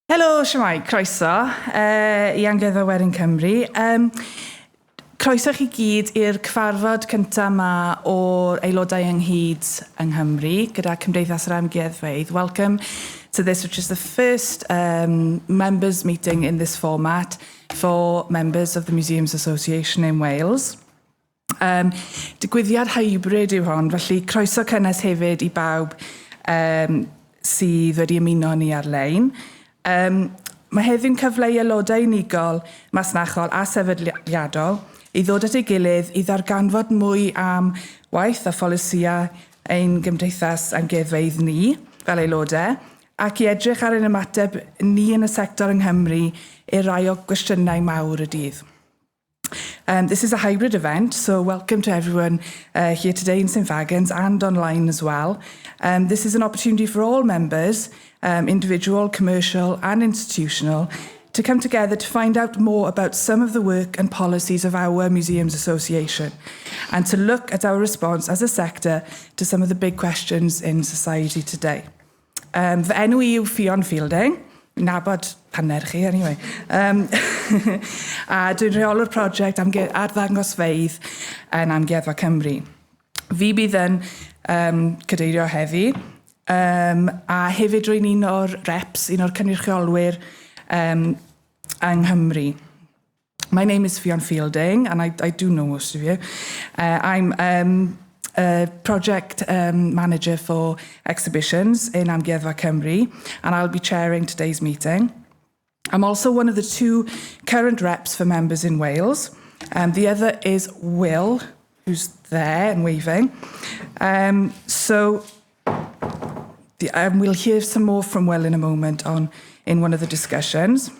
Helo, siamai, croeso i Amgueddfa Werin Cymru. Croeso chi gyd i'r cyfarfod cyntaf yma o'r aelodau ynghyd yng Nghymru gyda Cymdeithas yr Amgueddfeydd. Welcome to this, which is the first members meeting in this format for members of the Museums Association in Wales. Digwyddiad hybrid yw hon, felly croeso cynnes hefyd i bawb sydd wedi ymuno ni ar-lein. Mae heddiw'n cyfle i aelodau unigol, masnachol a sefydliadol i ddod at ei gilydd i ddarganfod mwy am waith a pholisïa ein gymdeithas amgueddfeydd ni fel aelodau ac i edrych ar ein ymateb ni yn y sector yng Nghymru i rai o gwestiynau mawr y dydd. This is a hybrid event, so welcome to everyone here today in St Fagans and online as well. This is an opportunity for all members, individual, commercial and institutional, to come together to find out more about some of the work and policies of our Museums Association and to look at our response as a sector to some of the big questions in society today. Fy enw I yw Fion Fielding, nabod hanner chi, anyway. A dwi'n rheolwr prosiect arddangosfeydd yn Amgueddfa Cymru. Fi bydd yn cadeirio heddi, a hefyd rwy'n un o'r reps, un o'r cynrychiolwyr yng Nghymru. My name is Fion Fielding, and I do know most of you. I'm a project manager for exhibitions in Amgueddfa Cymru, and I'll be chairing today's meeting. I'm also one of the two current reps for members in Wales. The other is Will, who's there and waving. We'll hear some more from Will in a moment in one of the discussions.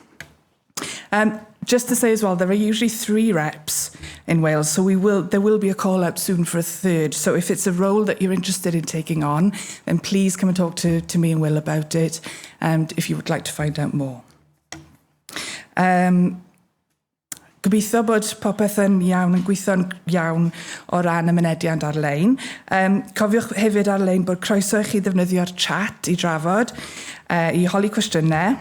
Just to say as well, there are usually 3 reps in Wales, so there will be a call out soon for a third. So if it's a role that you're interested in taking on, then please come and talk to me and Will about it, if you would like to find out more. Gobeithio bod popeth yn iawn, yn gweithio'n iawn o ran y mynediad ar-lein. Cofiwch hefyd ar-lein bod croeso i chi ddefnyddio'r chat I drafod, I holi cwestiynau,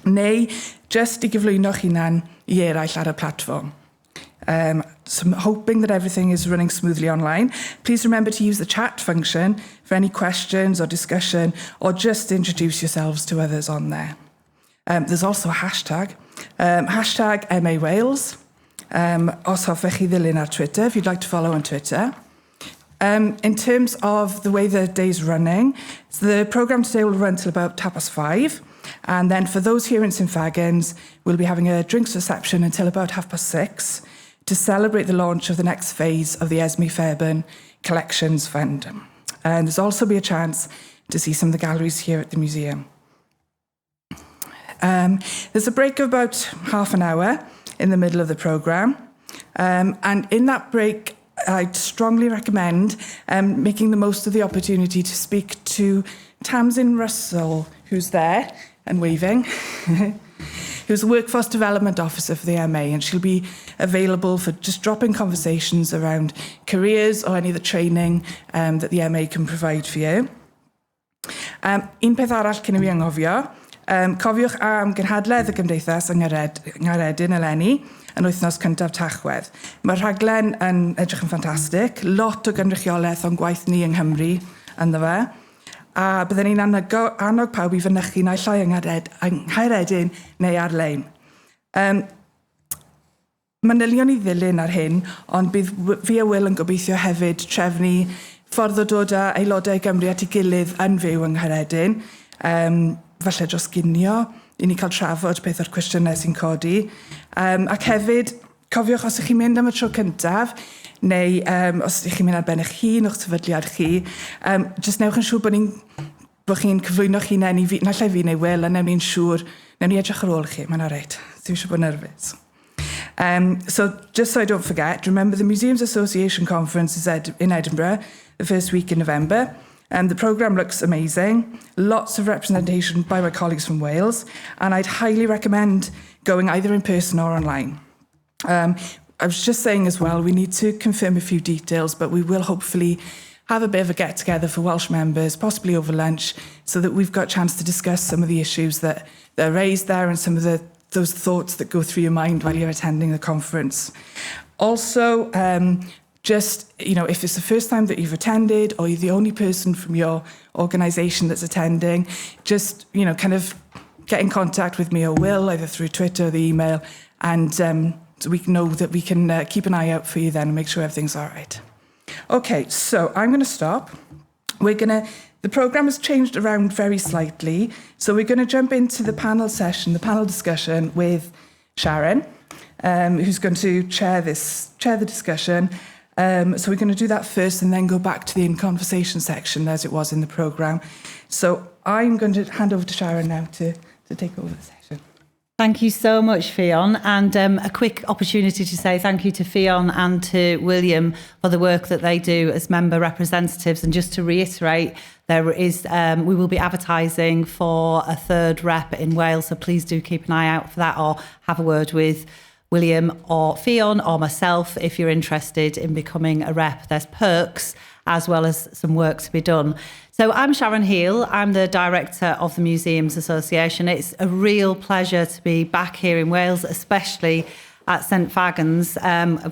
neu just I gyflwyno'ch hunan I eraill ar y platform. So I'm hoping that everything is running smoothly online. Please remember to use the chat function for any questions or discussion, or just introduce yourselves to others on there. There's also a hashtag, hashtag MA Wales. Os hoffech chi ddilyn ar Twitter, if you'd like to follow on Twitter. In terms of the way the day's running, so the programme today will run till about 5:30. And then for those here in St Fagans, we'll be having a drinks reception until about 6:30 to celebrate the launch of the next phase of the Esme Fairbairn Collections Fund. And there's also be a chance to see some of the galleries here at the museum. There's a break of about half an hour in the middle of the programme. And in that break, I'd strongly recommend making the most of the opportunity to speak to Tamsin Russell, who's there and waving, who's the Workforce Development Officer for the MA, and she'll be available for just drop-in conversations around careers or any of the training that the MA can provide for you. Un peth arall cyn I fi anghofio, cofiwch am gynhadledd y gymdeithas yng Nghaeredin eleni yn wythnos cyntaf Tachwedd. Mae'r rhaglen yn edrych yn ffantastig, lot o gynrychiolaeth o'n gwaith ni yng Nghymru ynddo fe, a byddwn ni'n annog pawb I fynychu naill ai yng Nghaeredin neu ar-lein. Manylion I ddilyn ar hyn, ond bydd fi a Will yn gobeithio hefyd trefnu ffordd o dod â aelodau Gymru at ei gilydd yn fyw yng Nghaeredin, falle dros ginio, I ni cael trafod beth o'r cwestiynau sy'n codi. Ac hefyd, cofiwch os ych chi'n mynd am y tro cyntaf, neu os ych chi'n mynd ar ben eich hun o'ch sefydliad chi, jyst newch yn siŵr bod chi'n cyflwyno'ch hunain naill ai fi neu Will, a newn ni'n siŵr, newn ni edrych ar ôl chi, mae'n reit, ddim eisiau bod nerfus. So just so I don't forget, remember the Museums Association Conference is in Edinburgh the first week in November. The programme looks amazing, lots of representation by my colleagues from Wales, and I'd highly recommend going either in person or online. I was just saying as well, we need to confirm a few details, but we will hopefully have a bit of a get-together for Welsh members, possibly over lunch, so that we've got a chance to discuss some of the issues that are raised there and some of those thoughts that go through your mind while you're attending the conference. Also, just, if it's the first time that you've attended or you're the only person from your organisation that's attending, just, kind of get in contact with me or Will, either through Twitter or the email, and so we know that we can keep an eye out for you then and make sure everything's all right. Okay, so I'm going to stop. The programme has changed around very slightly, so we're going to jump into the panel session, the panel discussion with Sharon, who's going to chair the discussion. So we're going to do that first and then go back to the in-conversation section as it was in the programme. So I'm going to hand over to Sharon now to take over the session. Thank you so much, Fionn, and a quick opportunity to say thank you to Fionn and to William for the work that they do as member representatives. And just to reiterate, we will be advertising for a third rep in Wales, so please do keep an eye out for that, or have a word with William or Fionn or myself if you're interested in becoming a rep. There's perks as well as some work to be done. So I'm Sharon Heal. I'm the director of the Museums Association. It's a real pleasure to be back here in Wales, especially at St Fagans.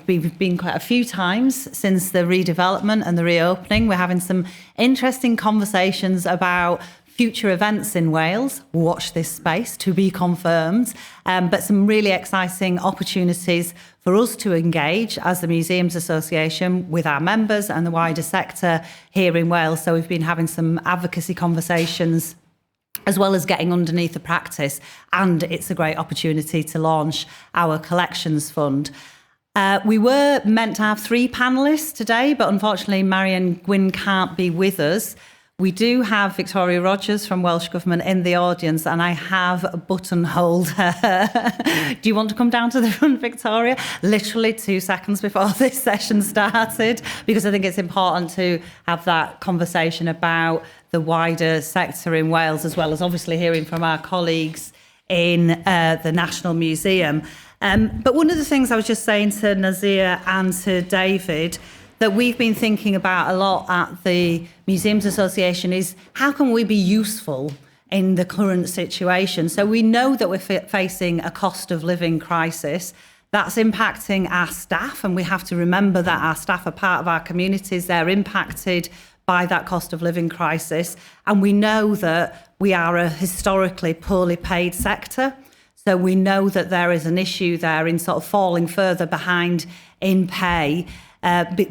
We've been quite a few times since the redevelopment and the reopening. We're having some interesting conversations about future events in Wales. Watch this space, to be confirmed, but some really exciting opportunities for us to engage as the Museums Association with our members and the wider sector here in Wales. So we've been having some advocacy conversations as well as getting underneath the practice, and it's a great opportunity to launch our collections fund. We were meant to have 3 panellists today, but unfortunately Marion Gwynn can't be with us. We do have Victoria Rogers from Welsh Government in the audience, and I have buttonholed her. Do you want to come down to the front, Victoria? Literally 2 seconds before this session started, because I think it's important to have that conversation about the wider sector in Wales, as well as obviously hearing from our colleagues in the National Museum. But one of the things I was just saying to Nazir and to David that we've been thinking about a lot at the Museums Association is how can we be useful in the current situation? So we know that we're facing a cost of living crisis that's impacting our staff, and we have to remember that our staff are part of our communities. They're impacted by that cost of living crisis, and we know that we are a historically poorly paid sector. So we know that there is an issue there in sort of falling further behind in pay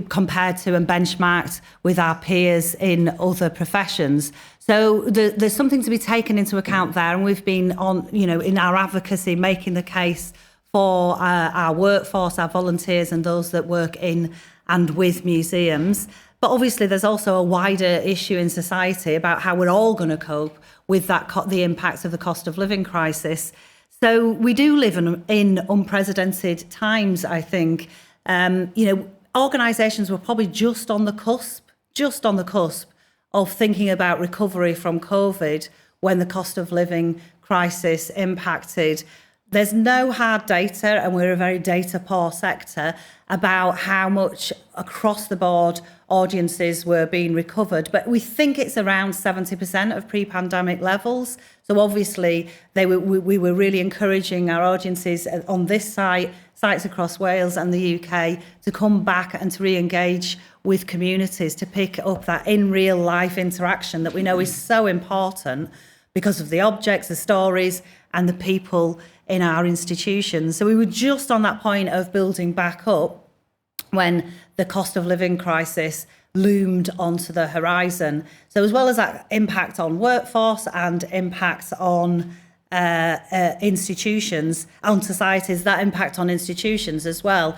compared to and benchmarked with our peers in other professions. So there's something to be taken into account there, and we've been on, in our advocacy, making the case for our workforce, our volunteers and those that work in and with museums. But obviously there's also a wider issue in society about how we're all going to cope with the impacts of the cost of living crisis. So we do live in unprecedented times, I think. Organisations were probably just on the cusp of thinking about recovery from COVID when the cost of living crisis impacted. There's no hard data, and we're a very data poor sector, about how much across the board audiences were being recovered. But we think it's around 70% of pre-pandemic levels. So obviously we were really encouraging our audiences on this sites across Wales and the UK to come back and to re-engage with communities, to pick up that in real life interaction that we know is so important because of the objects, the stories and the people in our institutions. So we were just on that point of building back up when the cost of living crisis loomed onto the horizon. So as well as that impact on workforce and impact on institutions, on societies, that impact on institutions as well.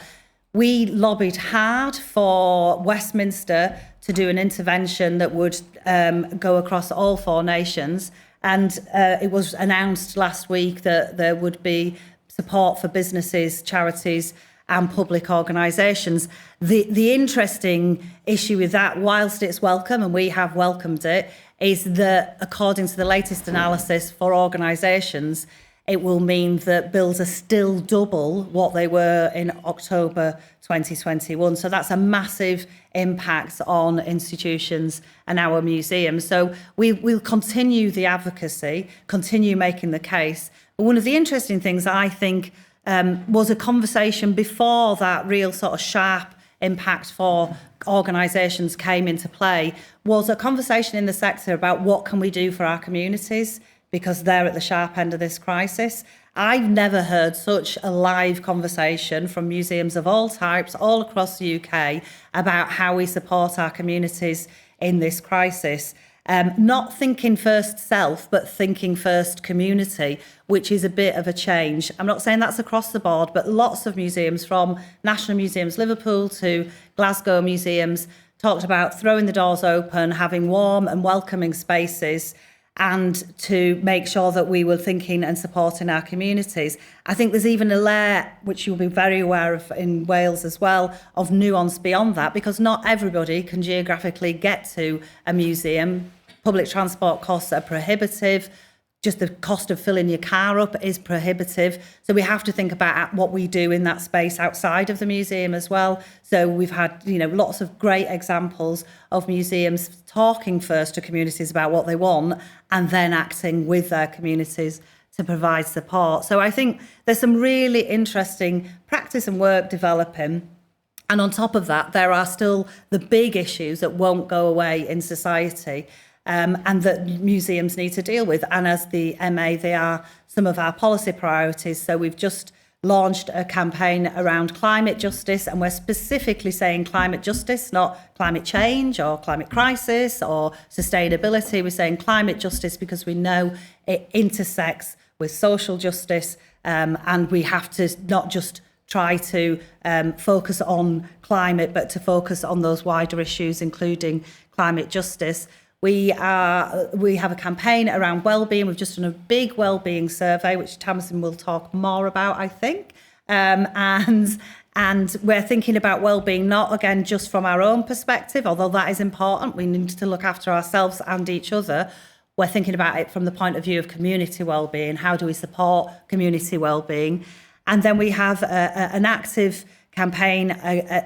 We lobbied hard for Westminster to do an intervention that would go across all 4 nations. And it was announced last week that there would be support for businesses, charities and public organisations. The interesting issue with that, whilst it's welcome, and we have welcomed it, is that according to the latest analysis for organisations, it will mean that bills are still double what they were in October 2021. So that's a massive impact on institutions and our museums. So we'll continue the advocacy, continue making the case. But one of the interesting things I think was a conversation before that real sort of sharp impact for organisations came into play, was a conversation in the sector about what can we do for our communities, because they're at the sharp end of this crisis. I've never heard such a live conversation from museums of all types all across the UK about how we support our communities in this crisis. Not thinking first self, but thinking first community, which is a bit of a change. I'm not saying that's across the board, but lots of museums, from National Museums Liverpool to Glasgow museums, talked about throwing the doors open, having warm and welcoming spaces, and to make sure that we were thinking and supporting our communities. I think there's even a layer, which you'll be very aware of in Wales as well, of nuance beyond that, because not everybody can geographically get to a museum. Public transport costs are prohibitive. Just the cost of filling your car up is prohibitive. So we have to think about what we do in that space outside of the museum as well. So we've had, lots of great examples of museums talking first to communities about what they want and then acting with their communities to provide support. So I think there's some really interesting practice and work developing. And on top of that, there are still the big issues that won't go away in society. And that museums need to deal with. And as the MA, they are some of our policy priorities. So we've just launched a campaign around climate justice, and we're specifically saying climate justice, not climate change or climate crisis or sustainability. We're saying climate justice because we know it intersects with social justice, and we have to not just try to focus on climate, but to focus on those wider issues, including climate justice. We have a campaign around wellbeing. We've just done a big wellbeing survey, which Tamsin will talk more about, I think. And we're thinking about wellbeing, not again just from our own perspective, although that is important. We need to look after ourselves and each other. We're thinking about it from the point of view of community wellbeing. How do we support community wellbeing? And then we have an active campaign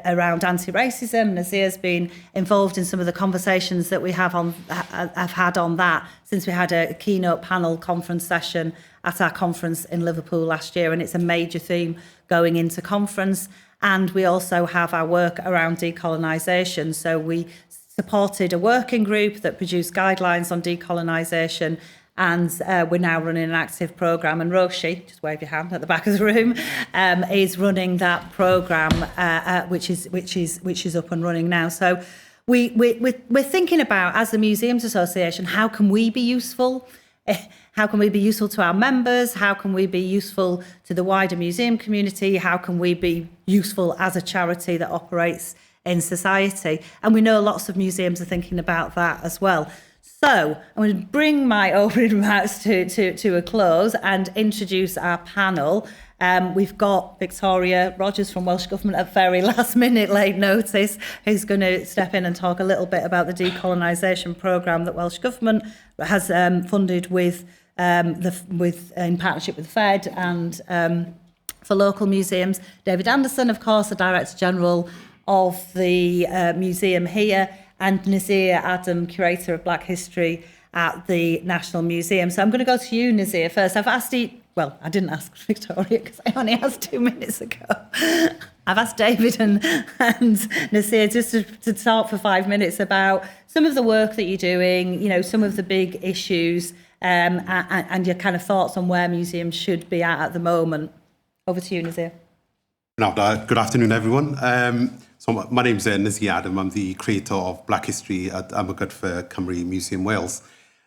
around anti-racism. Nazir's been involved in some of the conversations that we have had on that since we had a keynote panel conference session at our conference in Liverpool last year, and it's a major theme going into conference. And we also have our work around decolonisation. So we supported a working group that produced guidelines on decolonisation, and we're now running an active programme. And Roshi, just wave your hand at the back of the room, is running that programme, which is up and running now. So we're thinking about, as the Museums Association, how can we be useful? How can we be useful to our members? How can we be useful to the wider museum community? How can we be useful as a charity that operates in society? And we know lots of museums are thinking about that as well. So I'm going to bring my opening remarks to a close and introduce our panel. We've got Victoria Rogers from Welsh Government at very last minute, late notice, who's going to step in and talk a little bit about the decolonisation programme that Welsh Government has funded in partnership with the Fed and for local museums. David Anderson, of course, the Director General of the museum here, and Nazir Adam, Curator of Black History at the National Museum. So I'm going to go to you, Nazir, first. I've asked you, well, I didn't ask Victoria because I only asked 2 minutes ago. I've asked David and Nazir just to talk for 5 minutes about some of the work that you're doing, some of the big issues, and your kind of thoughts on where museums should be at the moment. Over to you, Nazir. Good afternoon, everyone. So my name's Nazir Adam. I'm the creator of Black History at Abergydfa Cymru Museum Wales.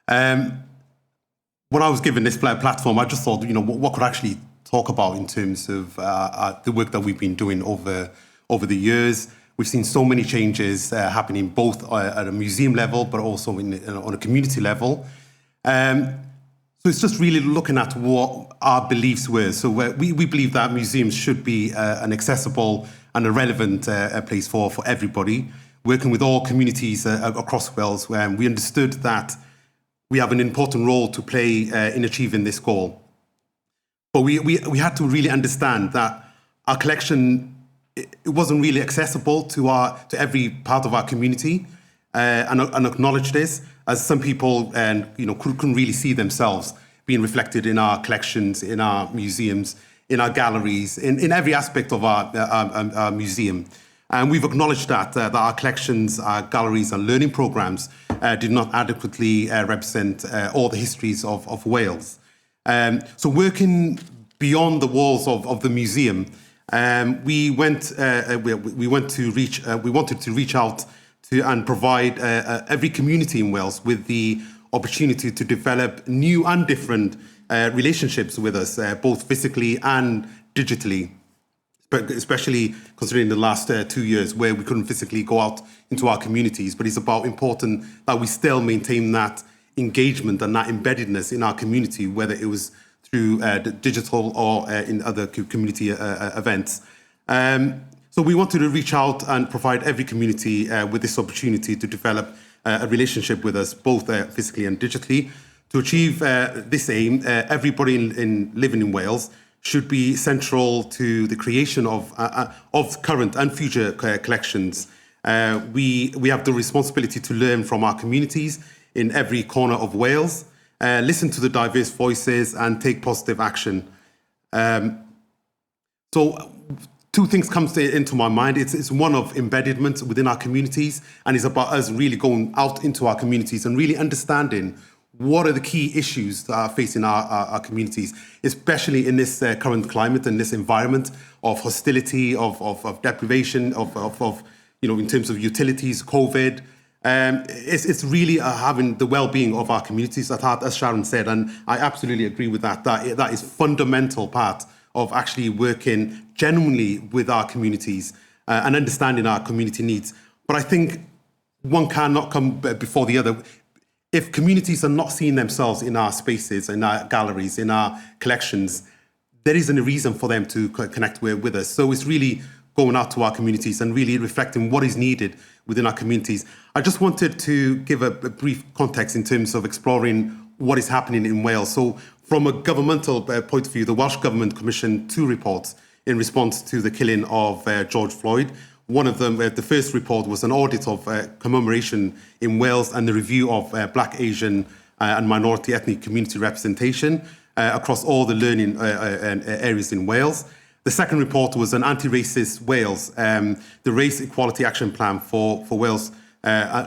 When I was given this platform, I just thought, what could I actually talk about in terms of the work that we've been doing over the years. We've seen so many changes happening both at a museum level, but also on a community level. So it's just really looking at what our beliefs were. So we believe that museums should be an accessible and a relevant place for everybody. Working with all communities across Wales, we understood that we have an important role to play in achieving this goal. But we had to really understand that our collection, it wasn't really accessible to every part of our community, and acknowledge this, as some people couldn't really see themselves being reflected in our collections, in our museums, in our galleries, in every aspect of our museum. And we've acknowledged that our collections, our galleries and learning programmes did not adequately represent all the histories of Wales. So working beyond the walls of the museum, we wanted to reach out to and provide every community in Wales with the opportunity to develop new and different relationships with us, both physically and digitally, especially considering the last 2 years where we couldn't physically go out into our communities. But it's important that we still maintain that engagement and that embeddedness in our community, whether it was through digital or in other community events. So we wanted to reach out and provide every community with this opportunity to develop a relationship with us, both physically and digitally. To achieve this aim, everybody living in Wales should be central to the creation of current and future collections. We have the responsibility to learn from our communities in every corner of Wales, listen to the diverse voices and take positive action. So two things come into my mind. It's one of embeddedment within our communities, and it's about us really going out into our communities and really understanding what are the key issues that are facing our communities, especially in this current climate and this environment of hostility, of deprivation, of in terms of utilities, COVID. It's really having the well-being of our communities at heart, as Sharon said, and I absolutely agree with that. That is fundamental part of actually working genuinely with our communities and understanding our community needs. But I think one cannot come before the other. If communities are not seeing themselves in our spaces, in our galleries, in our collections, there isn't a reason for them to connect with us. So it's really going out to our communities and really reflecting what is needed within our communities. I just wanted to give a brief context in terms of exploring what is happening in Wales. So from a governmental point of view, the Welsh Government commissioned 2 reports in response to the killing of George Floyd. One of them, the first report, was an audit of commemoration in Wales and the review of Black, Asian and minority ethnic community representation across all the learning areas in Wales. The second report was an anti-racist Wales, the Race Equality Action Plan for Wales,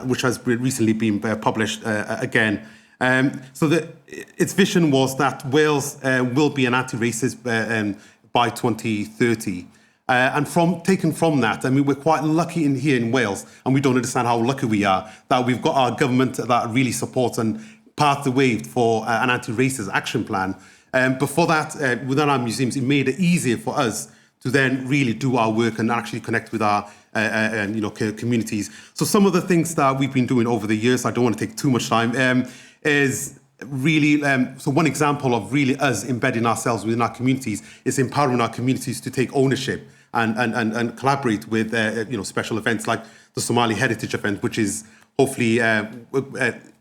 which has recently been published again. So its vision was that Wales will be an anti-racist by 2030. And taken from that, I mean, we're quite lucky here in Wales, and we don't understand how lucky we are that we've got our government that really supports and paths the way for an anti-racist action plan. But for that, within our museums, it made it easier for us to then really do our work and actually connect with our communities. So some of the things that we've been doing over the years, I don't want to take too much time, is really, so one example of really us embedding ourselves within our communities is empowering our communities to take ownership and collaborate with special events like the Somali Heritage event, which is hopefully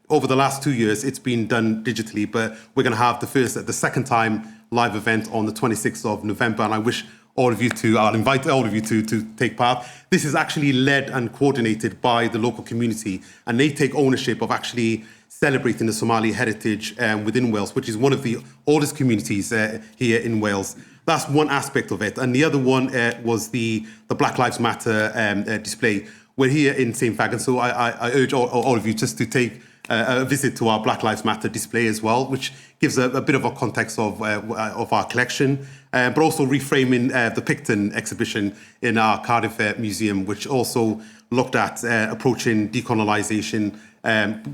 over the last 2 years it's been done digitally, but we're going to have the second time live event on the 26th of November, and I'll invite all of you to take part. This is actually led and coordinated by the local community, and they take ownership of actually celebrating the Somali heritage within Wales, which is one of the oldest communities here in Wales. That's one aspect of it. And the other one was the Black Lives Matter display. We're here in St. Fag, and so I urge all of you just to take a visit to our Black Lives Matter display as well, which gives a bit of a context of our collection, but also reframing the Picton exhibition in our Cardiff museum, which also looked at approaching decolonisation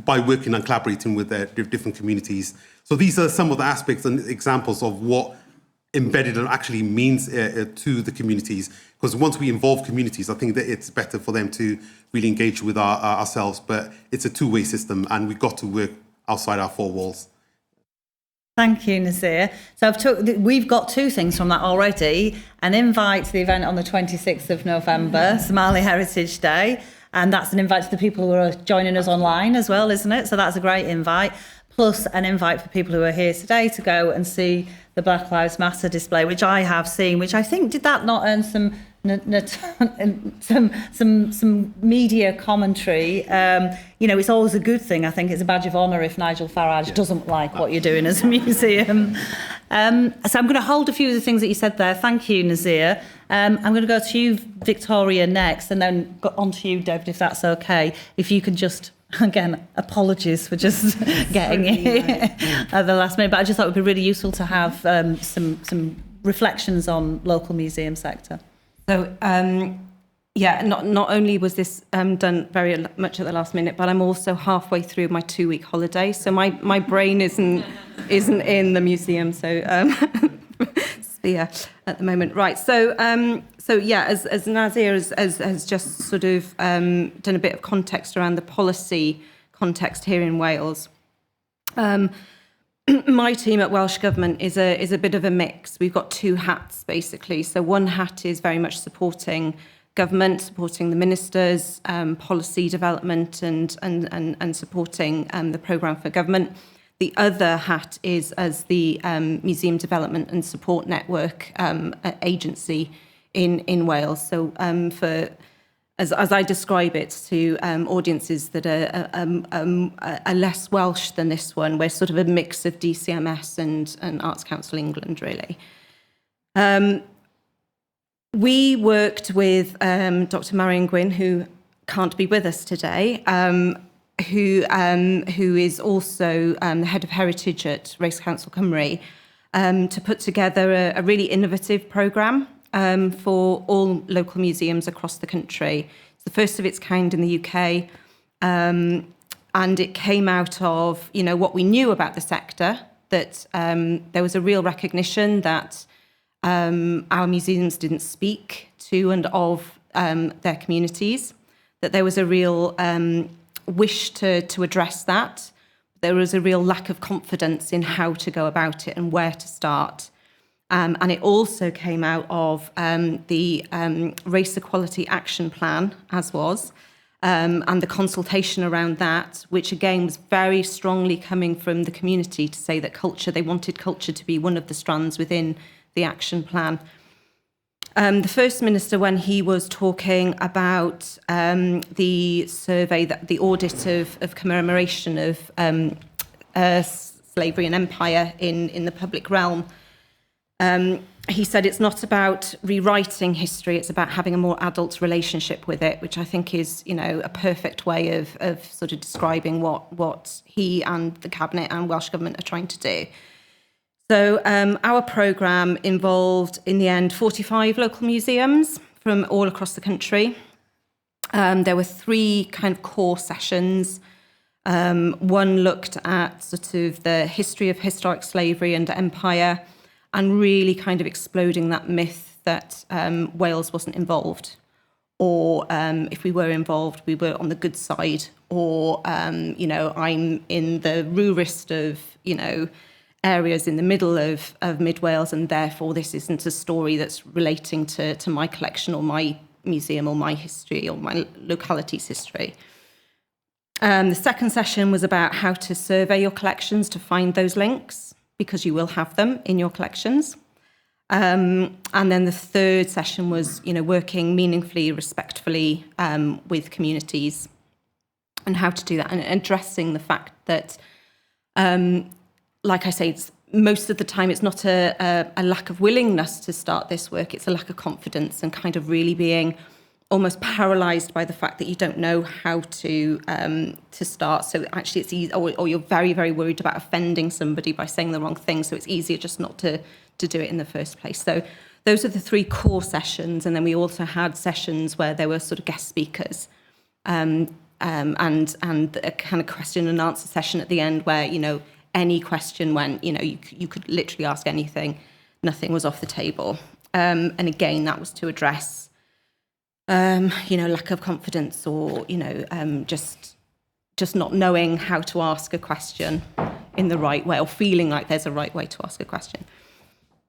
by working and collaborating with different communities. So these are some of the aspects and examples of what embedded actually means to the communities. Because once we involve communities, I think that it's better for them to really engage with ourselves. But it's a two-way system, and we've got to work outside our 4 walls. Thank you, Nasir. So we've got 2 things from that already. An invite to the event on the 26th of November, Somali Heritage Day, And that's an invite to the people who are joining us online as well, isn't it? So that's a great invite. Plus an invite for people who are here today to go and see the Black Lives Matter display, which I have seen, which I think, did that not earn some media commentary? It's always a good thing. I think it's a badge of honour if Nigel Farage doesn't like what you're doing as a museum. So I'm going to hold a few of the things that you said there. Thank you, Nazir. I'm going to go to you, Victoria, next, and then go on to you, David, if that's okay. If you can just... Again, apologies for just getting it at the last minute, but I just thought it would be really useful to have some reflections on local museum sector. So, not only was this done very much at the last minute, but I'm also halfway through my 2-week holiday, so my brain isn't in the museum, so sphere at the moment. Right, so as Nazir has just sort of done a bit of context around the policy context here in Wales. My team at Welsh Government is a bit of a mix. We've got 2 hats basically. So one hat is very much supporting government, supporting the ministers, policy development, and supporting the programme for government. The other hat is as the Museum Development and Support Network agency in Wales. So as I describe it to audiences that are less Welsh than this one, we're sort of a mix of DCMS and Arts Council England, really. We worked with Dr. Marion Gwynn, who can't be with us today, who is also the head of heritage at Race Council Cymru, to put together a really innovative programme for all local museums across the country. It's the first of its kind in the UK, and it came out of what we knew about the sector, that there was a real recognition that our museums didn't speak to and of their communities, that there was a real wish to address that. There was a real lack of confidence in how to go about it and where to start. And it also came out of the Race Equality Action Plan, as was, and the consultation around that, which again was very strongly coming from the community to say that they wanted culture to be one of the strands within the action plan. The First Minister, when he was talking about the survey, the audit of commemoration of slavery and empire in the public realm, he said it's not about rewriting history, it's about having a more adult relationship with it, which I think is, a perfect way of sort of describing what he and the Cabinet and Welsh Government are trying to do. So our programme involved, in the end, 45 local museums from all across the country. There were 3 kind of core sessions. One looked at sort of the history of historic slavery and empire, and really kind of exploding that myth that Wales wasn't involved, or if we were involved, we were on the good side, or, I'm in the rurest of, areas in the middle of Mid Wales, and therefore this isn't a story that's relating to my collection or my museum or my history or my locality's history. The second session was about how to survey your collections to find those links, because you will have them in your collections. And then the third session was, working meaningfully, respectfully with communities, and how to do that, and addressing the fact that, like I say, most of the time it's not a lack of willingness to start this work, it's a lack of confidence and kind of really being almost paralysed by the fact that you don't know how to start. So actually it's easy, or you're very, very worried about offending somebody by saying the wrong thing, so it's easier just not to do it in the first place. So those are the 3 core sessions, and then we also had sessions where there were sort of guest speakers, and a kind of question and answer session at the end where, any question went, you could literally ask anything, nothing was off the table. And again, that was to address, lack of confidence, or, just not knowing how to ask a question in the right way, or feeling like there's a right way to ask a question.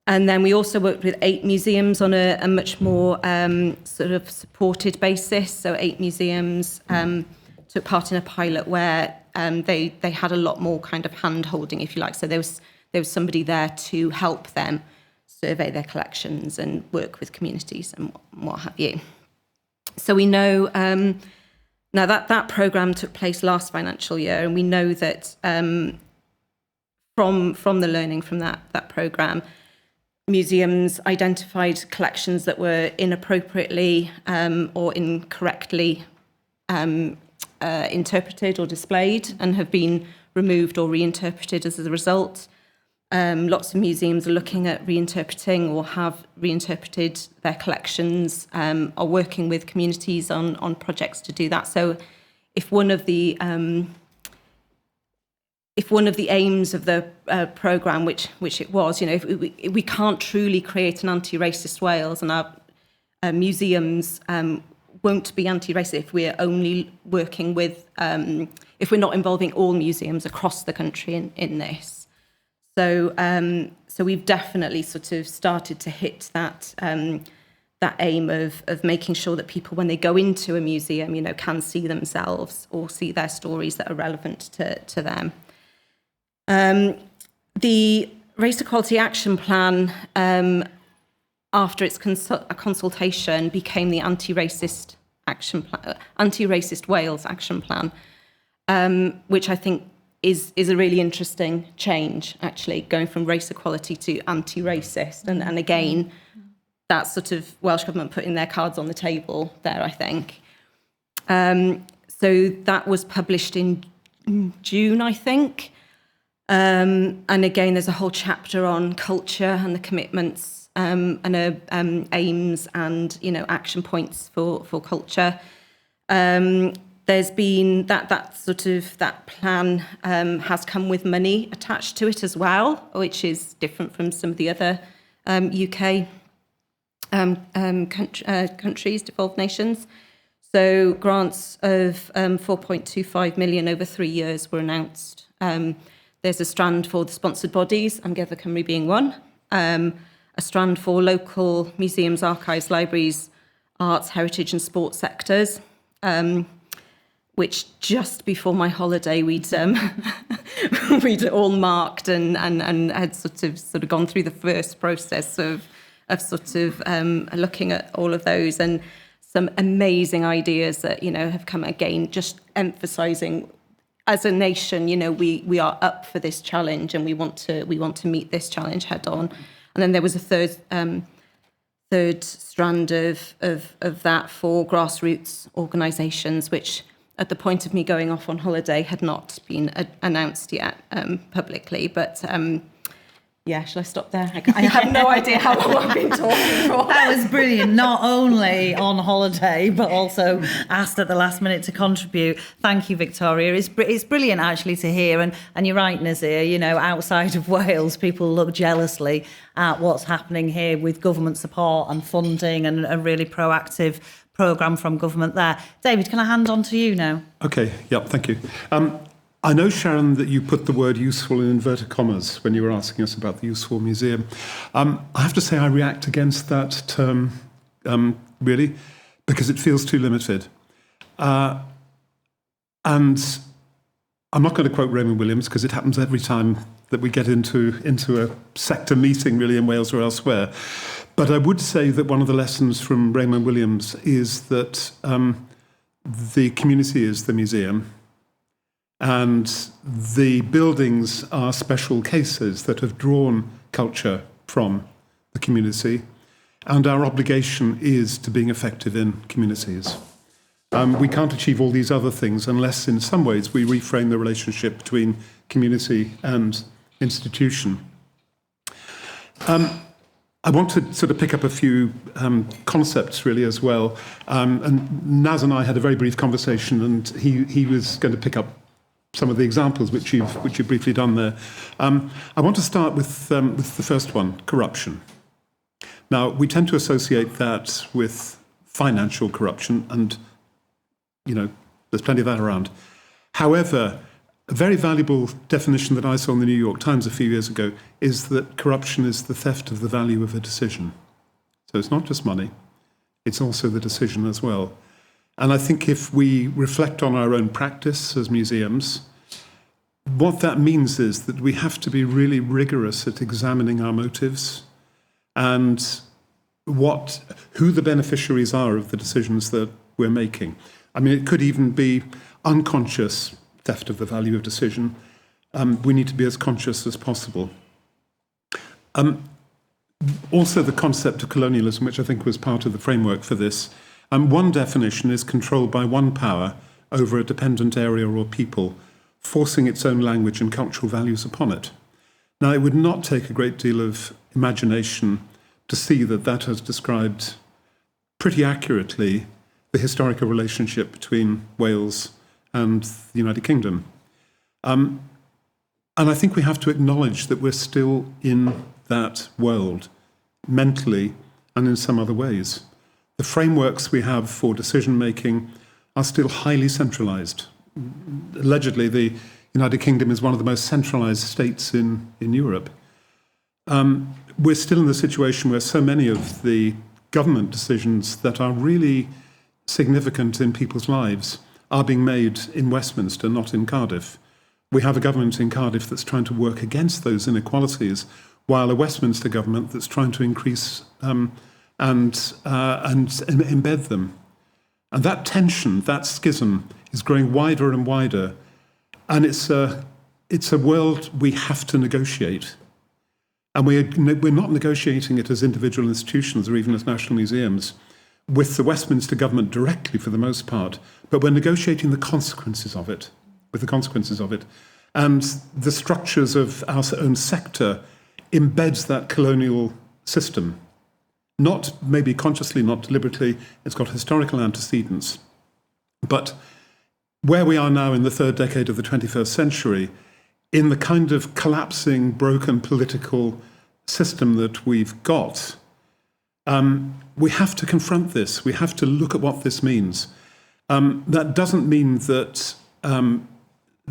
And then we also worked with 8 museums on a much more sort of supported basis. So 8 museums took part in a pilot where they had a lot more kind of hand-holding, if you like. So there was somebody there to help them survey their collections and work with communities and what have you. So we know now that programme took place last financial year, and we know that from the learning from that programme, museums identified collections that were inappropriately or incorrectly interpreted or displayed and have been removed or reinterpreted as a result. Lots of museums are looking at reinterpreting or have reinterpreted their collections, are working with communities on projects to do that. So if one of the aims of the programme, which it was, if we can't truly create an anti-racist Wales, and our museums won't be anti-racist if we're only working with, if we're not involving all museums across the country in this. So we've definitely sort of started to hit that aim of making sure that people, when they go into a museum, can see themselves or see their stories that are relevant to them. The Race Equality Action Plan, after its consultation, became the Anti-Racist Wales Action Plan, which I think is a really interesting change, actually, going from race equality to anti-racist. And again, that's sort of Welsh Government putting their cards on the table there, I think. So that was published in June, I think. And again, there's a whole chapter on culture and the commitments and aims and action points for culture. There's been that plan has come with money attached to it as well, which is different from some of the other UK countries, devolved nations. So grants of 4.25 million over 3 years were announced. There's a strand for the sponsored bodies, Amgueddfa Cymru being one, a strand for local museums, archives, libraries, arts, heritage and sports sectors, which just before my holiday we'd all marked and had sort of gone through the first process of looking at all of those, and some amazing ideas that have come again, just emphasising, as a nation, we are up for this challenge and we want to meet this challenge head on. And then there was a third strand of that for grassroots organisations, which at the point of me going off on holiday had not been announced yet publicly. But yeah, shall I stop there? I have no idea how long I've been talking for. That was brilliant. Not only on holiday, but also asked at the last minute to contribute. Thank you, Victoria. It's brilliant actually to hear. And you're right, Nazir, outside of Wales, people look jealously at what's happening here with government support and funding and a really proactive programme from government there. David, can I hand on to you now? Okay, yeah, thank you. I know, Sharon, that you put the word useful in inverted commas when you were asking us about the useful museum. I have to say I react against that term, really, because it feels too limited. And I'm not going to quote Raymond Williams, because it happens every time that we get into a sector meeting, really, in Wales or elsewhere. But I would say that one of the lessons from Raymond Williams is that the community is the museum, and the buildings are special cases that have drawn culture from the community, and our obligation is to being effective in communities. We can't achieve all these other things unless in some ways we reframe the relationship between community and institution. I want to sort of pick up a few concepts really as well. And Naz and I had a very brief conversation, and he was going to pick up some of the examples which you've briefly done there. I want to start with the first one, corruption. Now, we tend to associate that with financial corruption, and there's plenty of that around. However, a very valuable definition that I saw in the New York Times a few years ago is that corruption is the theft of the value of a decision. So it's not just money, it's also the decision as well. And I think if we reflect on our own practice as museums, what that means is that we have to be really rigorous at examining our motives and who the beneficiaries are of the decisions that we're making. I mean, it could even be unconscious theft of the value of decision. We need to be as conscious as possible. Also, the concept of colonialism, which I think was part of the framework for this. One definition is control by one power over a dependent area or people, forcing its own language and cultural values upon it. Now, it would not take a great deal of imagination to see that that has described pretty accurately the historical relationship between Wales and the United Kingdom. And I think we have to acknowledge that we're still in that world, mentally and in some other ways. The frameworks we have for decision-making are still highly centralised. Allegedly, the United Kingdom is one of the most centralised states in Europe. We're still in the situation where so many of the government decisions that are really significant in people's lives are being made in Westminster, not in Cardiff. We have a government in Cardiff that's trying to work against those inequalities, while a Westminster government that's trying to increase and embed them. And that tension, that schism, is growing wider and wider. And it's a world we have to negotiate. And we're not negotiating it as individual institutions or even as national museums with the Westminster government directly for the most part, but we're negotiating the consequences of it, with the consequences of it. And the structures of our own sector embeds that colonial system. Not maybe consciously, not deliberately, it's got historical antecedents. But where we are now in the third decade of the 21st century, in the kind of collapsing, broken political system that we've got, we have to confront this. We have to look at what this means. That doesn't mean that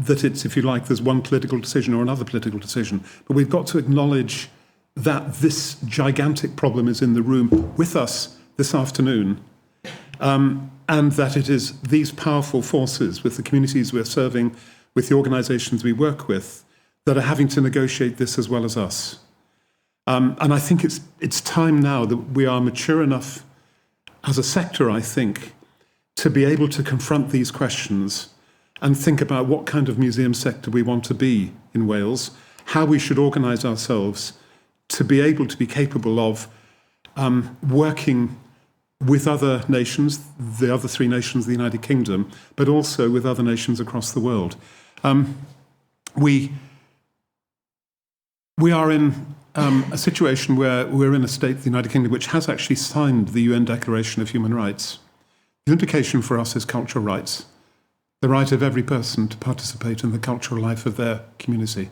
it's, if you like, there's one political decision or another political decision, but we've got to acknowledge that this gigantic problem is in the room with us this afternoon, and that it is these powerful forces with the communities we're serving, with the organisations we work with, that are having to negotiate this as well as us. And I think it's time now that we are mature enough as a sector, I think, to be able to confront these questions and think about what kind of museum sector we want to be in Wales, how we should organise ourselves to be able to be capable of working with other nations, the other three nations of the United Kingdom, but also with other nations across the world. We are in a situation where we're in a state, the United Kingdom, which has actually signed the UN Declaration of Human Rights. The implication for us is cultural rights, the right of every person to participate in the cultural life of their community.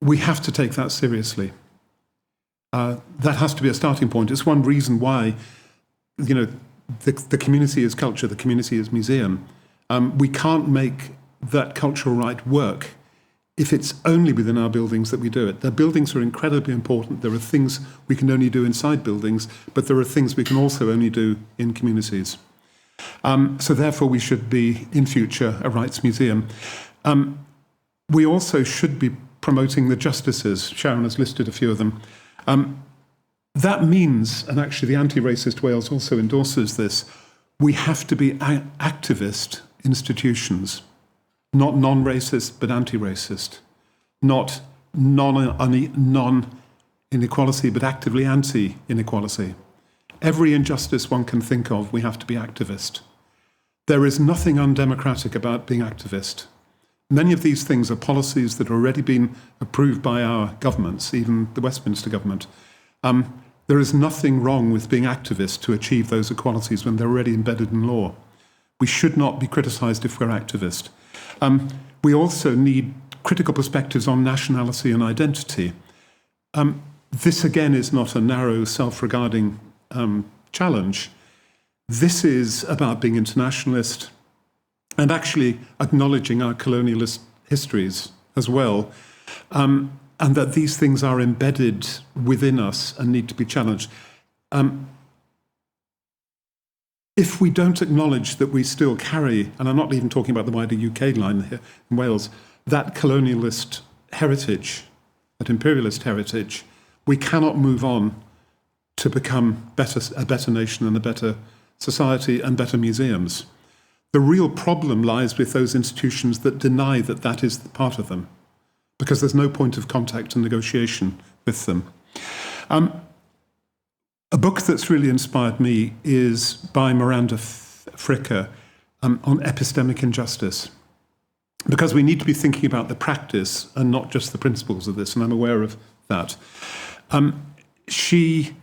We have to take that seriously. That has to be a starting point. It's one reason why, the community is culture, the community is museum. We can't make that cultural right work if it's only within our buildings that we do it. The buildings are incredibly important. There are things we can only do inside buildings, but there are things we can also only do in communities. So therefore, we should be, in future, a rights museum. We also should be promoting the justices. Sharon has listed a few of them. That means, and actually the Anti-Racist Wales also endorses this, we have to be activist institutions, not non-racist but anti-racist, not non-inequality but actively anti-inequality. Every injustice one can think of, we have to be activist. There is nothing undemocratic about being activist. Many of these things are policies that have already been approved by our governments, even the Westminster government. There is nothing wrong with being activist to achieve those equalities when they're already embedded in law. We should not be criticised if we're activist. We also need critical perspectives on nationality and identity. This, again, is not a narrow, self-regarding challenge. This is about being internationalist, and actually acknowledging our colonialist histories as well, and that these things are embedded within us and need to be challenged. If we don't acknowledge that we still carry, and I'm not even talking about the wider UK line here in Wales, that colonialist heritage, that imperialist heritage, we cannot move on to become a better nation and a better society and better museums. The real problem lies with those institutions that deny that that is part of them, because there's no point of contact and negotiation with them. A book that's really inspired me is by Miranda Fricker on epistemic injustice, because we need to be thinking about the practice and not just the principles of this, and I'm aware of that. She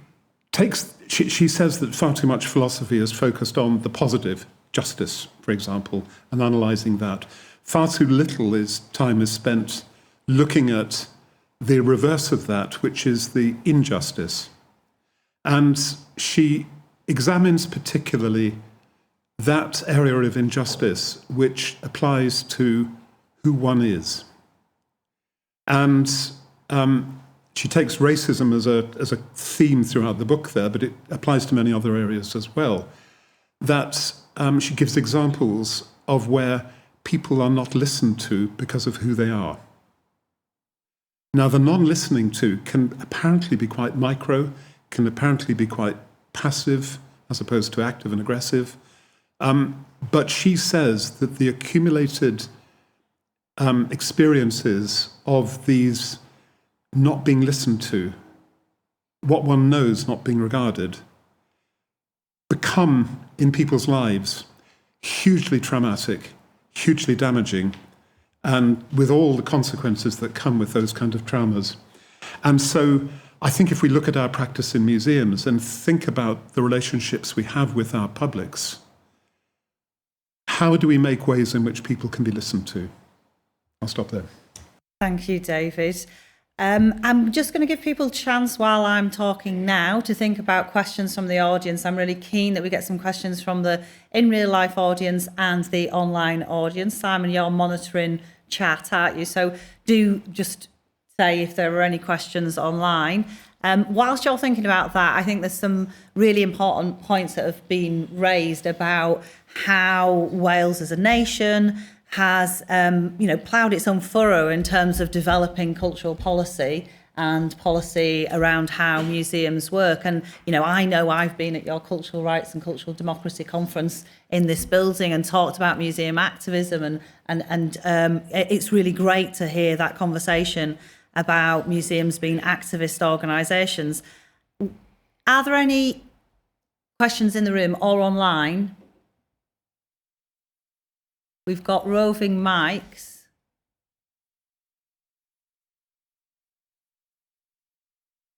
says that far too much philosophy is focused on the positive, justice, for example, and analysing that. Far too little time is spent looking at the reverse of that, which is the injustice. And she examines particularly that area of injustice which applies to who one is. And she takes racism as a theme throughout the book there, but it applies to many other areas as well. That she gives examples of where people are not listened to because of who they are. Now, the non-listening to can apparently be quite micro, can apparently be quite passive as opposed to active and aggressive. But she says that the accumulated experiences of these not being listened to, what one knows not being regarded, become in people's lives hugely traumatic, hugely damaging, and with all the consequences that come with those kind of traumas. And so I think if we look at our practice in museums and think about the relationships we have with our publics, how do we make ways in which people can be listened to? I'll stop there. Thank you, David. I'm just going to give people a chance while I'm talking now to think about questions from the audience. I'm really keen that we get some questions from the in real life audience and the online audience. Simon, you're monitoring chat, aren't you? So do just say if there are any questions online. Whilst you're thinking about that, I think there's some really important points that have been raised about how Wales as a nation has, ploughed its own furrow in terms of developing cultural policy and policy around how museums work. And, I know I've been at your Cultural Rights and Cultural Democracy conference in this building and talked about museum activism. And it's really great to hear that conversation about museums being activist organisations. Are there any questions in the room or online? We've got roving mics.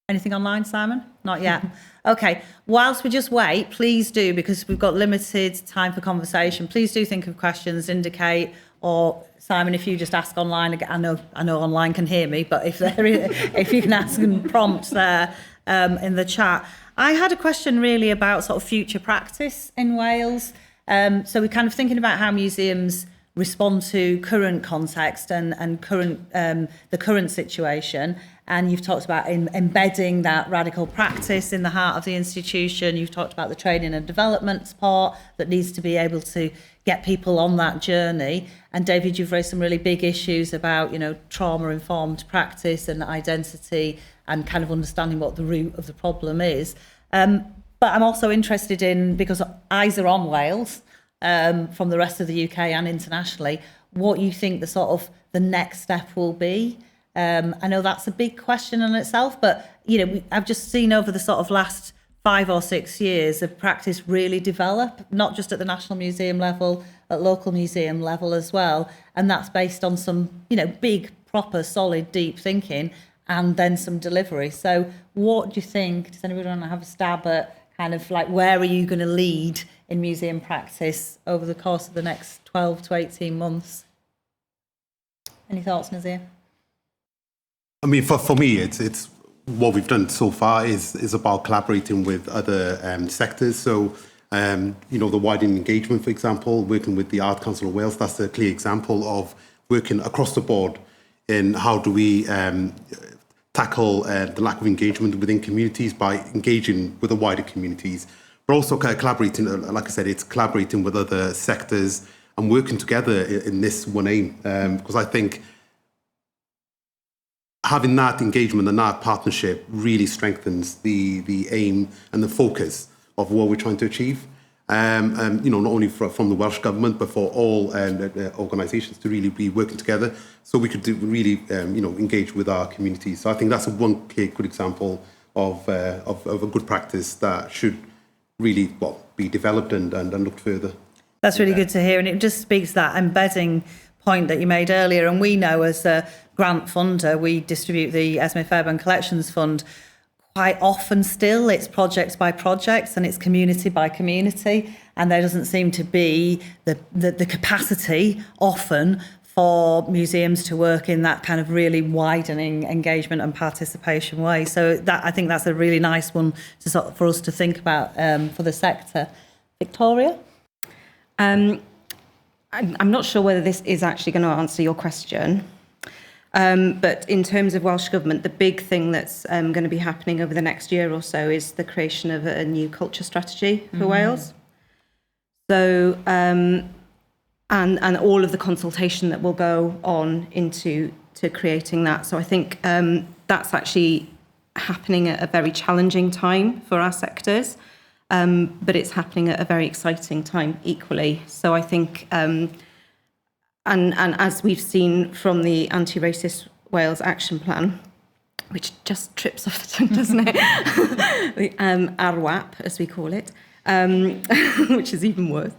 Anything online, Simon? Not yet. Okay. Whilst we just wait, please do, because we've got limited time for conversation, please do think of questions, indicate, or Simon, if you just ask online, I know online can hear me, but if you can ask and prompt there in the chat. I had a question really about sort of future practice in Wales. So we're kind of thinking about how museums respond to current context and current the current situation. And you've talked about embedding that radical practice in the heart of the institution. You've talked about the training and development part that needs to be able to get people on that journey. And David, you've raised some really big issues about, trauma-informed practice and identity and kind of understanding what the root of the problem is. But I'm also interested in, because eyes are on Wales from the rest of the UK and internationally, what you think the next step will be. I know that's a big question in itself, but I've just seen over the sort of last 5 or 6 years of practice really develop, not just at the National Museum level, at local museum level as well, and that's based on some big, proper, solid, deep thinking, and then some delivery. So, what do you think? Does anybody want to have a stab at kind of like where are you going to lead in museum practice over the course of the next 12 to 18 months? Any thoughts, Nazir? I mean, for me, it's what we've done so far is about collaborating with other sectors. So The widening engagement, for example, working with the Art Council of Wales, that's a clear example of working across the board in how do we tackle the lack of engagement within communities by engaging with the wider communities, but also collaborating, like I said, it's collaborating with other sectors and working together in this one aim, because I think having that engagement and that partnership really strengthens the aim and the focus of what we're trying to achieve. Not only from the Welsh Government, but for all organisations to really be working together so we could really engage with our communities. So I think that's one clear good example of a good practice that should really be developed and looked further. That's really good to hear, and it just speaks to that embedding point that you made earlier. And we know as a grant funder, we distribute the Esme Fairbairn Collections Fund. Quite often still it's projects by projects and it's community by community, and there doesn't seem to be the capacity often for museums to work in that kind of really widening engagement and participation way. So that, I think that's a really nice one to for us to think about for the sector. Victoria? I'm not sure whether this is actually going to answer your question. But in terms of Welsh Government, the big thing that's going to be happening over the next year or so is the creation of a new culture strategy for Wales. So, and all of the consultation that will go on into creating that. So I think that's actually happening at a very challenging time for our sectors, but it's happening at a very exciting time equally. So I think... And as we've seen from the Anti-Racist Wales Action Plan, which just trips off the tongue, doesn't it? The ARWAP, as we call it, which is even worse.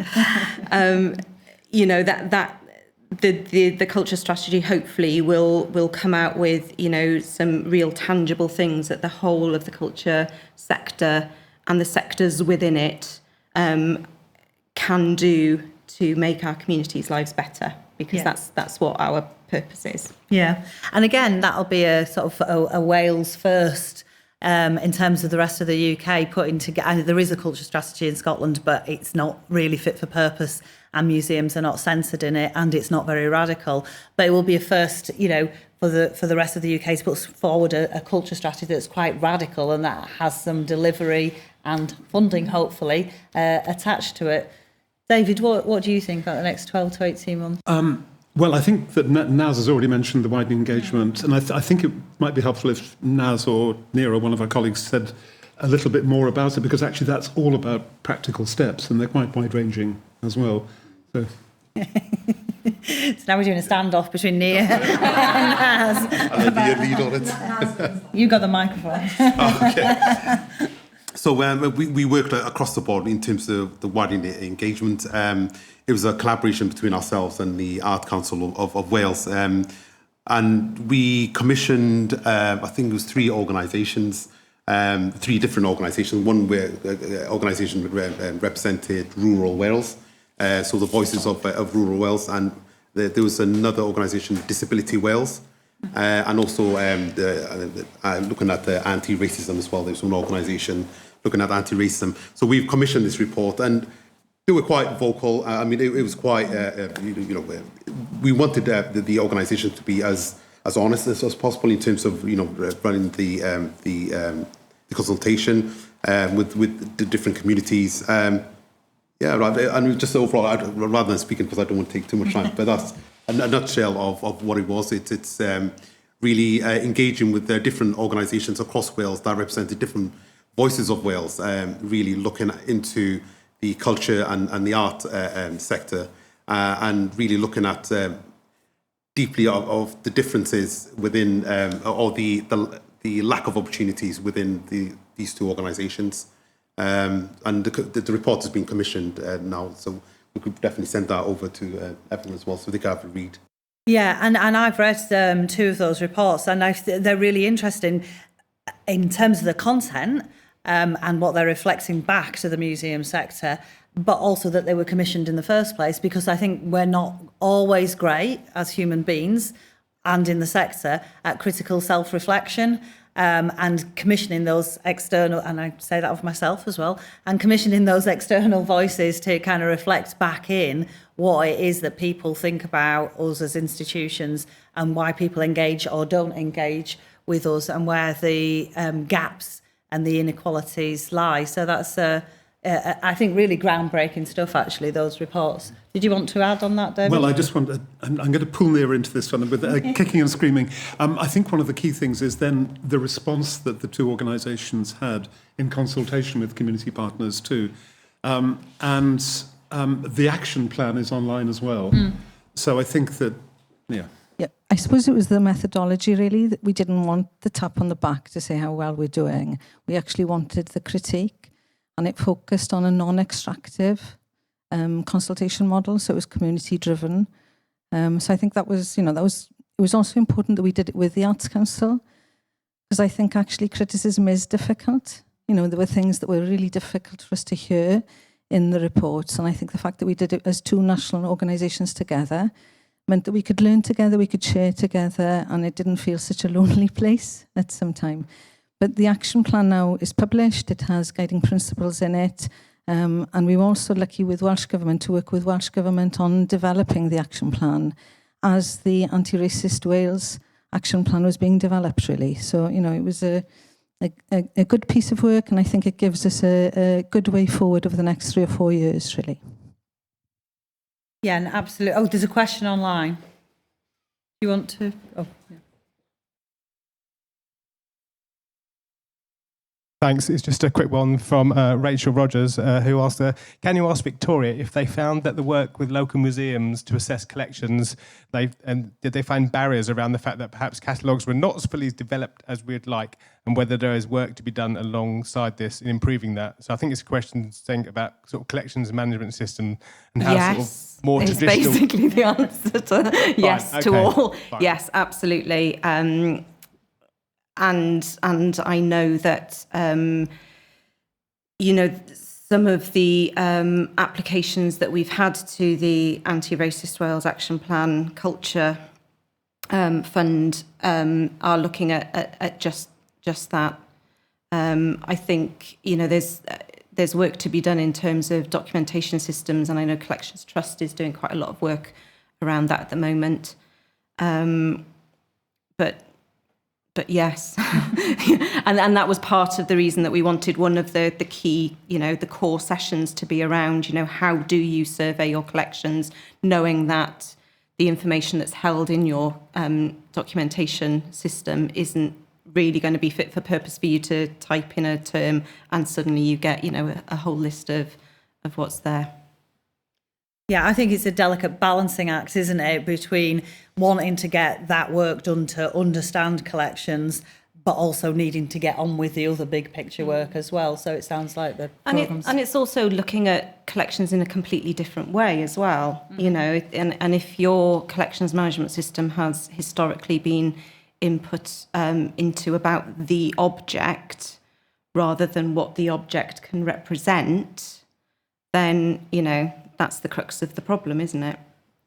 The culture strategy hopefully will come out with some real tangible things that the whole of the culture sector and the sectors within it can do to make our communities' lives better. Because that's what our purpose is. Yeah, and again, that'll be a sort of a Wales first in terms of the rest of the UK putting together. There is a culture strategy in Scotland, but it's not really fit for purpose, and museums are not censored in it, and it's not very radical. But it will be a first, for the rest of the UK to put forward a culture strategy that's quite radical and that has some delivery and funding, hopefully, attached to it. David, what do you think about the next 12 to 18 months? Well, I think that Naz has already mentioned the widening engagement, and I think it might be helpful if Naz or Nero, one of our colleagues, said a little bit more about it, because actually that's all about practical steps, and they're quite wide-ranging as well. So now we're doing a standoff between Nia and Naz. I'll let you lead on it. You got the microphone. Okay. So we worked across the board in terms of the widening engagement. It was a collaboration between ourselves and the Art Council of Wales. And we commissioned, I think it was three organisations, three different organisations. One organisation represented rural Wales, so the voices of rural Wales. And there was another organisation, Disability Wales. And also looking at the anti-racism as well. There's one organisation looking at anti-racism. So we've commissioned this report, and they were quite vocal. It was quite, we wanted the organisation to be as honest as possible in terms of running the consultation with the different communities. And just overall, rather than speaking because I don't want to take too much time, but that's a nutshell of what it was. It's really engaging with the different organisations across Wales that represented different voices of Wales, really looking into the culture and the art sector, and really looking at deeply of the differences within or the lack of opportunities within these two organisations. And the report has been commissioned now, so we could definitely send that over to everyone as well, so they can have a read. Yeah, and I've read two of those reports, and they're really interesting in terms of the content and what they're reflecting back to the museum sector, but also that they were commissioned in the first place, because I think we're not always great as human beings and in the sector at critical self-reflection. and commissioning those external, and I say that of myself as well, and commissioning those external voices to kind of reflect back in what it is that people think about us as institutions and why people engage or don't engage with us and where the gaps and the inequalities lie. So that's, I think, really groundbreaking stuff, actually, those reports. Did you want to add on that, David? Well, I just want to, I'm going to pull near into this one with kicking and screaming. I think one of the key things is then the response that the two organisations had in consultation with community partners too. The action plan is online as well. So I think that, yeah. Yeah, I suppose it was the methodology, really, that we didn't want the tap on the back to say how well we're doing. We actually wanted the critique, and it focused on a non-extractive consultation model, so it was community-driven. So I think that was, it was also important that we did it with the Arts Council, because I think actually criticism is difficult. There were things that were really difficult for us to hear in the reports, and I think the fact that we did it as two national organisations together meant that we could learn together, we could share together, and it didn't feel such a lonely place at some time. But the action plan now is published, it has guiding principles in it, and we were also lucky with Welsh Government to work with Welsh Government on developing the action plan as the Anti-Racist Wales action plan was being developed, really. So, it was a good piece of work, and I think it gives us a good way forward over the next 3 or 4 years, really. Yeah, and absolutely. Oh, there's a question online. Do you want to? Oh, yeah. Thanks. It's just a quick one from Rachel Rogers, who asked, can you ask Victoria if they found that the work with local museums to assess collections, did they find barriers around the fact that perhaps catalogues were not as fully developed as we'd like, and whether there is work to be done alongside this in improving that? So I think it's a question saying about sort of collections management system and how sort of more traditional... Yes, basically the answer to yes, Fine, to okay, all. fine. Yes, absolutely. And I know that, some of the applications that we've had to the Anti-Racist Wales Action Plan Culture Fund are looking at just that. I think, there's work to be done in terms of documentation systems, and I know Collections Trust is doing quite a lot of work around that at the moment. But yes, and that was part of the reason that we wanted one of the key, the core sessions to be around, how do you survey your collections, knowing that the information that's held in your documentation system isn't really going to be fit for purpose for you to type in a term and suddenly you get, a whole list of what's there. Yeah, I think it's a delicate balancing act, isn't it, between wanting to get that work done to understand collections, but also needing to get on with the other big picture work as well. So it sounds like the programmes... And it's also looking at collections in a completely different way as well, and if your collections management system has historically been input into about the object rather than what the object can represent, then, that's the crux of the problem, isn't it?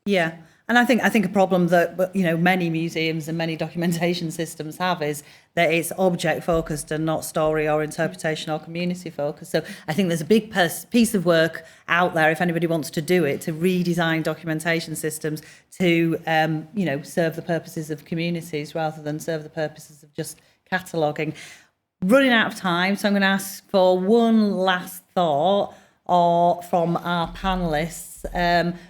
Yeah, and I think a problem that many museums and many documentation systems have is that it's object focused and not story or interpretation or community focused. So I think there's a big piece of work out there if anybody wants to do it, to redesign documentation systems to serve the purposes of communities rather than serve the purposes of just cataloguing. Running out of time, so I'm going to ask for one last thought from our panellists,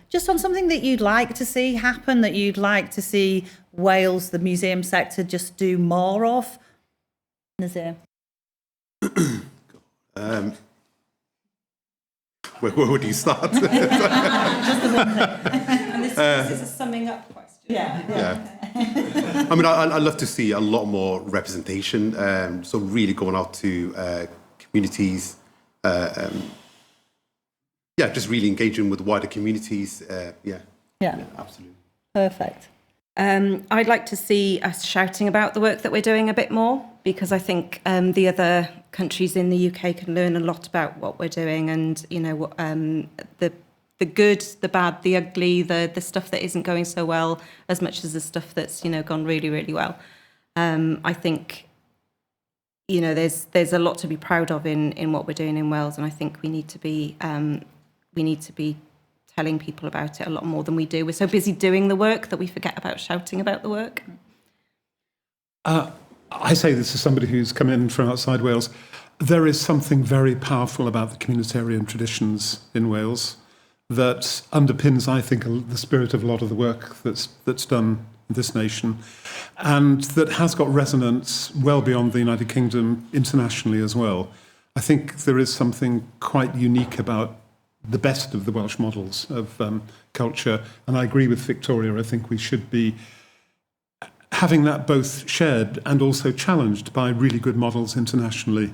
just on something that you'd like to see happen, that you'd like to see Wales, the museum sector, just do more of. Nazir? Where would you start? Just the one thing. And this is a summing up question. Yeah. I mean, I'd love to see a lot more representation, so really going out to communities, just really engaging with wider communities. Yeah, absolutely. Perfect. I'd like to see us shouting about the work that we're doing a bit more, because I think the other countries in the UK can learn a lot about what we're doing, and the good, the bad, the ugly, the stuff that isn't going so well, as much as the stuff that's gone really, really well. I think you know, there's a lot to be proud of in what we're doing in Wales, and I think we need to be telling people about it a lot more than we do. We're so busy doing the work that we forget about shouting about the work. I say this as somebody who's come in from outside Wales. There is something very powerful about the communitarian traditions in Wales that underpins, I think, the spirit of a lot of the work that's done in this nation, and that has got resonance well beyond the United Kingdom internationally as well. I think there is something quite unique about the best of the Welsh models of culture, and I agree with Victoria. I think we should be having that both shared and also challenged by really good models internationally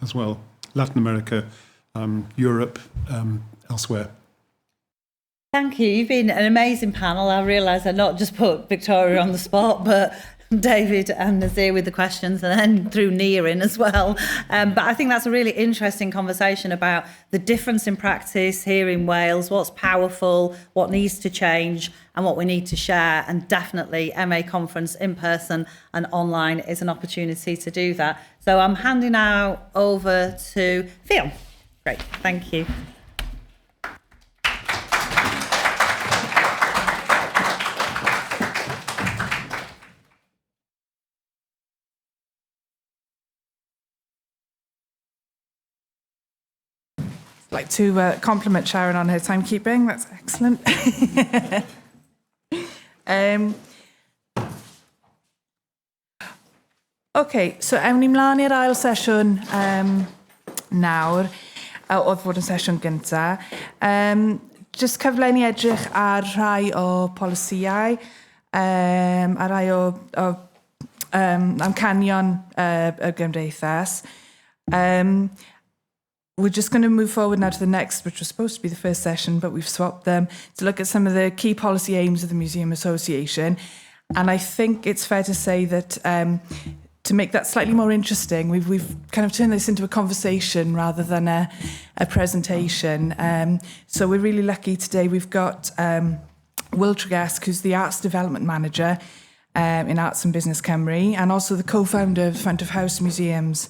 as well. Latin America, Europe, elsewhere. Thank you. You've been an amazing panel. I realise I not just put Victoria on the spot, but David and Nazir with the questions, and then threw Nia in as well. But I think that's a really interesting conversation about the difference in practice here in Wales, what's powerful, what needs to change, and what we need to share. And definitely MA Conference in person and online is an opportunity to do that. So I'm handing now over to Fionn. Great, thank you. Like to compliment Sharon on her timekeeping. That's excellent. OK, so ewn ni mlaen i'r ail sesiwn nawr, oedd fod yn sesiwn gyntaf. Just cyfle i ni edrych ar rhai o polisïau, a rhai o amcanion y gymdeithas. We're just going to move forward now to the next, which was supposed to be the first session, but we've swapped them to look at some of the key policy aims of the Museum Association. And I think it's fair to say that to make that slightly more interesting, we've kind of turned this into a conversation rather than a presentation. So we're really lucky today. We've got Will Tregask, who's the Arts Development Manager in Arts and Business Cymru, and also the co-founder of Front of House Museums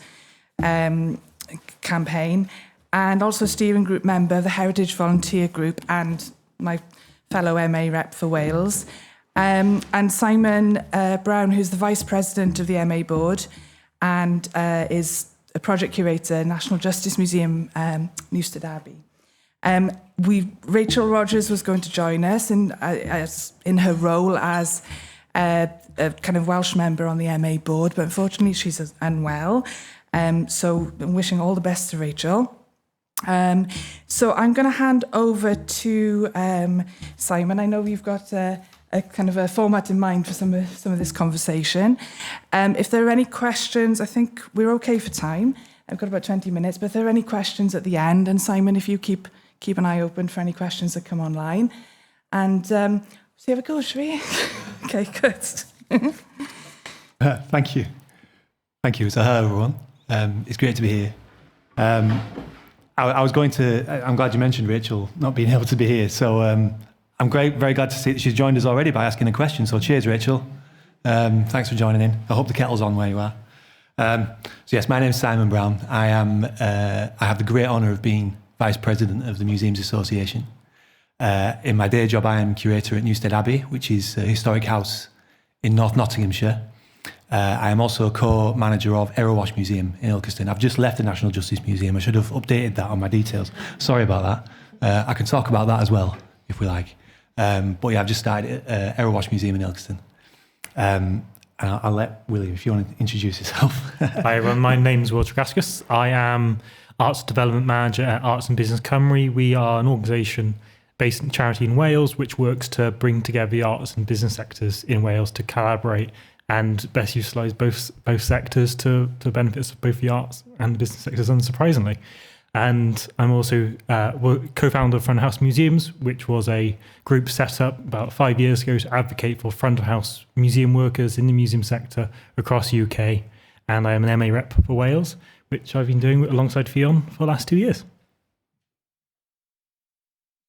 campaign, and also a steering group member of the Heritage Volunteer Group and my fellow MA rep for Wales. And Simon Brown, who's the Vice President of the MA Board and is a project curator, National Justice Museum, Newstead Abbey. Rachel Rogers was going to join us in her role as a kind of Welsh member on the MA Board, but unfortunately she's unwell. So I'm wishing all the best to Rachel. So I'm going to hand over to Simon. I know you've got a kind of a format in mind for some of this conversation. If there are any questions, I think we're okay for time. I've got about 20 minutes, but if there are any questions at the end, and Simon, if you keep an eye open for any questions that come online. And so have a go, shall we? Okay, good. Thank you. Thank you. So hello, everyone. It's great to be here. I'm glad you mentioned Rachel not being able to be here. So I'm very glad to see that she's joined us already by asking a question. So cheers, Rachel. Thanks for joining in. I hope the kettle's on where you are. So yes, my name's Simon Brown. I have the great honour of being Vice President of the Museums Association. In my day job, I am curator at Newstead Abbey, which is a historic house in North Nottinghamshire. I am also co-manager of Erewash Museum in Ilkeston. I've just left the National Justice Museum. I should have updated that on my details. Sorry about that. I can talk about that as well, if we like. But yeah, I've just started at Erewash Museum in Ilkeston. And I'll let William, if you want to introduce yourself. Hi everyone, my name's Will Tregask. I am Arts Development Manager at Arts and Business Cymru. We are an organisation based in charity in Wales, which works to bring together the arts and business sectors in Wales to collaborate and best utilise both sectors to the benefits of both the arts and the business sectors, unsurprisingly. And I'm also co-founder of Front of House Museums, which was a group set up about 5 years ago to advocate for front of house museum workers in the museum sector across the UK. And I am an MA rep for Wales, which I've been doing alongside Fionn for the last 2 years.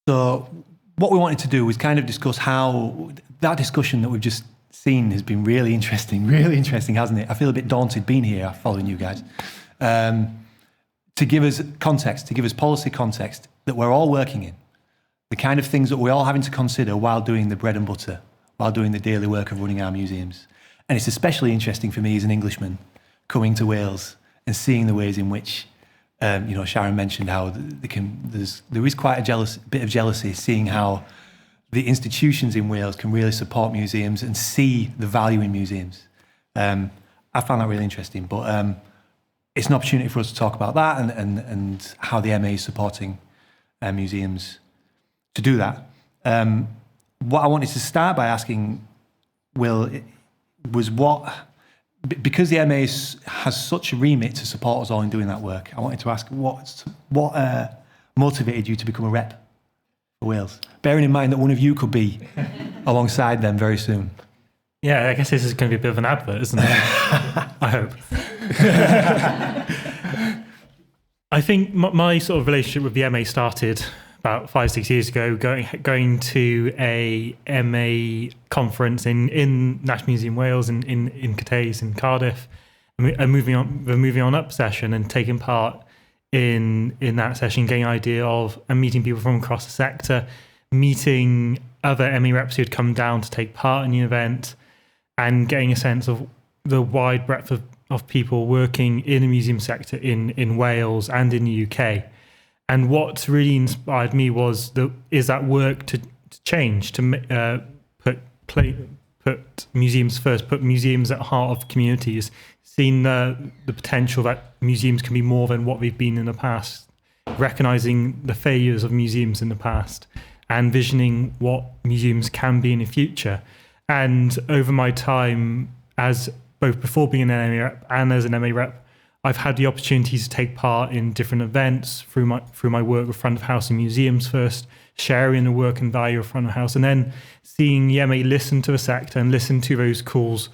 So what we wanted to do was kind of discuss how that discussion that we've just seen has been really interesting, hasn't it? I feel a bit daunted being here following you guys. To give us context, to give us policy context that we're all working in, the kind of things that we're all having to consider while doing the bread and butter, while doing the daily work of running our museums. And it's especially interesting for me as an Englishman coming to Wales and seeing the ways in which, Sharon mentioned how there is quite a bit of jealousy seeing how the institutions in Wales can really support museums and see the value in museums. I found that really interesting, but it's an opportunity for us to talk about that and how the MA is supporting museums to do that. What I wanted to start by asking, Will, was because the MA has such a remit to support us all in doing that work, I wanted to ask what motivated you to become a rep for Wales, bearing in mind that one of you could be alongside them very soon. Yeah, I guess this is going to be a bit of an advert, isn't it? I hope. I think my sort of relationship with the MA started about 5-6 years ago, going to a MA conference in National Museum Wales in Cardiff in Cardiff, and moving on up session and taking part in that session, getting an idea of and meeting people from across the sector, meeting other MA reps who had come down to take part in the event, and getting a sense of the wide breadth of people working in the museum sector in Wales and in the UK. And what really inspired me is that work to change, to put museums first, put museums at the heart of communities, seeing the potential that museums can be more than what they've been in the past, recognising the failures of museums in the past, and visioning what museums can be in the future. And over my time, as both before being an MA rep and as an MA rep, I've had the opportunity to take part in different events through my work with front of house and museums first, sharing the work and value of front of house, and then seeing the MA listen to the sector and listen to those calls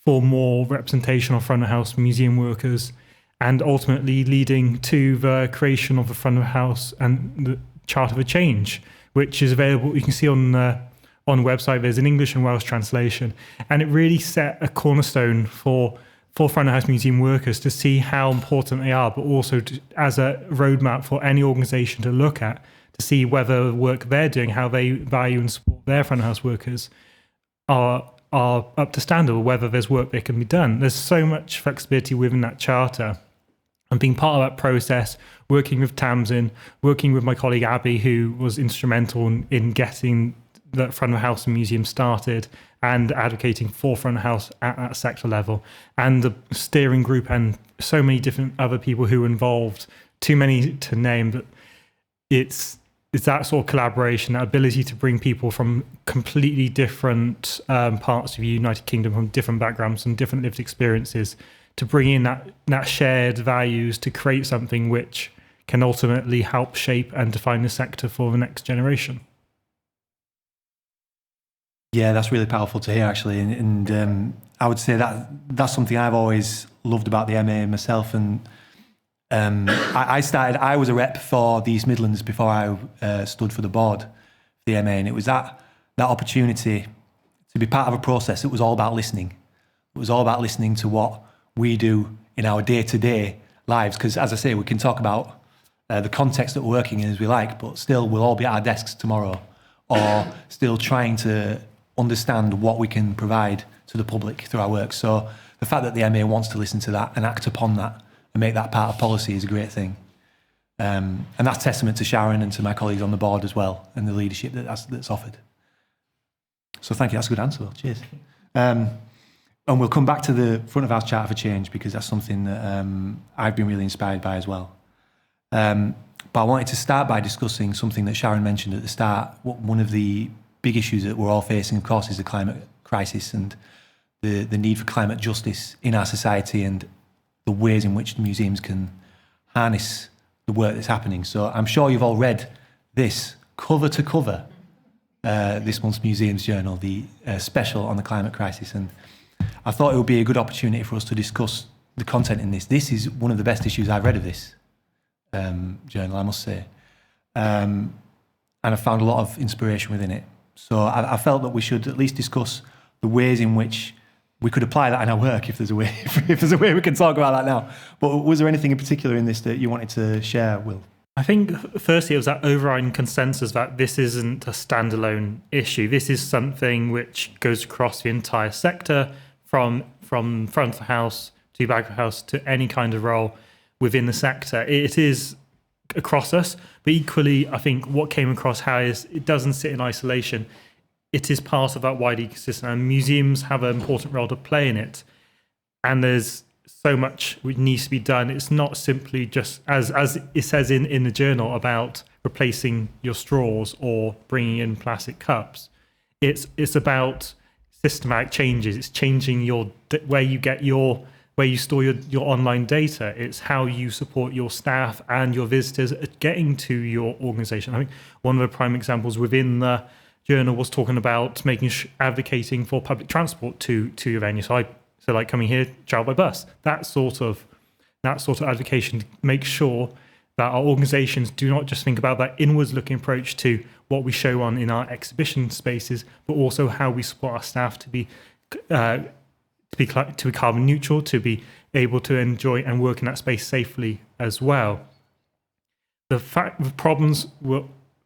for more representation of front of house museum workers, and ultimately leading to the creation of the front of house and the Charter for Change, which is available. You can see on the website. There's an English and Welsh translation, and it really set a cornerstone for front of house museum workers to see how important they are, but also as a roadmap for any organisation to look at, to see whether the work they're doing, how they value and support their front of house workers are up to standard, or whether there's work that can be done. There's so much flexibility within that charter. And being part of that process, working with Tamsin, working with my colleague Abby, who was instrumental in getting the front of house and museum started, and advocating for front of house at that sector level, and the steering group and so many different other people who were involved, too many to name, but it's that sort of collaboration, that ability to bring people from completely different parts of the United Kingdom, from different backgrounds and different lived experiences, to bring in that shared values to create something which can ultimately help shape and define the sector for the next generation. Yeah, that's really powerful to hear, actually. And I would say that's something I've always loved about the MA myself. And I was a rep for the East Midlands before I stood for the board for the MA. And it was that opportunity to be part of a process that was all about listening. It was all about listening to what we do in our day-to-day lives. Because, as I say, we can talk about the context that we're working in as we like, but still we'll all be at our desks tomorrow, or still trying to understand what we can provide to the public through our work. So the fact that the MA wants to listen to that and act upon that and make that part of policy is a great thing. And that's testament to Sharon and to my colleagues on the board as well, and the leadership that's offered. So thank you, that's a good answer. Cheers. And we'll come back to the front of house Charter for Change, because that's something that I've been really inspired by as well. But I wanted to start by discussing something that Sharon mentioned at the start. One of the big issues that we're all facing, of course, is the climate crisis and the need for climate justice in our society, and the ways in which the museums can harness the work that's happening. So I'm sure you've all read this cover to cover, this month's Museums Journal, the special on the climate crisis. And I thought it would be a good opportunity for us to discuss the content in this. This is one of the best issues I've read of this journal, I must say. And I found a lot of inspiration within it. So I felt that we should at least discuss the ways in which we could apply that in our work, if there's a way, if there's a way we can talk about that now. But was there anything in particular in this that you wanted to share, Will? I think, firstly, it was that overriding consensus that this isn't a standalone issue. This is something which goes across the entire sector, from front of the house to back of the house to any kind of role within the sector. It is across us, but equally, I think what came across how is it doesn't sit in isolation. It is part of that wider ecosystem, and museums have an important role to play in it. And there's so much which needs to be done. It's not simply just, as it says in the journal, about replacing your straws or bringing in plastic cups. It's about systematic changes. It's changing where you store your online data. It's how you support your staff and your visitors at getting to your organisation. I think one of the prime examples within the journal was talking about advocating for public transport to your venue. So like coming here, travel by bus. That sort of advocation to make sure that our organisations do not just think about that inwards-looking approach to what we show on in our exhibition spaces, but also how we support our staff to be carbon neutral, to be able to enjoy and work in that space safely as well. The problems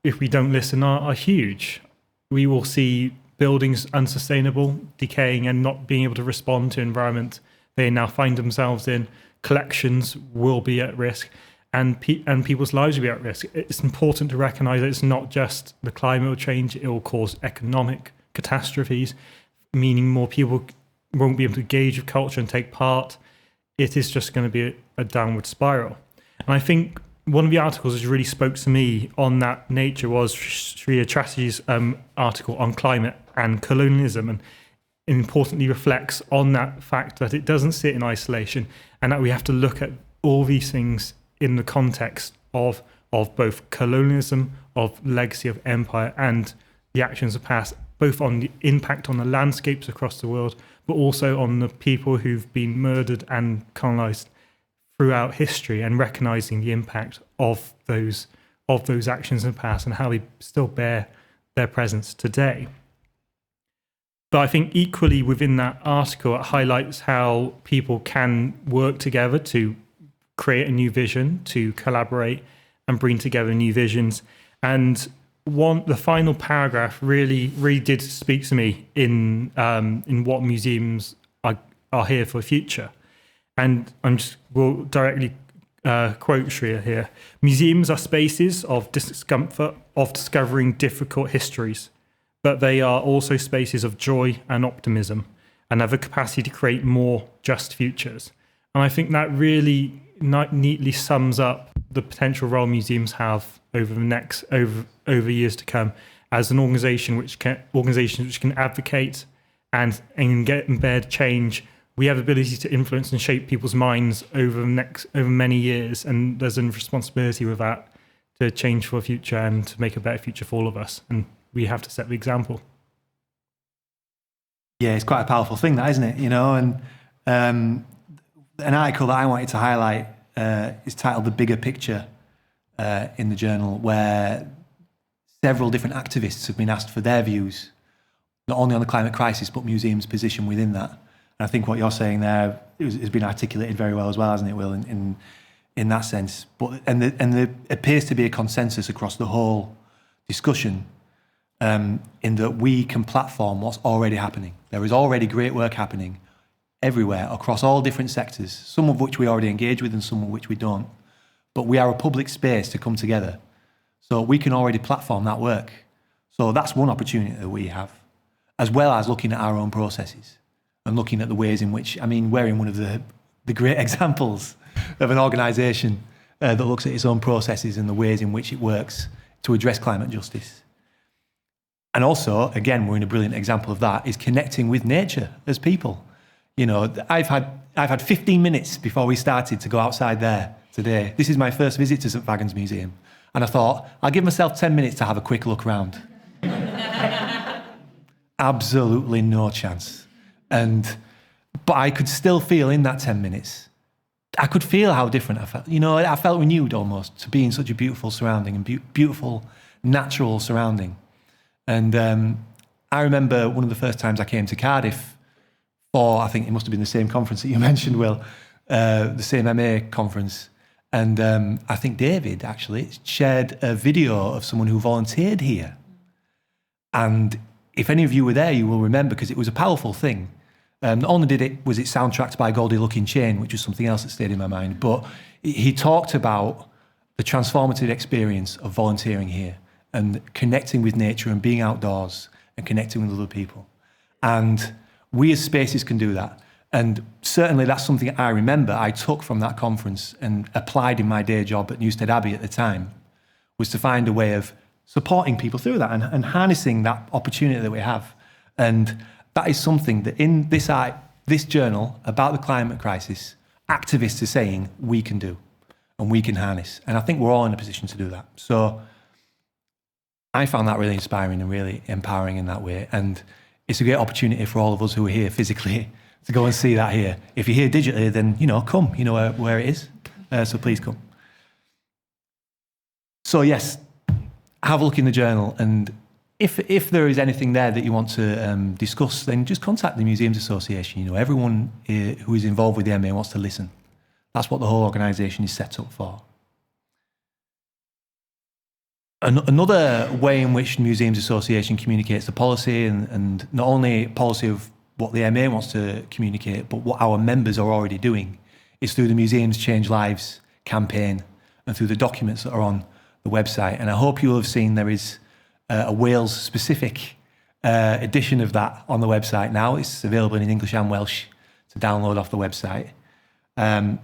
if we don't listen are huge. We will see buildings unsustainable, decaying, and not being able to respond to environment they now find themselves in. Collections will be at risk, and people's lives will be at risk. It's important to recognise that it's not just the climate will change; it will cause economic catastrophes, meaning more people won't be able to engage with culture and take part. It is just going to be a downward spiral. And I think one of the articles that really spoke to me on that nature was Shreya Chatterjee's article on climate and colonialism, and importantly reflects on that fact that it doesn't sit in isolation, and that we have to look at all these things in the context of both colonialism, of legacy of empire, and the actions of past, both on the impact on the landscapes across the world, but also on the people who've been murdered and colonized throughout history, and recognizing the impact of those actions in the past and how they still bear their presence today. But I think equally within that article, it highlights how people can work together to create a new vision, to collaborate and bring together new visions. And the final paragraph really did speak to me in what museums are here for the future. And will directly quote Shreya here. Museums are spaces of discomfort, of discovering difficult histories, but they are also spaces of joy and optimism, and have a capacity to create more just futures. And I think that really neatly sums up the potential role museums have over years to come as an organisations which can advocate and embed change. We have the ability to influence and shape people's minds over many years, and there's a responsibility with that to change for the future and to make a better future for all of us. And we have to set the example. Yeah, it's quite a powerful thing, that, isn't it? You know, and an article that I wanted to highlight is titled "The Bigger Picture" in the journal, where several different activists have been asked for their views, not only on the climate crisis, but museums' position within that. And I think what you're saying there has been articulated very well as well, hasn't it, Will, in that sense. And there appears to be a consensus across the whole discussion in that we can platform what's already happening. There is already great work happening everywhere, across all different sectors, some of which we already engage with and some of which we don't. But we are a public space to come together. So we can already platform that work. So that's one opportunity that we have, as well as looking at our own processes and looking at the ways in which, I mean, we're in one of the great examples of an organisation that looks at its own processes and the ways in which it works to address climate justice. And also, again, we're in a brilliant example of that, is connecting with nature as people. You know, I've had 15 minutes before we started to go outside there today. This is my first visit to St Fagans Museum. And I thought, I'll give myself 10 minutes to have a quick look around. Absolutely no chance. But I could still feel in that 10 minutes, I could feel how different I felt. You know, I felt renewed almost to be in such a beautiful surrounding and beautiful natural surrounding. And I remember one of the first times I came to Cardiff for, I think it must have been the same conference that you mentioned, Will, the same MA conference. And I think David actually shared a video of someone who volunteered here. And if any of you were there, you will remember, because it was a powerful thing. Not only was it soundtracked by Goldie Looking Chain, which was something else that stayed in my mind, but he talked about the transformative experience of volunteering here and connecting with nature and being outdoors and connecting with other people. And we as spaces can do that. And certainly that's something I remember I took from that conference and applied in my day job at Newstead Abbey at the time, was to find a way of supporting people through that and harnessing that opportunity that we have. And that is something that in this journal about the climate crisis, activists are saying we can do and we can harness. And I think we're all in a position to do that. So I found that really inspiring and really empowering in that way. And it's a great opportunity for all of us who are here physically to go and see that here. If you're here digitally, then, come, where it is. So please come. So yes, have a look in the journal. And if there is anything there that you want to discuss, then just contact the Museums Association. Everyone who is involved with the MA wants to listen. That's what the whole organisation is set up for. Another way in which the Museums Association communicates the policy, and not only policy of what the MA wants to communicate, but what our members are already doing, is through the Museums Change Lives campaign and through the documents that are on the website. And I hope you'll have seen there is a Wales-specific edition of that on the website now. It's available in English and Welsh to download off the website. I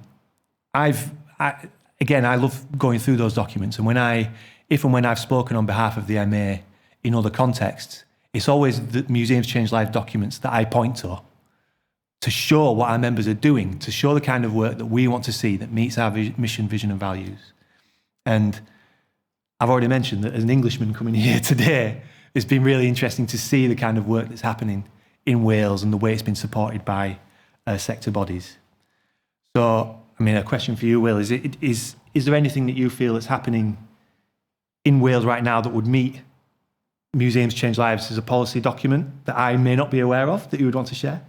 love going through those documents, and if and when I've spoken on behalf of the MA in other contexts, it's always the Museums Change Lives documents that I point to show what our members are doing, to show the kind of work that we want to see that meets our mission, vision and values. And I've already mentioned that as an Englishman coming here today, it's been really interesting to see the kind of work that's happening in Wales and the way it's been supported by sector bodies. So, a question for you, Will, is there anything that you feel that's happening in Wales right now that would meet Museums Change Lives as a policy document that I may not be aware of that you would want to share?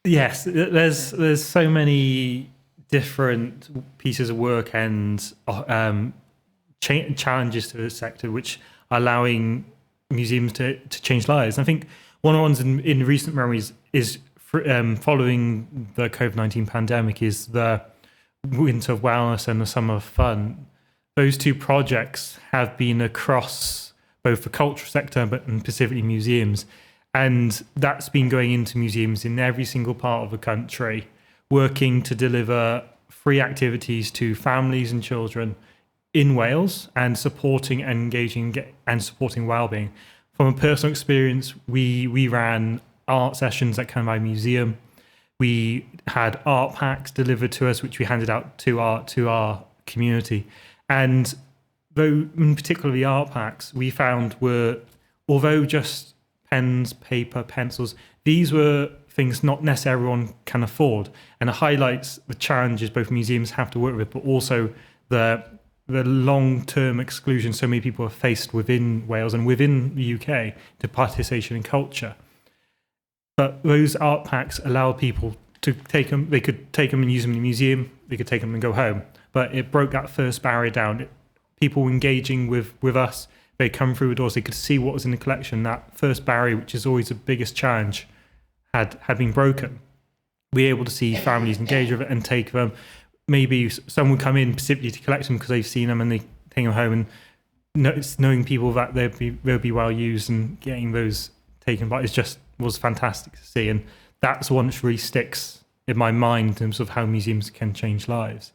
Yes, there's so many different pieces of work and challenges to the sector which are allowing museums to change lives. And I think one of the ones in recent memories is following the COVID-19 pandemic is the Winter of Wellness and the Summer of Fun. Those two projects have been across both the cultural sector and specifically museums. And that's been going into museums in every single part of the country, working to deliver free activities to families and children in Wales and supporting and engaging and supporting wellbeing. From a personal experience, we ran art sessions at Canterbury Museum. We had art packs delivered to us, which we handed out to our community. And though, in particular, the art packs we found were, although just pens, paper, pencils, these were things not necessarily everyone can afford. And it highlights the challenges both museums have to work with, but also the long-term exclusion so many people are faced within Wales and within the UK to participation in culture. But those art packs allow people to take them, they could take them and use them in the museum, they could take them and go home. But it broke that first barrier down. People engaging with us, they come through the doors, they could see what was in the collection. That first barrier, which is always the biggest challenge, had been broken. We were able to see families engage with it and take them. Maybe some would come in specifically to collect them because they've seen them and they take them home, and knowing people that they'll be well used and getting those taken by was fantastic to see. And that's one which really sticks in my mind in terms of how museums can change lives.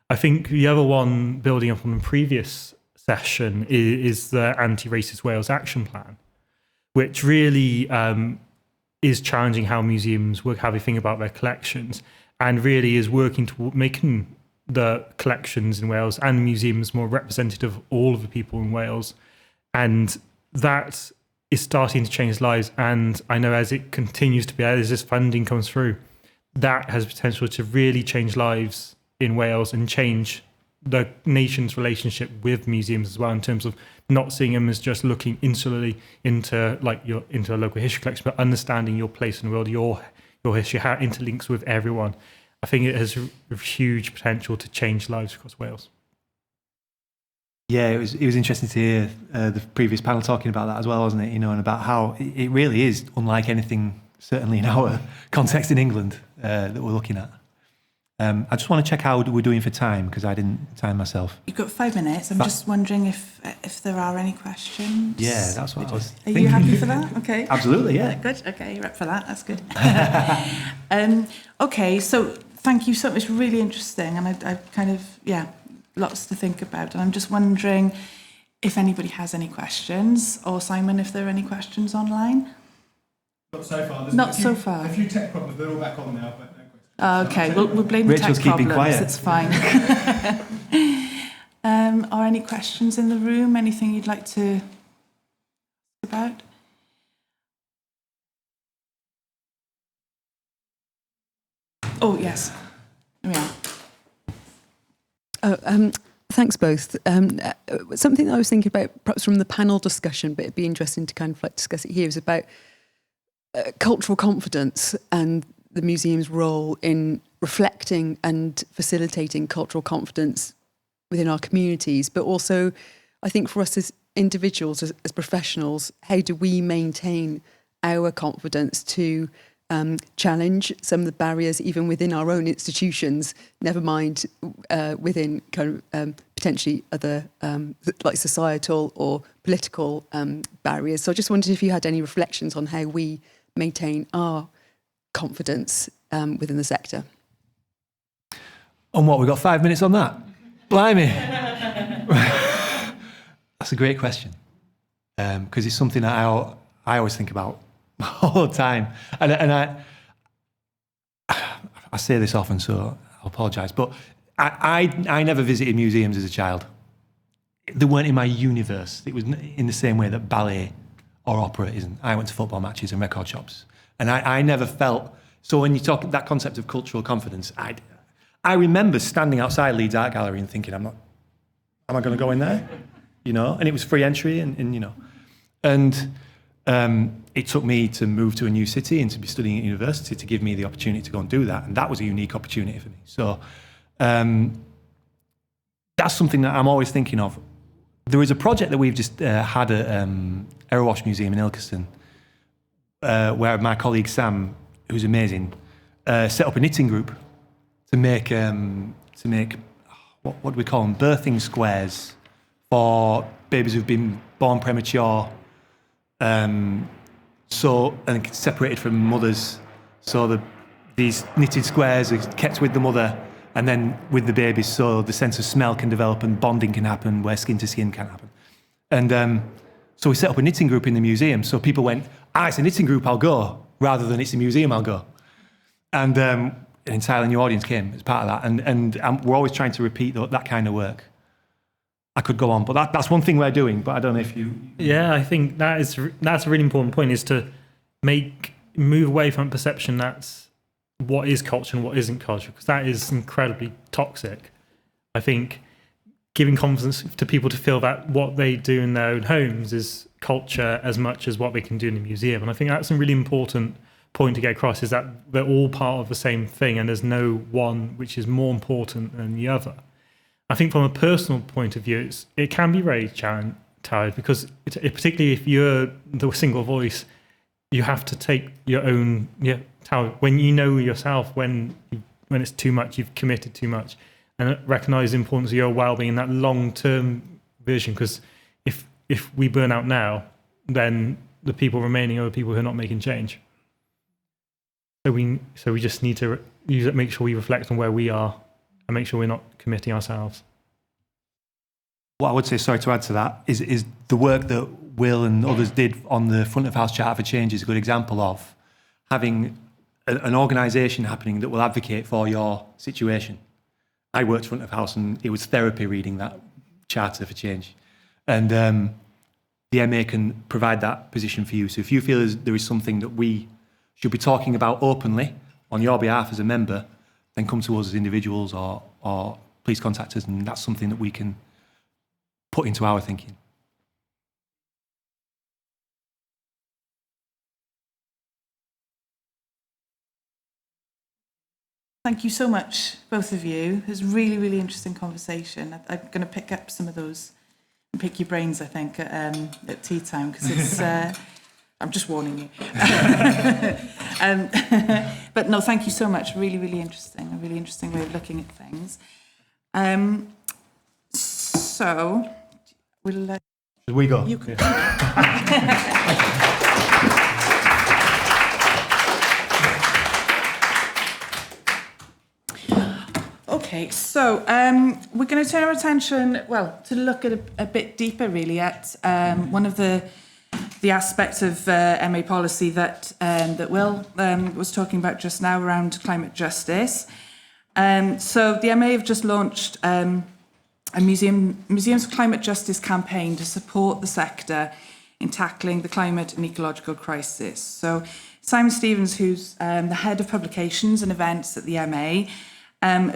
I think the other one, building up on the previous session, is the Anti-Racist Wales Action Plan, which really is challenging how museums work, how they think about their collections, and really is working toward making the collections in Wales and museums more representative of all of the people in Wales. And that is starting to change lives. And I know as it continues to be, as this funding comes through, that has potential to really change lives in Wales and change the nation's relationship with museums as well, in terms of not seeing them as just looking insularly into into a local history collection, but understanding your place in the world, your history, how it interlinks with everyone. I think it has huge potential to change lives across Wales. Yeah, it was interesting to hear the previous panel talking about that as well, wasn't it? You know, and about how it really is unlike anything, certainly in our context in England, that we're looking at. I just want to check how we're doing for time, because I didn't time myself. You've got 5 minutes. I'm just wondering if there are any questions. Yeah, that's what I was Are thinking. you happy for that? Okay. Absolutely, yeah. Good. Okay, you're up for that. That's good. Okay, so thank you so much. It's really interesting, and I kind of, lots to think about. And I'm just wondering if anybody has any questions, or Simon, if there are any questions online. Not so far. Not so far. A few tech problems. They're all back on now, but no questions. Okay, we'll blame Rachel's the tech keeping problems. quiet. It's fine. Are any questions in the room? Anything you'd like to ask about? Oh, yes. There we are. Thanks both. Something that I was thinking about, perhaps from the panel discussion, but it'd be interesting to kind of like discuss it here, is about cultural confidence and the museum's role in reflecting and facilitating cultural confidence within our communities. But also, I think for us as individuals, as professionals, how do we maintain our confidence to challenge some of the barriers even within our own institutions, never mind within kind of potentially other like societal or political barriers. So I just wondered if you had any reflections on how we maintain our confidence within the sector. On what, we've got 5 minutes on that? Blimey. That's a great question, because it's something that I always think about all the time, and I say this often, so I apologise, but I never visited museums as a child. They weren't in my universe. It was in the same way that ballet or opera isn't. I went to football matches and record shops, and I never felt. So when you talk that concept of cultural confidence, I remember standing outside Leeds Art Gallery and thinking, am I going to go in there? You know, and it was free entry, and you know, and it took me to move to a new city and to be studying at university to give me the opportunity to go and do that, and that was a unique opportunity for me. So that's something that I'm always thinking of. There is a project that we've just had at Erewash Museum in Ilkeston, where my colleague Sam, who's amazing, set up a knitting group to make what do we call them? Birthing squares for babies who've been born premature, and separated from mothers. So these knitted squares are kept with the mother and then with the babies, so the sense of smell can develop and bonding can happen where skin to skin can happen. And so we set up a knitting group in the museum. So people went, it's a knitting group, I'll go, rather than it's a museum, I'll go. And an entirely new audience came as part of that. And we're always trying to repeat that kind of work. I could go on, but that's one thing we're doing, but I don't know if you... Yeah, I think that's a really important point, is to move away from perception that's what is culture and what isn't culture, because that is incredibly toxic. I think giving confidence to people to feel that what they do in their own homes is culture as much as what they can do in the museum. And I think that's a really important point to get across, is that they're all part of the same thing and there's no one which is more important than the other. I think from a personal point of view, it can be very tired, because particularly if you're the single voice, you have to take your own tower. When you know yourself, when it's too much, you've committed too much, and recognise the importance of your well-being and that long-term vision. Because if we burn out now, then the people remaining are the people who are not making change. So we just need to make sure we reflect on where we are and make sure we're not committing ourselves. What I would say, sorry to add to that, is the work that Will and others did on the front of house Charter for Change is a good example of having an organisation happening that will advocate for your situation. I worked front of house and it was therapy reading that Charter for Change. And the MA can provide that position for you. So if you feel there is something that we should be talking about openly on your behalf as a member, then come to us as individuals or please contact us, and that's something that we can put into our thinking. Thank you so much, both of you. It was a really, really interesting conversation. I'm going to pick up some of those and pick your brains, I think, at tea time, because it's... I'm just warning you. But no, thank you so much. Really, really interesting. A really interesting way of looking at things. So, we'll... Should we go? You can... Okay, so we're going to turn our attention, well, to look at a bit deeper, really, at one of the aspects of MA policy that Will was talking about just now around climate justice. So the MA have just launched a Museums for Climate Justice campaign to support the sector in tackling the climate and ecological crisis. So Simon Stevens, who's the head of publications and events at the MA,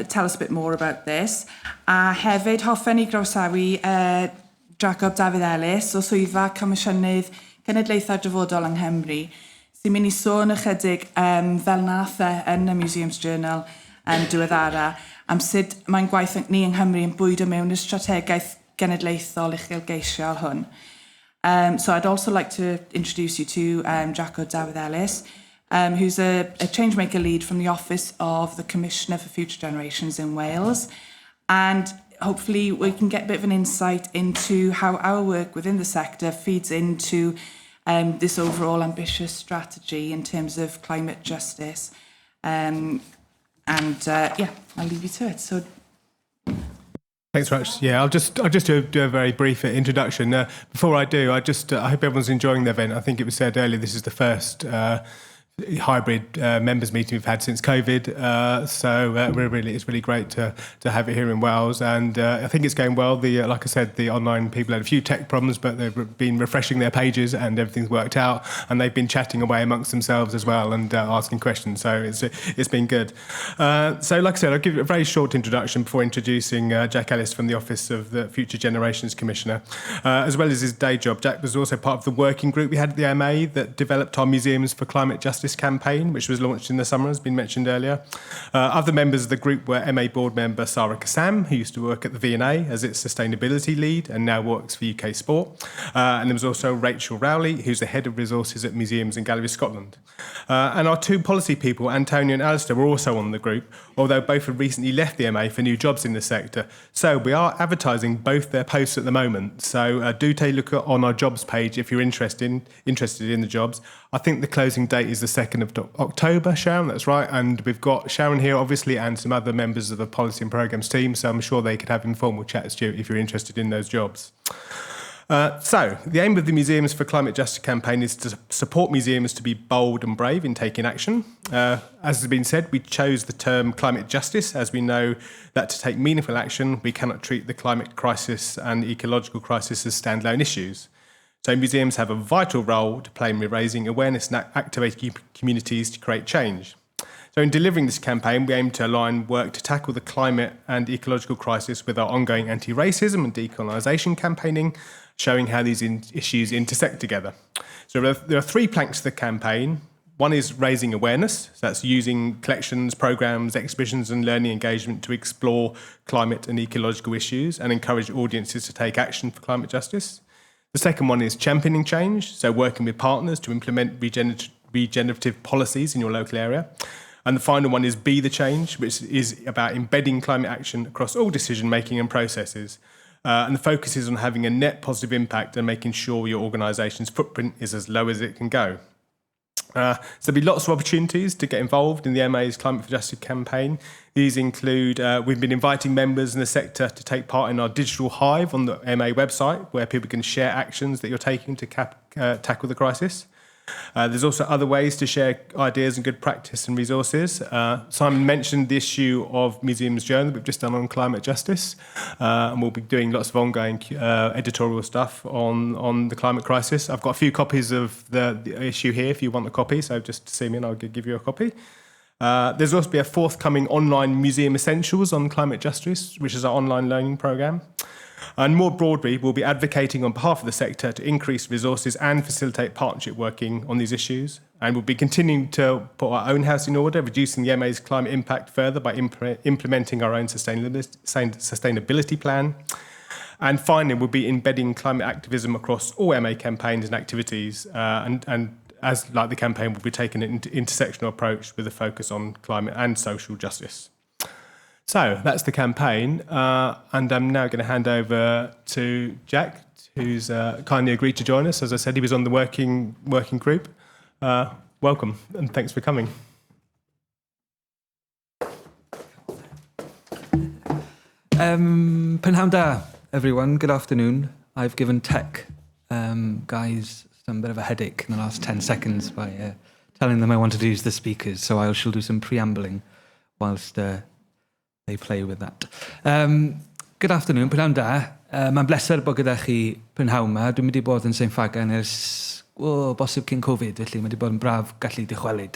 tell us a bit more about this. A hefyd hoffen I groesawu Jacob David Ellis o swyddfa Comisiynydd Cenedlaethau Dyfodol yng Nghymru sy'n mynd I sôn ychydig fel nath yn y Museums Journal diweddara am sut mae'n gwaith ni yng Nghymru yn bwydo mewn y strategaeth genedlaethol uchelgeisiol hwn. So I'd also like to introduce you to Jacob David Ellis, who's a changemaker lead from the Office of the Commissioner for Future Generations in Wales. And hopefully we can get a bit of an insight into how our work within the sector feeds into this overall ambitious strategy in terms of climate justice. Yeah, I'll leave you to it. So. Thanks very much. Yeah, I'll just do a very brief introduction. Before I do, I hope everyone's enjoying the event. I think it was said earlier, this is the first hybrid members meeting we've had since COVID, so it's really great to have it here in Wales, and I think it's going well. Like I said, the online people had a few tech problems, but they've been refreshing their pages and everything's worked out, and they've been chatting away amongst themselves as well and asking questions, so it's been good. So like I said, I'll give you a very short introduction before introducing Jack Ellis from the Office of the Future Generations Commissioner. As well as his day job, Jack was also part of the working group we had at the MA that developed our Museums for Climate Justice campaign, which was launched in the summer, has been mentioned earlier. Other members of the group were MA board member Sarah Kassam, who used to work at the V&A as its sustainability lead and now works for UK Sport. And there was also Rachel Rowley, who's the head of resources at Museums and Galleries Scotland. And our two policy people, Antonia and Alistair, were also on the group, although both have recently left the MA for new jobs in the sector. So we are advertising both their posts at the moment. So do take a look on our jobs page if you're interested in the jobs. I think the closing date is the 2nd of October, Sharon, that's right. And we've got Sharon here, obviously, and some other members of the policy and programmes team, so I'm sure they could have informal chats to you if you're interested in those jobs. So, the aim of the Museums for Climate Justice campaign is to support museums to be bold and brave in taking action. As has been said, we chose the term climate justice, as we know that to take meaningful action, we cannot treat the climate crisis and ecological crisis as standalone issues. So museums have a vital role to play in raising awareness and activating communities to create change. So in delivering this campaign, we aim to align work to tackle the climate and ecological crisis with our ongoing anti-racism and decolonisation campaigning, showing how these issues intersect together. So there are three planks to the campaign. One is raising awareness, so that's using collections, programmes, exhibitions and learning engagement to explore climate and ecological issues and encourage audiences to take action for climate justice. The second one is championing change, so working with partners to implement regenerative policies in your local area. And the final one is Be the Change, which is about embedding climate action across all decision-making and processes. And the focus is on having a net positive impact and making sure your organisation's footprint is as low as it can go. So there'll be lots of opportunities to get involved in the MA's Climate for Justice campaign. These include, we've been inviting members in the sector to take part in our digital hive on the MA website, where people can share actions that you're taking to tackle the crisis. There's also other ways to share ideas and good practice and resources. Simon mentioned the issue of Museums Journal that we've just done on climate justice, and we'll be doing lots of ongoing editorial stuff on the climate crisis. I've got a few copies of the issue here if you want a copy, so just see me and I'll give you a copy. There's also be a forthcoming online Museum Essentials on climate justice, which is our online learning programme. And more broadly, we'll be advocating on behalf of the sector to increase resources and facilitate partnership working on these issues. And we'll be continuing to put our own house in order, reducing the MA's climate impact further by implementing our own sustainability plan. And finally, we'll be embedding climate activism across all MA campaigns and activities. And as like the campaign, we'll be taking an intersectional approach with a focus on climate and social justice. So that's the campaign, and I'm now going to hand over to Jack, who's kindly agreed to join us. As I said, he was on the working group. Welcome, and thanks for coming. Prynhawn da, everyone. Good afternoon. I've given tech guys some bit of a headache in the last 10 seconds by telling them I wanted to use the speakers, so I shall do some preambling whilst they play with that. Good afternoon, Prynhawn da. Mae'n bleser bod gyda chi prynhawn yma. Dwi'n mynd i bod yn St Fagan ers bosib cyn Covid, felly mae wedi bod yn braf gallu dychwelyd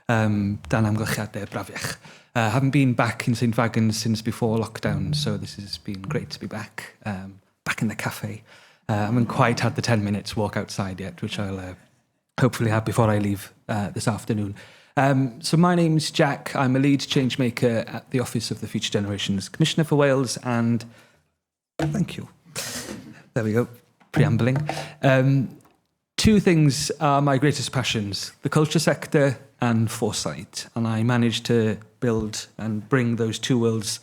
dan amgylchiadau brafiach. Haven't been back in St Fagan since before lockdown, so this has been great to be back, back in the cafe. I haven't quite had the 10 minutes walk outside yet, which I'll hopefully have before I leave this afternoon. So my name's Jack. I'm a lead change maker at the Office of the Future Generations Commissioner for Wales, and thank you. There we go, preambling. Two things are my greatest passions, the culture sector and foresight, and I managed to build and bring those two worlds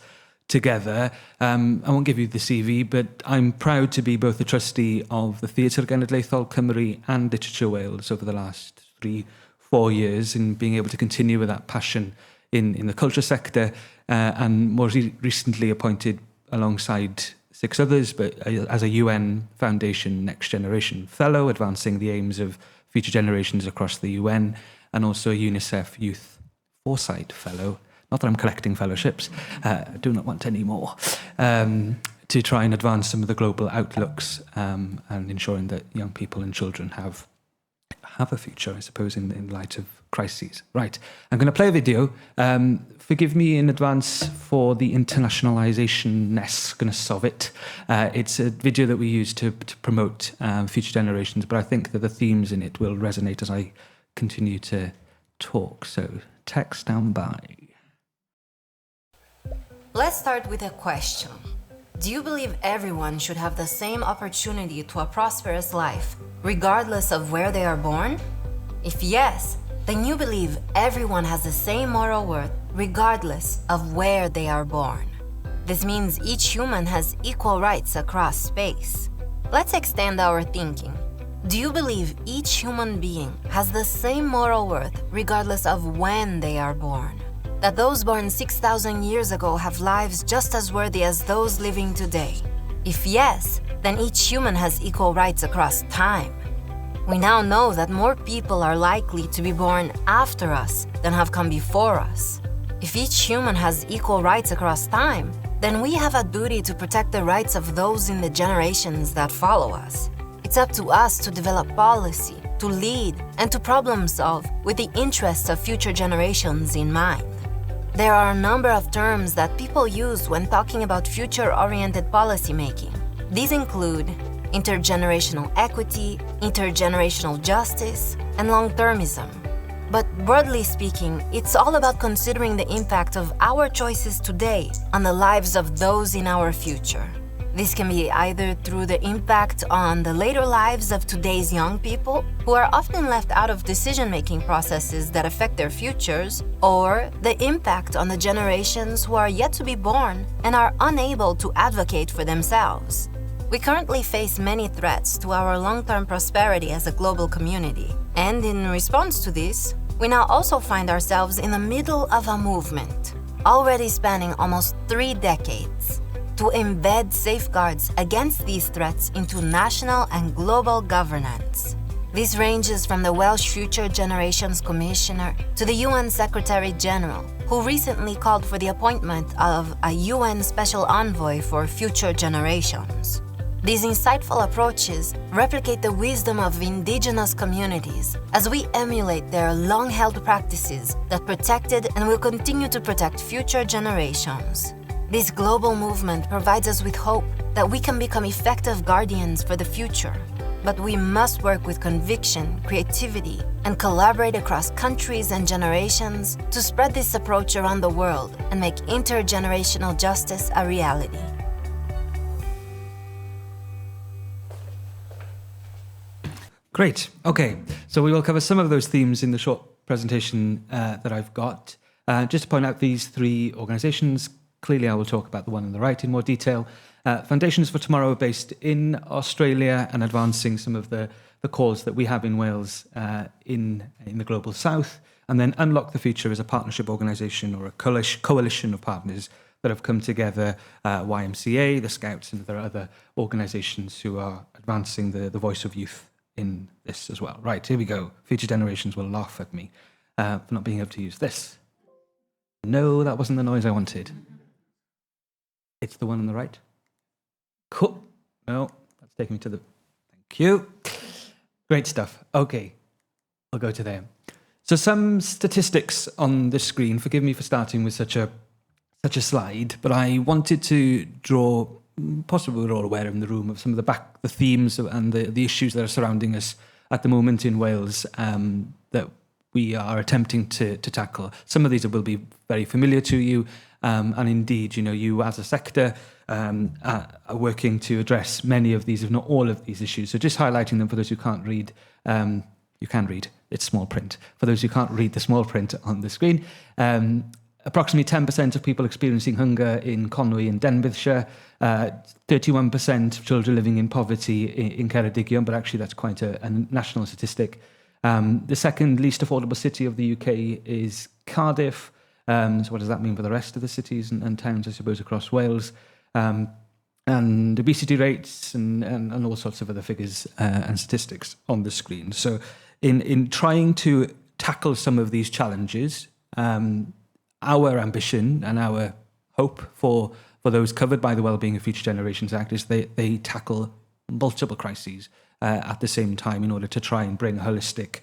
together. I won't give you the CV, but I'm proud to be both the trustee of the Theatr Genedlaethol Cymru and Literature Wales over the last 3-4 years, in being able to continue with that passion in the culture sector, and more recently appointed alongside 6 others, but as a UN Foundation Next Generation Fellow, advancing the aims of future generations across the UN, and also a UNICEF Youth Foresight Fellow. Not that I'm collecting fellowships, I do not want any more, to try and advance some of the global outlooks and ensuring that young people and children have a future, I suppose, in light of crises. Right, I'm going to play a video. Forgive me in advance for the internationalisation-ness of it. It's a video that we use to promote future generations, but I think that the themes in it will resonate as I continue to talk. So, tech stand by. Let's start with a question. Do you believe everyone should have the same opportunity to a prosperous life, regardless of where they are born? If yes, then you believe everyone has the same moral worth, regardless of where they are born. This means each human has equal rights across space. Let's extend our thinking. Do you believe each human being has the same moral worth, regardless of when they are born? That those born 6,000 years ago have lives just as worthy as those living today? If yes, then each human has equal rights across time. We now know that more people are likely to be born after us than have come before us. If each human has equal rights across time, then we have a duty to protect the rights of those in the generations that follow us. It's up to us to develop policy, to lead, and to problem solve with the interests of future generations in mind. There are a number of terms that people use when talking about future-oriented policymaking. These include intergenerational equity, intergenerational justice, and long-termism. But broadly speaking, it's all about considering the impact of our choices today on the lives of those in our future. This can be either through the impact on the later lives of today's young people, who are often left out of decision-making processes that affect their futures, or the impact on the generations who are yet to be born and are unable to advocate for themselves. We currently face many threats to our long-term prosperity as a global community, and in response to this, we now also find ourselves in the middle of a movement, already spanning almost 3 decades, to embed safeguards against these threats into national and global governance. This ranges from the Welsh Future Generations Commissioner to the UN Secretary General, who recently called for the appointment of a UN Special Envoy for Future Generations. These insightful approaches replicate the wisdom of indigenous communities as we emulate their long-held practices that protected and will continue to protect future generations. This global movement provides us with hope that we can become effective guardians for the future. But we must work with conviction, creativity, and collaborate across countries and generations to spread this approach around the world and make intergenerational justice a reality. Great. Okay. So we will cover some of those themes in the short presentation that I've got. Just to point out these three organisations, clearly I will talk about the one on the right in more detail. Foundations for Tomorrow are based in Australia and advancing some of the calls that we have in Wales in the Global South. And then Unlock the Future is a partnership organisation or a coalition of partners that have come together, YMCA, the Scouts, and there are other organisations who are advancing the voice of youth in this as well. Right, here we go. Future generations will laugh at me for not being able to use this. No, that wasn't the noise I wanted. It's the one on the right. Cool. No, that's taking me to the... Thank you. Great stuff. Okay, I'll go to there. So some statistics on the screen. Forgive me for starting with such a slide, but I wanted to draw, possibly we're all aware in the room, of some of the themes and the issues that are surrounding us at the moment in Wales that we are attempting to tackle. Some of these will be very familiar to you, and indeed, you as a sector are working to address many of these, if not all of these issues. So just highlighting them for those who can't read. You can read, it's small print. For those who can't read the small print on the screen, approximately 10% of people experiencing hunger in Conwy in Denbighshire, 31% of children living in poverty in Ceredigion, but actually that's quite a national statistic. The second least affordable city of the UK is Cardiff. So what does that mean for the rest of the cities and towns, I suppose, across Wales? And obesity rates and all sorts of other figures and statistics on the screen. So in trying to tackle some of these challenges, our ambition and our hope for those covered by the Wellbeing of Future Generations Act is they tackle multiple crises at the same time in order to try and bring a holistic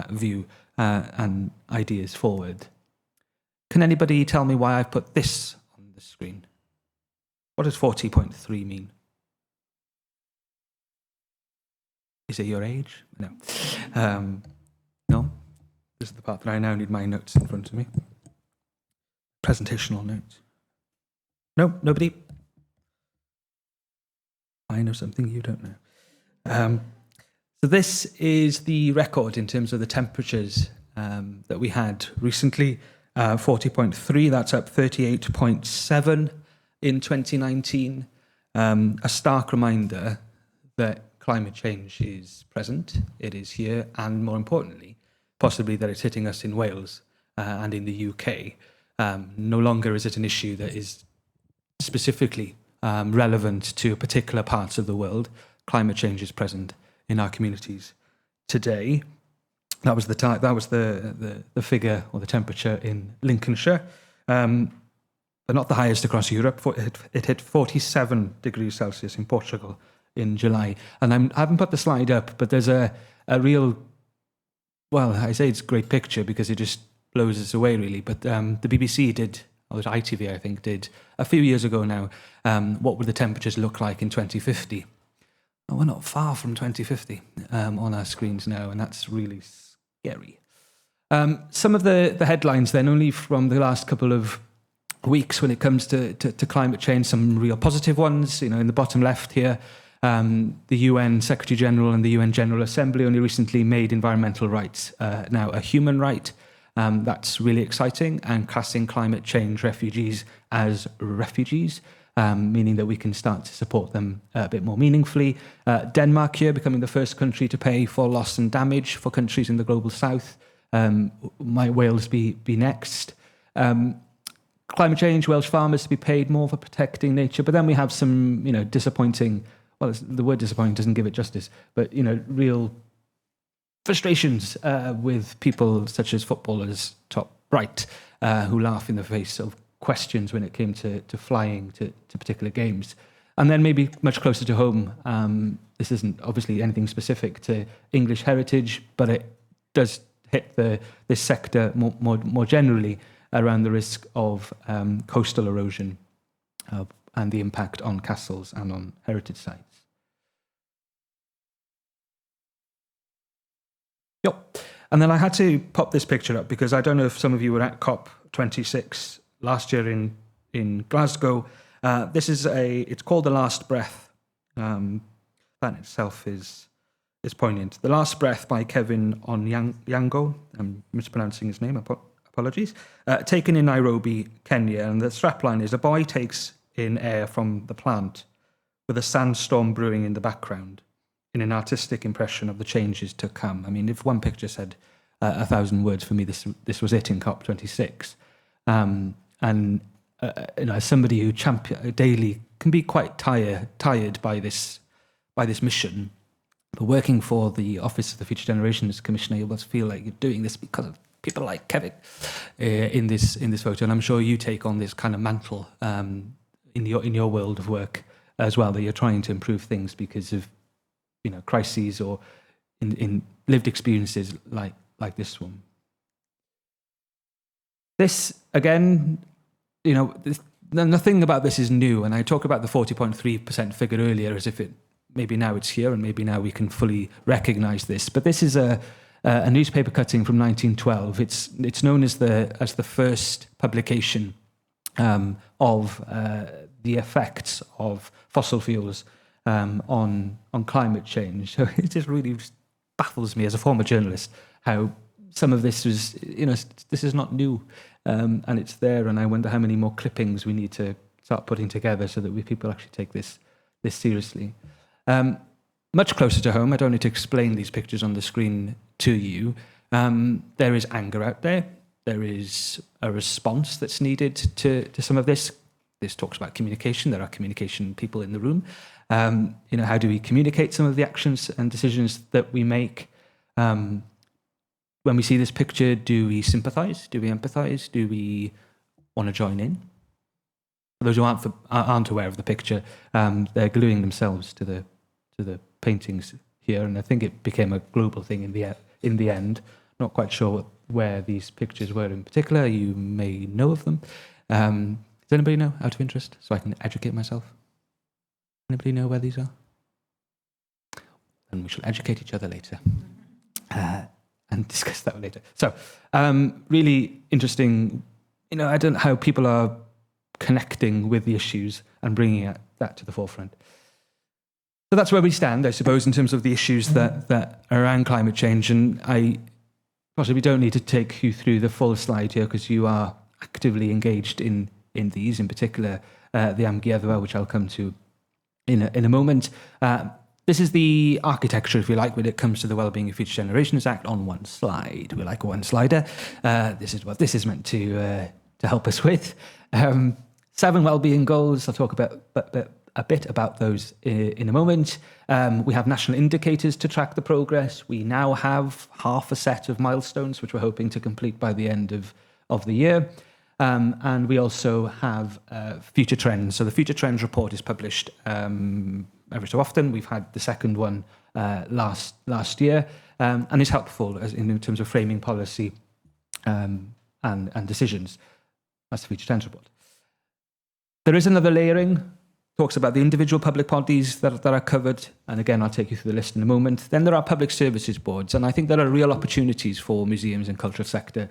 view and ideas forward. Can anybody tell me why I've put this on the screen? What does 40.3 mean? Is it your age? No. No? This is the part that I now need my notes in front of me. Presentational notes. No? Nobody? I know something you don't know. So this is the record in terms of the temperatures that we had recently. 40.3, that's up 38.7 in 2019. A stark reminder that climate change is present, it is here, and more importantly, possibly that it's hitting us in Wales and in the UK. No longer is it an issue that is specifically relevant to particular parts of the world. Climate change is present in our communities today. That was the figure or the temperature in Lincolnshire, but not the highest across Europe. It hit 47 degrees Celsius in Portugal in July. And I haven't put the slide up, but there's a real, well, I say it's a great picture because it just blows us away, really. But the BBC did, or it was ITV, I think, did a few years ago now, what would the temperatures look like in 2050? Oh, we're not far from 2050 on our screens now, and that's really scary. Some of the headlines then, only from the last couple of weeks when it comes to climate change, some real positive ones. In the bottom left here, the UN Secretary General and the UN General Assembly only recently made environmental rights now a human right. That's really exciting, and classing climate change refugees as refugees, meaning that we can start to support them a bit more meaningfully. Denmark here becoming the first country to pay for loss and damage for countries in the Global South. Might Wales be next? Climate change, Welsh farmers to be paid more for protecting nature. But then we have some, disappointing, well, the word disappointing doesn't give it justice, but, real frustrations with people such as footballers, top right, who laugh in the face of questions when it came to flying to particular games. And then maybe much closer to home, this isn't obviously anything specific to English heritage, but it does hit this sector more generally around the risk of coastal erosion, and the impact on castles and on heritage sites. Yep. And then I had to pop this picture up because I don't know if some of you were at COP26 last year in Glasgow. It's called The Last Breath. That itself is poignant. The Last Breath by Kevin Onyango. I'm mispronouncing his name, apologies. Taken in Nairobi, Kenya. And the strapline is, a boy takes in air from the plant with a sandstorm brewing in the background in an artistic impression of the changes to come. I mean, if one picture said 1,000 words, for me, this was it in COP26. As somebody who daily can be quite tired by this mission, but working for the Office of the Future Generations Commissioner, you must feel like you're doing this because of people like Kevin in this photo. And I'm sure you take on this kind of mantle in your world of work as well, that you're trying to improve things because of crises or in lived experiences like this one. This again, nothing about this is new, and I talk about the 40.3% figure earlier as if maybe now it's here and maybe now we can fully recognise this. But this is a newspaper cutting from 1912. It's known as the first publication of the effects of fossil fuels on climate change. So it just really baffles me as a former journalist how some of this was, this is not new, and it's there. And I wonder how many more clippings we need to start putting together so that people actually take this seriously. Much closer to home, I don't need to explain these pictures on the screen to you. There is anger out there. There is a response that's needed to some of this. This talks about communication. There are communication people in the room. How do we communicate some of the actions and decisions that we make? When we see this picture, do we sympathise? Do we empathise? Do we want to join in? For those who aren't aware of the picture, they're gluing themselves to the paintings here, and I think it became a global thing in the end. Not quite sure where these pictures were in particular. You may know of them. Does anybody know, out of interest, so I can educate myself? Anybody know where these are? And we shall educate each other later and discuss that later. So, really interesting. I don't know how people are connecting with the issues and bringing that to the forefront. So that's where we stand, I suppose, in terms of the issues that are around climate change. And I possibly don't need to take you through the full slide here because you are actively engaged in these, in particular the Amgueddfa, which I'll come to in a moment. This is the architecture, if you like, when it comes to the Wellbeing of Future Generations Act on one slide. We like a one-slider. This is what this is meant to help us with. 7 wellbeing goals. I'll talk a bit about those in a moment. We have national indicators to track the progress. We now have half a set of milestones, which we're hoping to complete by the end of the year. And we also have future trends. So the future trends report is published every so often. We've had the second one last year, and it's helpful in terms of framing policy and decisions. That's the future trends report. There is another layering. Talks about the individual public bodies that are covered. And again, I'll take you through the list in a moment. Then there are public services boards. And I think there are real opportunities for museums and cultural sector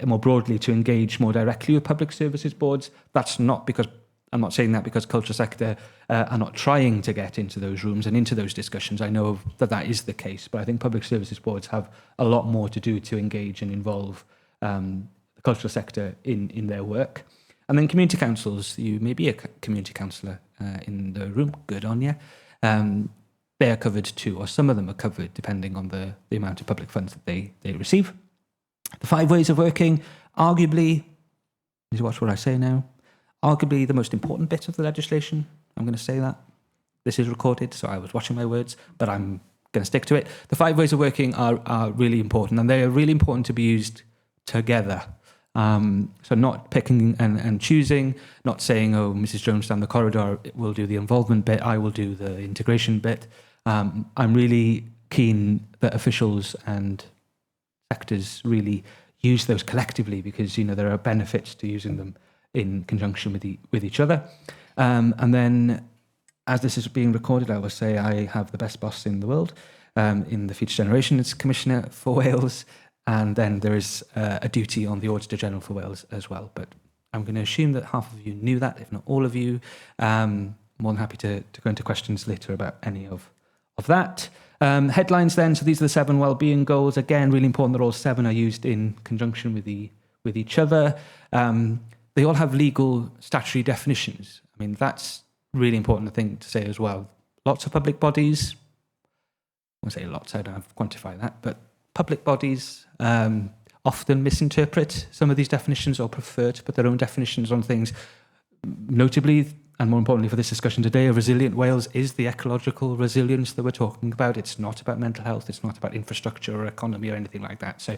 more broadly to engage more directly with public services boards. That's not because, I'm not saying that because cultural sector are not trying to get into those rooms and into those discussions. I know that is the case, but I think public services boards have a lot more to do to engage and involve the cultural sector in their work. And then community councils. You may be a community councillor in the room. Good on you. They are covered too, or some of them are covered, depending on the amount of public funds that they receive. The 5 ways of working, arguably, you watch what I say now, arguably the most important bit of the legislation. I'm going to say that. This is recorded, so I was watching my words, but I'm going to stick to it. The 5 ways of working are really important, and they are really important to be used together. So not picking and choosing, not saying, oh, Mrs. Jones down the corridor will do the involvement bit, I will do the integration bit. I'm really keen that officials and sectors really use those collectively because, there are benefits to using them in conjunction with each other. And then, as this is being recorded, I will say I have the best boss in the world in the Future Generations Commissioner for Wales. And then there is a duty on the Auditor General for Wales as well. But I'm going to assume that half of you knew that, if not all of you. More than happy to go into questions later about any of that. Headlines then, so these are the 7 wellbeing goals. Again, really important that all 7 are used in conjunction with each other. They all have legal statutory definitions. I mean, that's really important thing to say as well. Lots of public bodies, I won't say lots, I don't have to quantify that, but public bodies often misinterpret some of these definitions or prefer to put their own definitions on things. Notably, and more importantly for this discussion today, a resilient Wales is the ecological resilience that we're talking about. It's not about mental health, it's not about infrastructure or economy or anything like that. So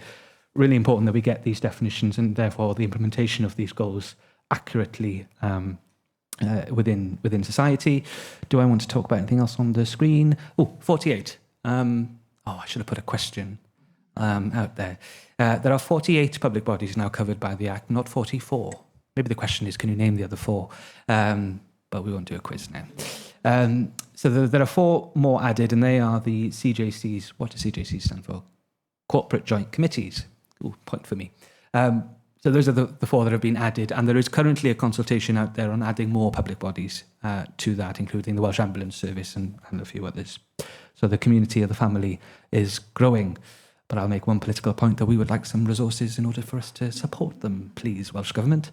really important that we get these definitions and therefore the implementation of these goals accurately within society. Do I want to talk about anything else on the screen? Oh, 48. I should have put a question out there. There are 48 public bodies now covered by the Act, not 44. Maybe the question is, can you name the other 4? But we won't do a quiz now. So there are 4 more added, and they are the CJCs. What do CJCs stand for? Corporate Joint Committees. Ooh, point for me. So those are the 4 that have been added, and there is currently a consultation out there on adding more public bodies to that, including the Welsh Ambulance Service and a few others. So the community of the family is growing. But I'll make one political point that we would like some resources in order for us to support them, please, Welsh Government.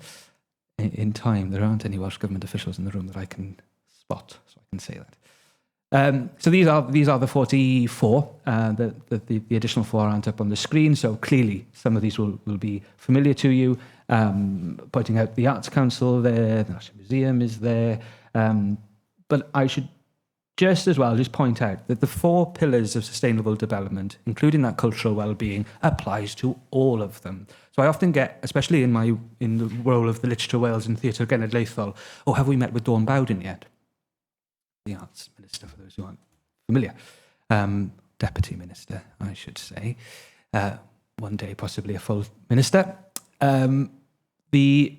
In time, there aren't any Welsh Government officials in the room that I can spot, so I can say that. So these are the 44. The additional 4 aren't up on the screen, so clearly some of these will be familiar to you. Pointing out the Arts Council there, the National Museum is there. But I should just as well just point out that the 4 pillars of sustainable development, including that cultural well-being, applies to all of them. So I often get, especially in the role of the Literature Wales and Theatr Genedlaethol, have we met with Dawn Bowden yet? The Arts Minister, for those who aren't familiar. Deputy Minister, I should say. One day, possibly a full minister. The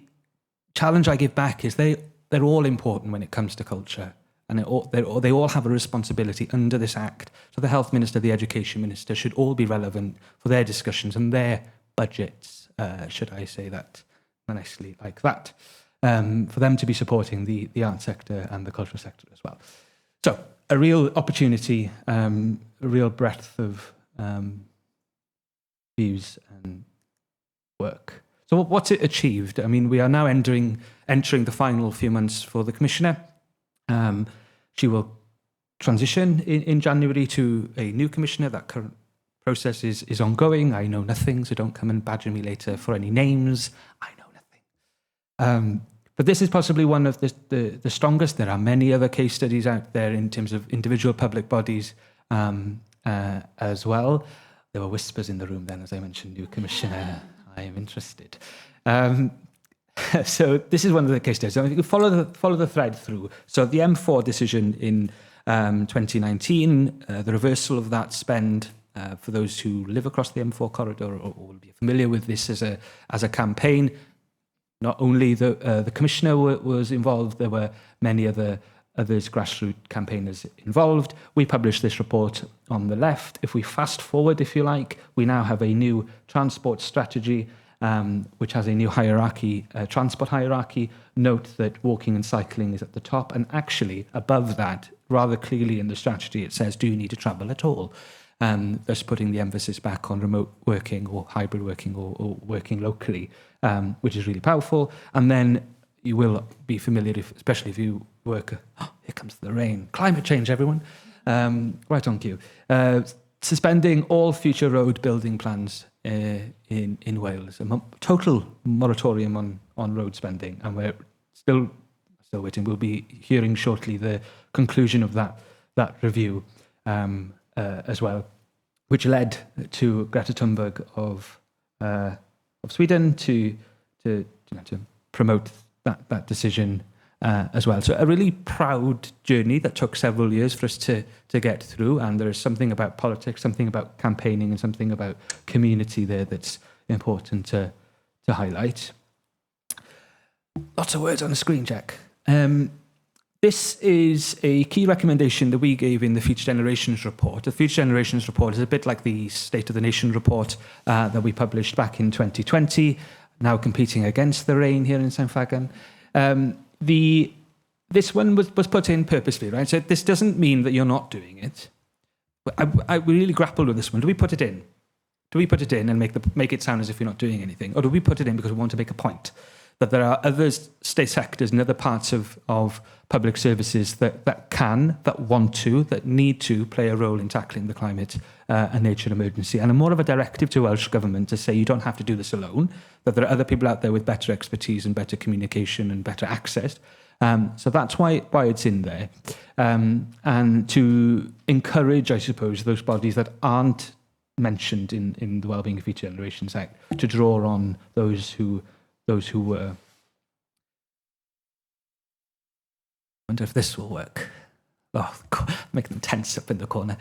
challenge I give back is they're all important when it comes to culture. And they all have a responsibility under this Act. So the Health Minister, the Education Minister should all be relevant for their discussions and their budgets, should I say that nicely like that, for them to be supporting the arts sector and the cultural sector as well. So a real opportunity, a real breadth of views and work. So what's it achieved? I mean, we are now entering the final few months for the Commissioner. She will transition in January to a new commissioner. That current process is ongoing. I know nothing, so don't come and badger me later for any names. I know nothing. But this is possibly one of the strongest. There are many other case studies out there in terms of individual public bodies as well. There were whispers in the room then, as I mentioned, new commissioner. I am interested. So this is one of the case studies. So you can follow the thread through. So the M4 decision in 2019, the reversal of that spend for those who live across the M4 corridor or will be familiar with this as a campaign. Not only the commissioner was involved, there were many others grassroots campaigners involved. We published this report on the left. If we fast forward, if you like, we now have a new transport strategy which has a new hierarchy, transport hierarchy. Note that walking and cycling is at the top, and actually above that, rather clearly in the strategy, it says, do you need to travel at all? Thus putting the emphasis back on remote working or hybrid working or working locally, which is really powerful. And then you will be familiar, especially if you work, here comes the rain, climate change, everyone, right on cue. Suspending all future road building plans in Wales, a total moratorium on road spending, and we're still waiting. We'll be hearing shortly the conclusion of that review as well, which led to Greta Thunberg of Sweden to promote that decision as well. So a really proud journey that took several years for us to get through, and there is something about politics, something about campaigning, and something about community there that's important to highlight. Lots of words on the screen, Jack. This is a key recommendation that we gave in the Future Generations report. The Future Generations report is a bit like the State of the Nation report that we published back in 2020, now competing against the rain here in St Fagan. This one was put in purposely, right? So this doesn't mean that you're not doing it. I really grappled with this one. Do we put it in? Do we put it in and make it sound as if you're not doing anything? Or do we put it in because we want to make a point? That there are other state sectors and other parts of public services that can, that want to, that need to play a role in tackling the climate and nature emergency. And more of a directive to Welsh Government to say you don't have to do this alone, that there are other people out there with better expertise and better communication and better access. So that's why it's in there. And to encourage, I suppose, those bodies that aren't mentioned in the Wellbeing of Future Generations Act to draw on those who were. I wonder if this will work. Oh, make them tense up in the corner.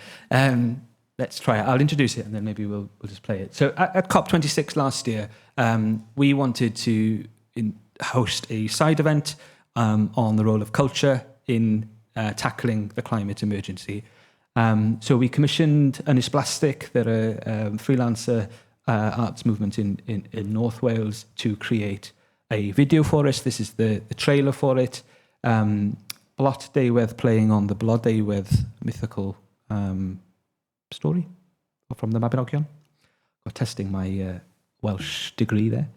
Let's try it. I'll introduce it and then maybe we'll just play it. So at COP26 last year, we wanted to host a side event on the role of culture in tackling the climate emergency. So we commissioned Ynys Blastic, they're a freelancer arts movement in North Wales, to create a video for us. This is the trailer for it. Blot Deiwedd playing on the Blodeuwedd mythical story from the Mabinogion. I'm testing my Welsh degree there.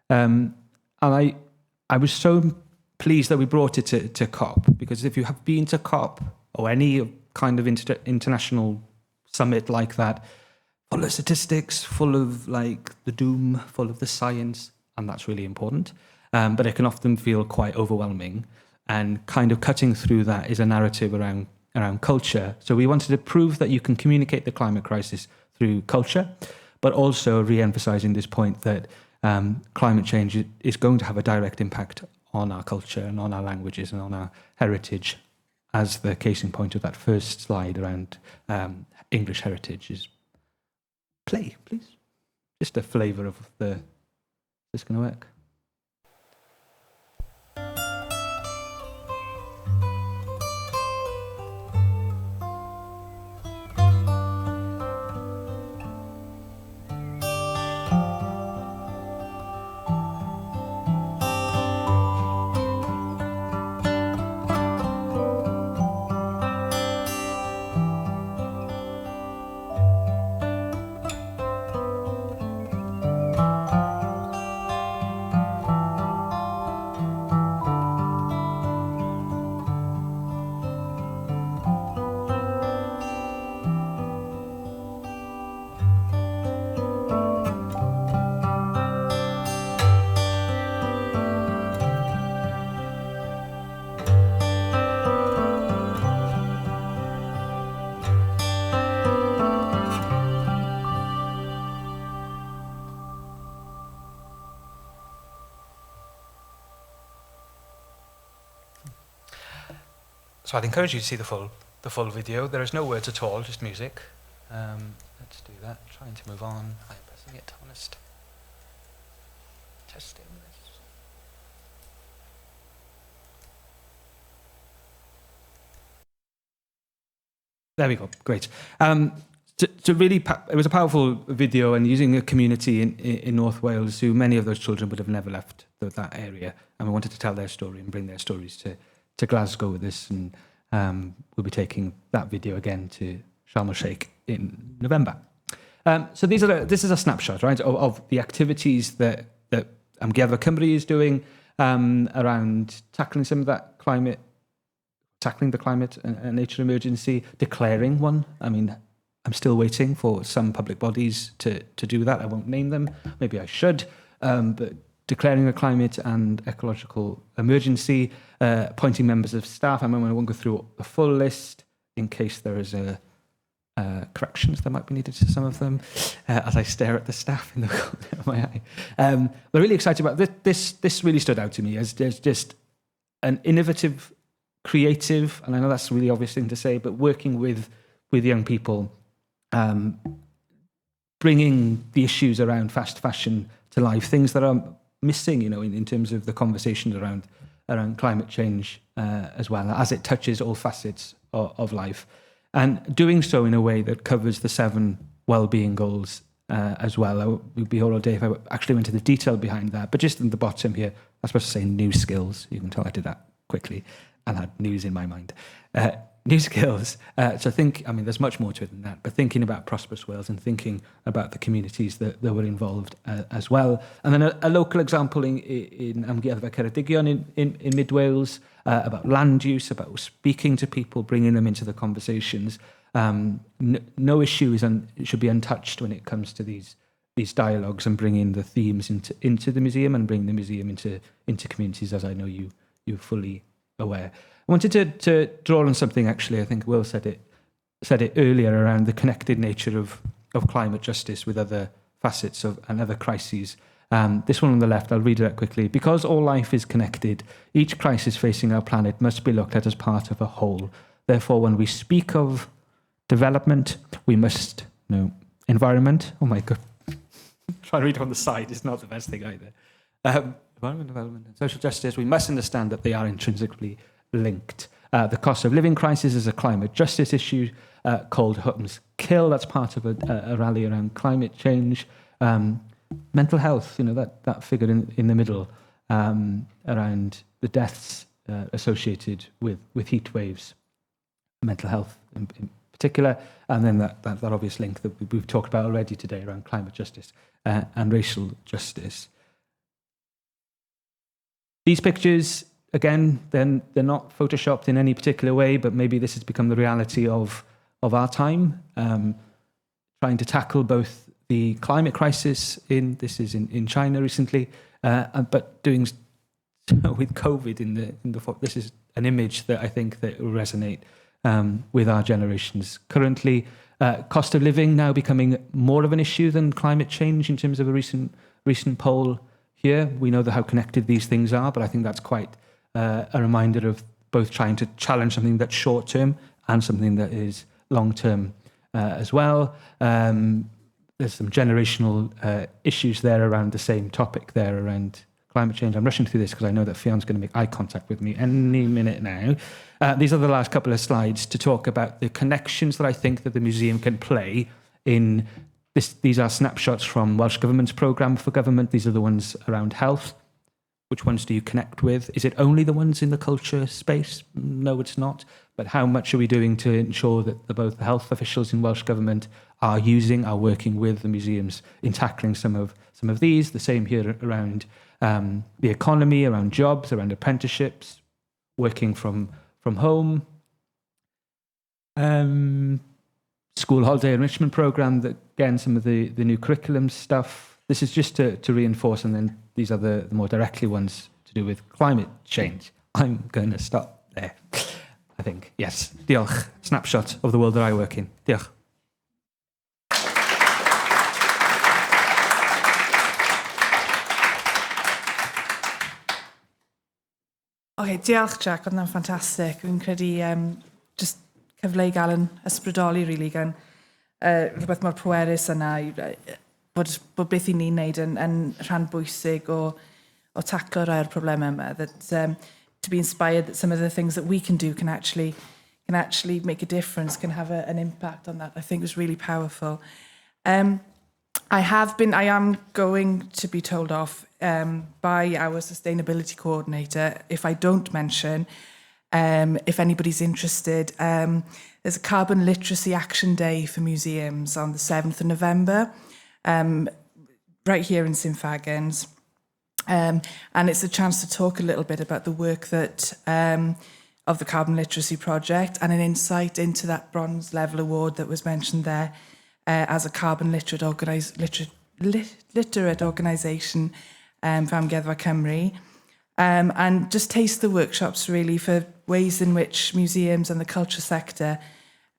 And I was so pleased that we brought it to COP, because if you have been to COP or any kind of international summit like that, full of statistics, full of like the doom, full of the science, and that's really important. But it can often feel quite overwhelming, and kind of cutting through that is a narrative around culture. So we wanted to prove that you can communicate the climate crisis through culture, but also re-emphasizing this point that climate change is going to have a direct impact on our culture and on our languages and on our heritage, as the case in point of that first slide around English heritage is. Play, please. Just a flavour of the. Is this going to work? So I'd encourage you to see the full video. There is no words at all, just music. Let's do that. Trying to move on. I'm pressing it, honest. Testing this. There we go. Great. It was a powerful video, and using a community in North Wales who many of those children would have never left that area, and we wanted to tell their story and bring their stories to Glasgow with this, and we'll be taking that video again to Sharm el-Sheikh in November. So this is a snapshot, right, of the activities that Amgueddfa Cymru is doing around tackling some of that climate, tackling the climate and nature emergency, declaring one. I mean, I'm still waiting for some public bodies to do that. I won't name them. Maybe I should, but declaring a climate and ecological emergency, appointing members of staff. I won't go through the full list in case there is corrections that might be needed to some of them as I stare at the staff in the corner of my eye. But really excited about this. This really stood out to me as just an innovative, creative, and I know that's a really obvious thing to say, but working with young people, bringing the issues around fast fashion to life, things that are missing, in terms of the conversations around climate change as well, as it touches all facets of life. And doing so in a way that covers the 7 well-being goals as well. I would be all day if I actually went into the detail behind that. But just in the bottom here, I was supposed to say new skills. You can tell I did that quickly and had news in my mind. New skills. So there's much more to it than that, but thinking about Prosperous Wales and thinking about the communities that were involved as well. And then a local example in Amgueddfa Ceredigion in Mid Wales about land use, about speaking to people, bringing them into the conversations. No issue should be untouched when it comes to these dialogues and bringing the themes into the museum and bringing the museum into communities, as I know you're fully aware. I wanted to draw on something, actually. I think Will said it earlier around the connected nature of climate justice with other facets and other crises. This one on the left, I'll read it out quickly. Because all life is connected, each crisis facing our planet must be looked at as part of a whole. Therefore, when we speak of development, we must know environment. Oh my God. Trying to read it on the side is not the best thing either. Environment, development, and social justice, we must understand that they are intrinsically linked. The cost of living crisis is a climate justice issue called Hutton's Kill. That's part of a rally around climate change. Mental health, that figure in the middle around the deaths associated with heat waves, mental health in particular, and then that obvious link that we've talked about already today around climate justice and racial justice. These pictures, again, they're not photoshopped in any particular way, but maybe this has become the reality of our time, trying to tackle both the climate crisis in China recently, but doing so with COVID in the this is an image that I think that will resonate with our generations currently. Cost of living now becoming more of an issue than climate change in terms of a recent poll here. We know how connected these things are, but I think that's quite a reminder of both trying to challenge something that's short term and something that is long term as well. There's some generational issues there around the same topic there around climate change. I'm rushing through this because I know that Fion's going to make eye contact with me any minute now. These are the last couple of slides to talk about the connections that I think that the museum can play in this. These are snapshots from Welsh Government's programme for government. These are the ones around health. Which ones do you connect with? Is it only the ones in the culture space? No, it's not. But how much are we doing to ensure that both the health officials in Welsh Government are working with the museums in tackling some of these? The same here around the economy, around jobs, around apprenticeships, working from home. School holiday enrichment programme, that again, some of the new curriculum stuff. This is just to reinforce, and then these are the more directly ones to do with climate change. I'm going to stop there, I think. Yes, diolch. Snapshot of the world that I work in. Diolch. OK, diolch Jack, oedd hwnna'n ffantastig. Fi'n credu just cyfle i gael yn ysbrydoli rili gan rhywbeth mor pwerus yna, bod beth i ni'n neud yn rhan bwysig o taclo rhai'r problemau yma. To be inspired that some of the things that we can do can actually make a difference, can have an impact on that, I think was really powerful. I am going to be told off by our sustainability coordinator if I don't mention, if anybody's interested, there's a Carbon Literacy Action Day for museums on the 7th of November, right here in St Fagans. And it's a chance to talk a little bit about the work that of the Carbon Literacy Project and an insight into that bronze level award that was mentioned there as a carbon literate organisation for Amgueddfa Cymru. And just taste the workshops really for ways in which museums and the culture sector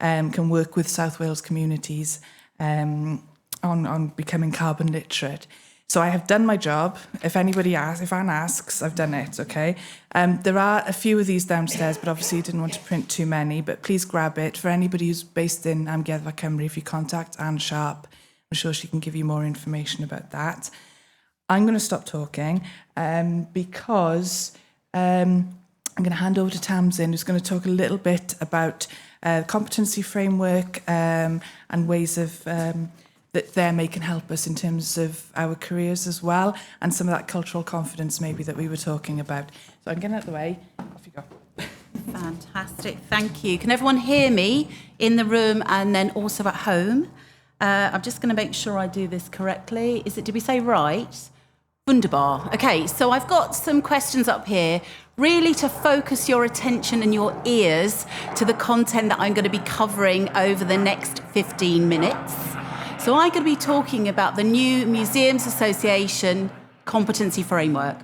can work with South Wales communities on becoming carbon literate. So I have done my job. If Anne asks, I've done it, okay? There are a few of these downstairs, but obviously you didn't want to print too many, but please grab it. For anybody who's based in Amgueddfa Cymru, if you contact Anne Sharp, I'm sure she can give you more information about that. I'm going to stop talking because I'm going to hand over to Tamsin, who's going to talk a little bit about competency framework and ways of that them can help us in terms of our careers as well, and some of that cultural confidence maybe that we were talking about. So I'm getting out of the way. Off you go. Fantastic, thank you. Can everyone hear me in the room and then also at home? I'm just going to make sure I do this correctly. Did we say right? Wunderbar. Okay, so I've got some questions up here, really to focus your attention and your ears to the content that I'm going to be covering over the next 15 minutes. So I'm going to be talking about the new Museums Association competency framework.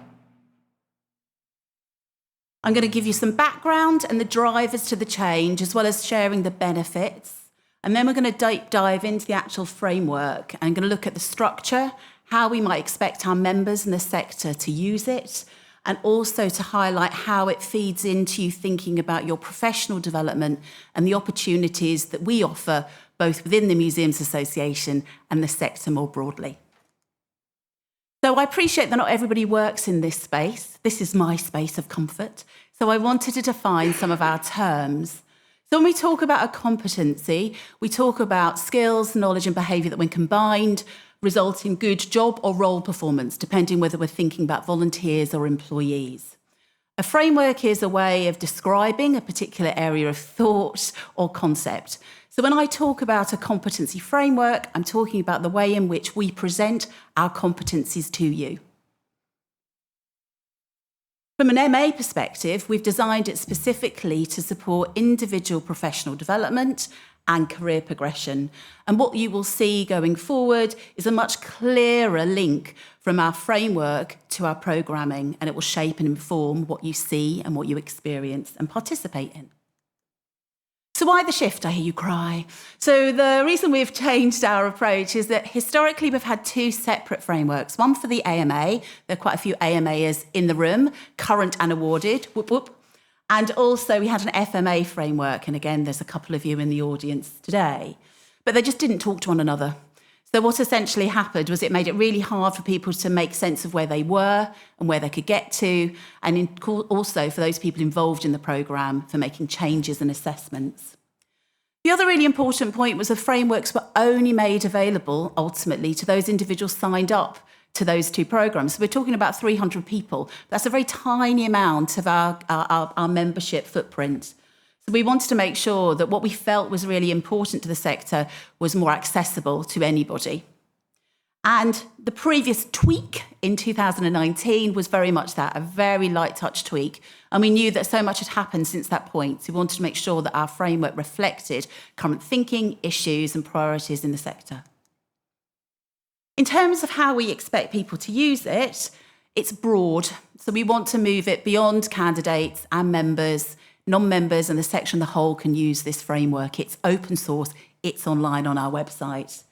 I'm going to give you some background and the drivers to the change, as well as sharing the benefits. And then we're going to dive into the actual framework. I'm going to look at the structure, how we might expect our members in the sector to use it, and also to highlight how it feeds into you thinking about your professional development and the opportunities that we offer both within the Museums Association and the sector more broadly. So I appreciate that not everybody works in this space. This is my space of comfort. So I wanted to define some of our terms. So when we talk about a competency, we talk about skills, knowledge and behaviour that when combined result in good job or role performance, depending whether we're thinking about volunteers or employees. A framework is a way of describing a particular area of thought or concept. So when I talk about a competency framework, I'm talking about the way in which we present our competencies to you. From an MA perspective, we've designed it specifically to support individual professional development and career progression. And what you will see going forward is a much clearer link from our framework to our programming, and it will shape and inform what you see and what you experience and participate in. So why the shift, I hear you cry? So the reason we've changed our approach is that historically we've had two separate frameworks, one for the AMA, there are quite a few AMAs in the room, current and awarded, whoop whoop, and also we had an FMA framework, and again there's a couple of you in the audience today, but they just didn't talk to one another. So what essentially happened was it made it really hard for people to make sense of where they were and where they could get to, and also for those people involved in the programme for making changes and assessments. The other really important point was the frameworks were only made available ultimately to those individuals signed up to those two programmes. So we're talking about 300 people. That's a very tiny amount of our membership footprint. So we wanted to make sure that what we felt was really important to the sector was more accessible to anybody. And the previous tweak in 2019 was very much that, a very light touch tweak. And we knew that so much had happened since that point. So we wanted to make sure that our framework reflected current thinking, issues and priorities in the sector. In terms of how we expect people to use it, it's broad. So we want to move it beyond candidates and members. Non-members and the section the whole can use this framework. It's open source, it's online on our website.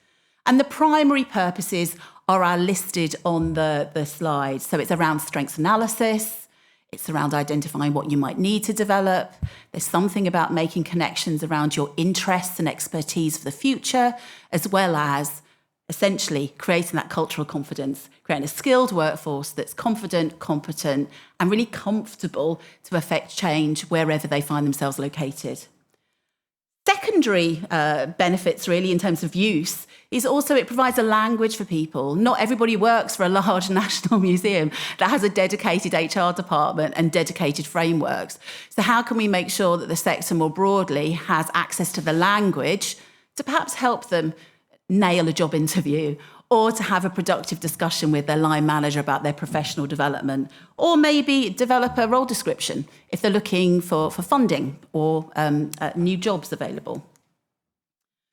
And the primary purposes are listed on the slide. So it's around strengths analysis, it's around identifying what you might need to develop. There's something about making connections around your interests and expertise for the future, as well as essentially creating that cultural confidence, creating a skilled workforce that's confident, competent, and really comfortable to affect change wherever they find themselves located. Secondary benefits, really, in terms of use, is also it provides a language for people. Not everybody works for a large national museum that has a dedicated HR department and dedicated frameworks. So how can we make sure that the sector more broadly has access to the language to perhaps help them nail a job interview, or to have a productive discussion with their line manager about their professional development, or maybe develop a role description if they're looking for funding or new jobs available.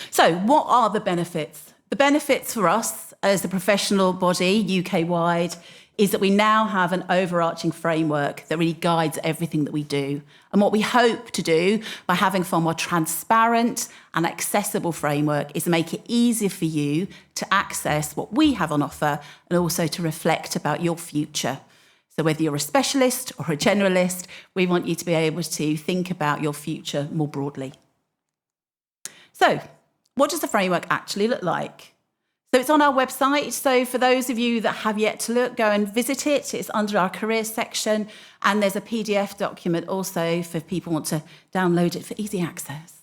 So what are the benefits? The benefits for us as a professional body UK-wide is that we now have an overarching framework that really guides everything that we do. And what we hope to do by having a far more transparent and accessible framework is make it easier for you to access what we have on offer and also to reflect about your future. So whether you're a specialist or a generalist, we want you to be able to think about your future more broadly. So what does the framework actually look like? So it's on our website. So for those of you that have yet to look, go and visit it. It's under our careers section. And there's a PDF document also for people who want to download it for easy access.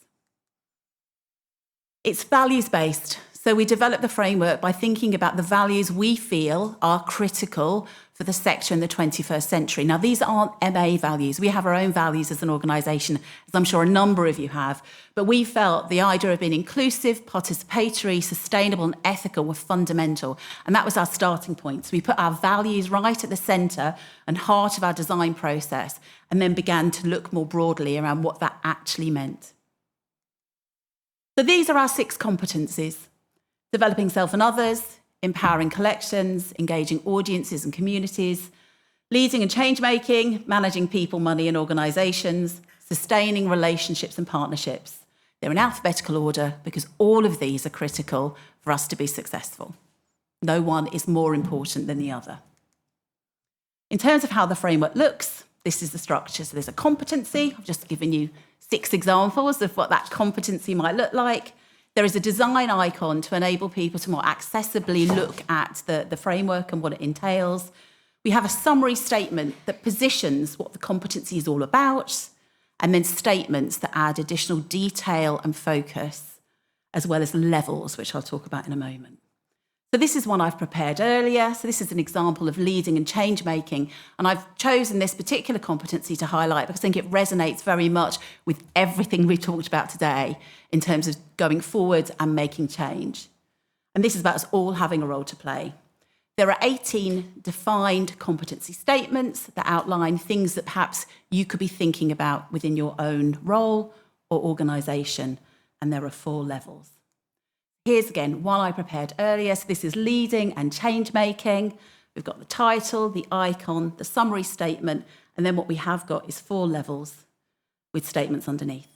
It's values-based. So we develop the framework by thinking about the values we feel are critical for the sector in the 21st century. Now, these aren't MA values. We have our own values as an organisation, as I'm sure a number of you have. But we felt the idea of being inclusive, participatory, sustainable and ethical were fundamental. And that was our starting point. So we put our values right at the centre and heart of our design process, and then began to look more broadly around what that actually meant. So these are our 6 competencies: developing self and others, empowering collections, engaging audiences and communities, leading and change-making, managing people, money and organisations, sustaining relationships and partnerships. They're in alphabetical order because all of these are critical for us to be successful. No one is more important than the other. In terms of how the framework looks, this is the structure. So there's a competency. I've just given you 6 examples of what that competency might look like. There is a design icon to enable people to more accessibly look at the framework and what it entails. We have a summary statement that positions what the competency is all about, and then statements that add additional detail and focus, as well as levels, which I'll talk about in a moment. So this is one I've prepared earlier. So this is an example of leading and change making. And I've chosen this particular competency to highlight because I think it resonates very much with everything we talked about today in terms of going forward and making change. And this is about us all having a role to play. There are 18 defined competency statements that outline things that perhaps you could be thinking about within your own role or organisation. And there are 4 levels. Here's again one I prepared earlier. So this is leading and change making. We've got the title, the icon, the summary statement, and then what we have got is 4 levels with statements underneath.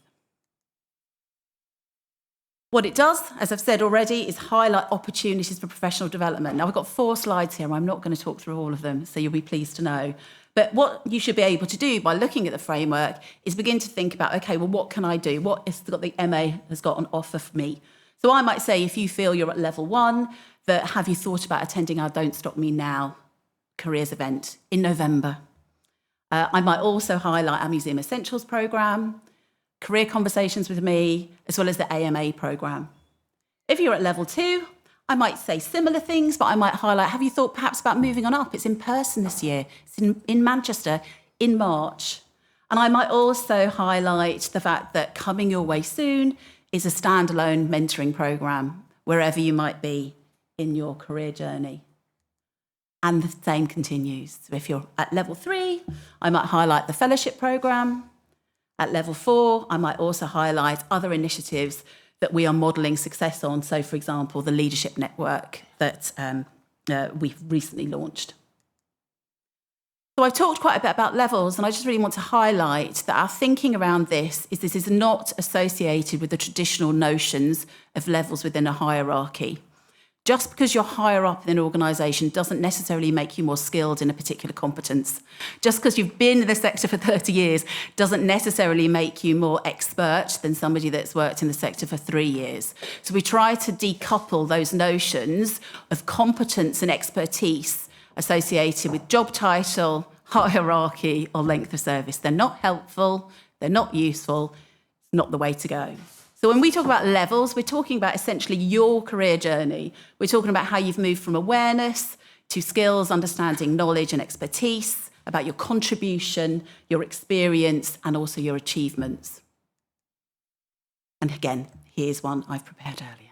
What it does, as I've said already, is highlight opportunities for professional development. Now, I've got 4 slides here. I'm not going to talk through all of them, so you'll be pleased to know. But what you should be able to do by looking at the framework is begin to think about, okay, well, what can I do? What has got the MA has got on offer for me? So I might say, if you feel you're at level 1, that have you thought about attending our Don't Stop Me Now careers event in November? I might also highlight our Museum Essentials programme, career conversations with me, as well as the AMA programme. If you're at level 2, I might say similar things, but I might highlight, have you thought perhaps about moving on up? It's in person this year. It's in Manchester in March. And I might also highlight the fact that coming your way soon is a standalone mentoring programme, wherever you might be in your career journey. And the same continues. So if you're at level 3, I might highlight the fellowship programme. At level 4, I might also highlight other initiatives that we are modelling success on. So, for example, the leadership network that we've recently launched. So I've talked quite a bit about levels, and I just really want to highlight that our thinking around this is not associated with the traditional notions of levels within a hierarchy. Just because you're higher up in an organisation doesn't necessarily make you more skilled in a particular competence. Just because you've been in the sector for 30 years doesn't necessarily make you more expert than somebody that's worked in the sector for 3 years. So we try to decouple those notions of competence and expertise associated with job title, hierarchy, or length of service. They're not helpful, they're not useful, it's not the way to go. So when we talk about levels, we're talking about essentially your career journey. We're talking about how you've moved from awareness to skills, understanding, knowledge, and expertise, about your contribution, your experience, and also your achievements. And again, here's one I've prepared earlier.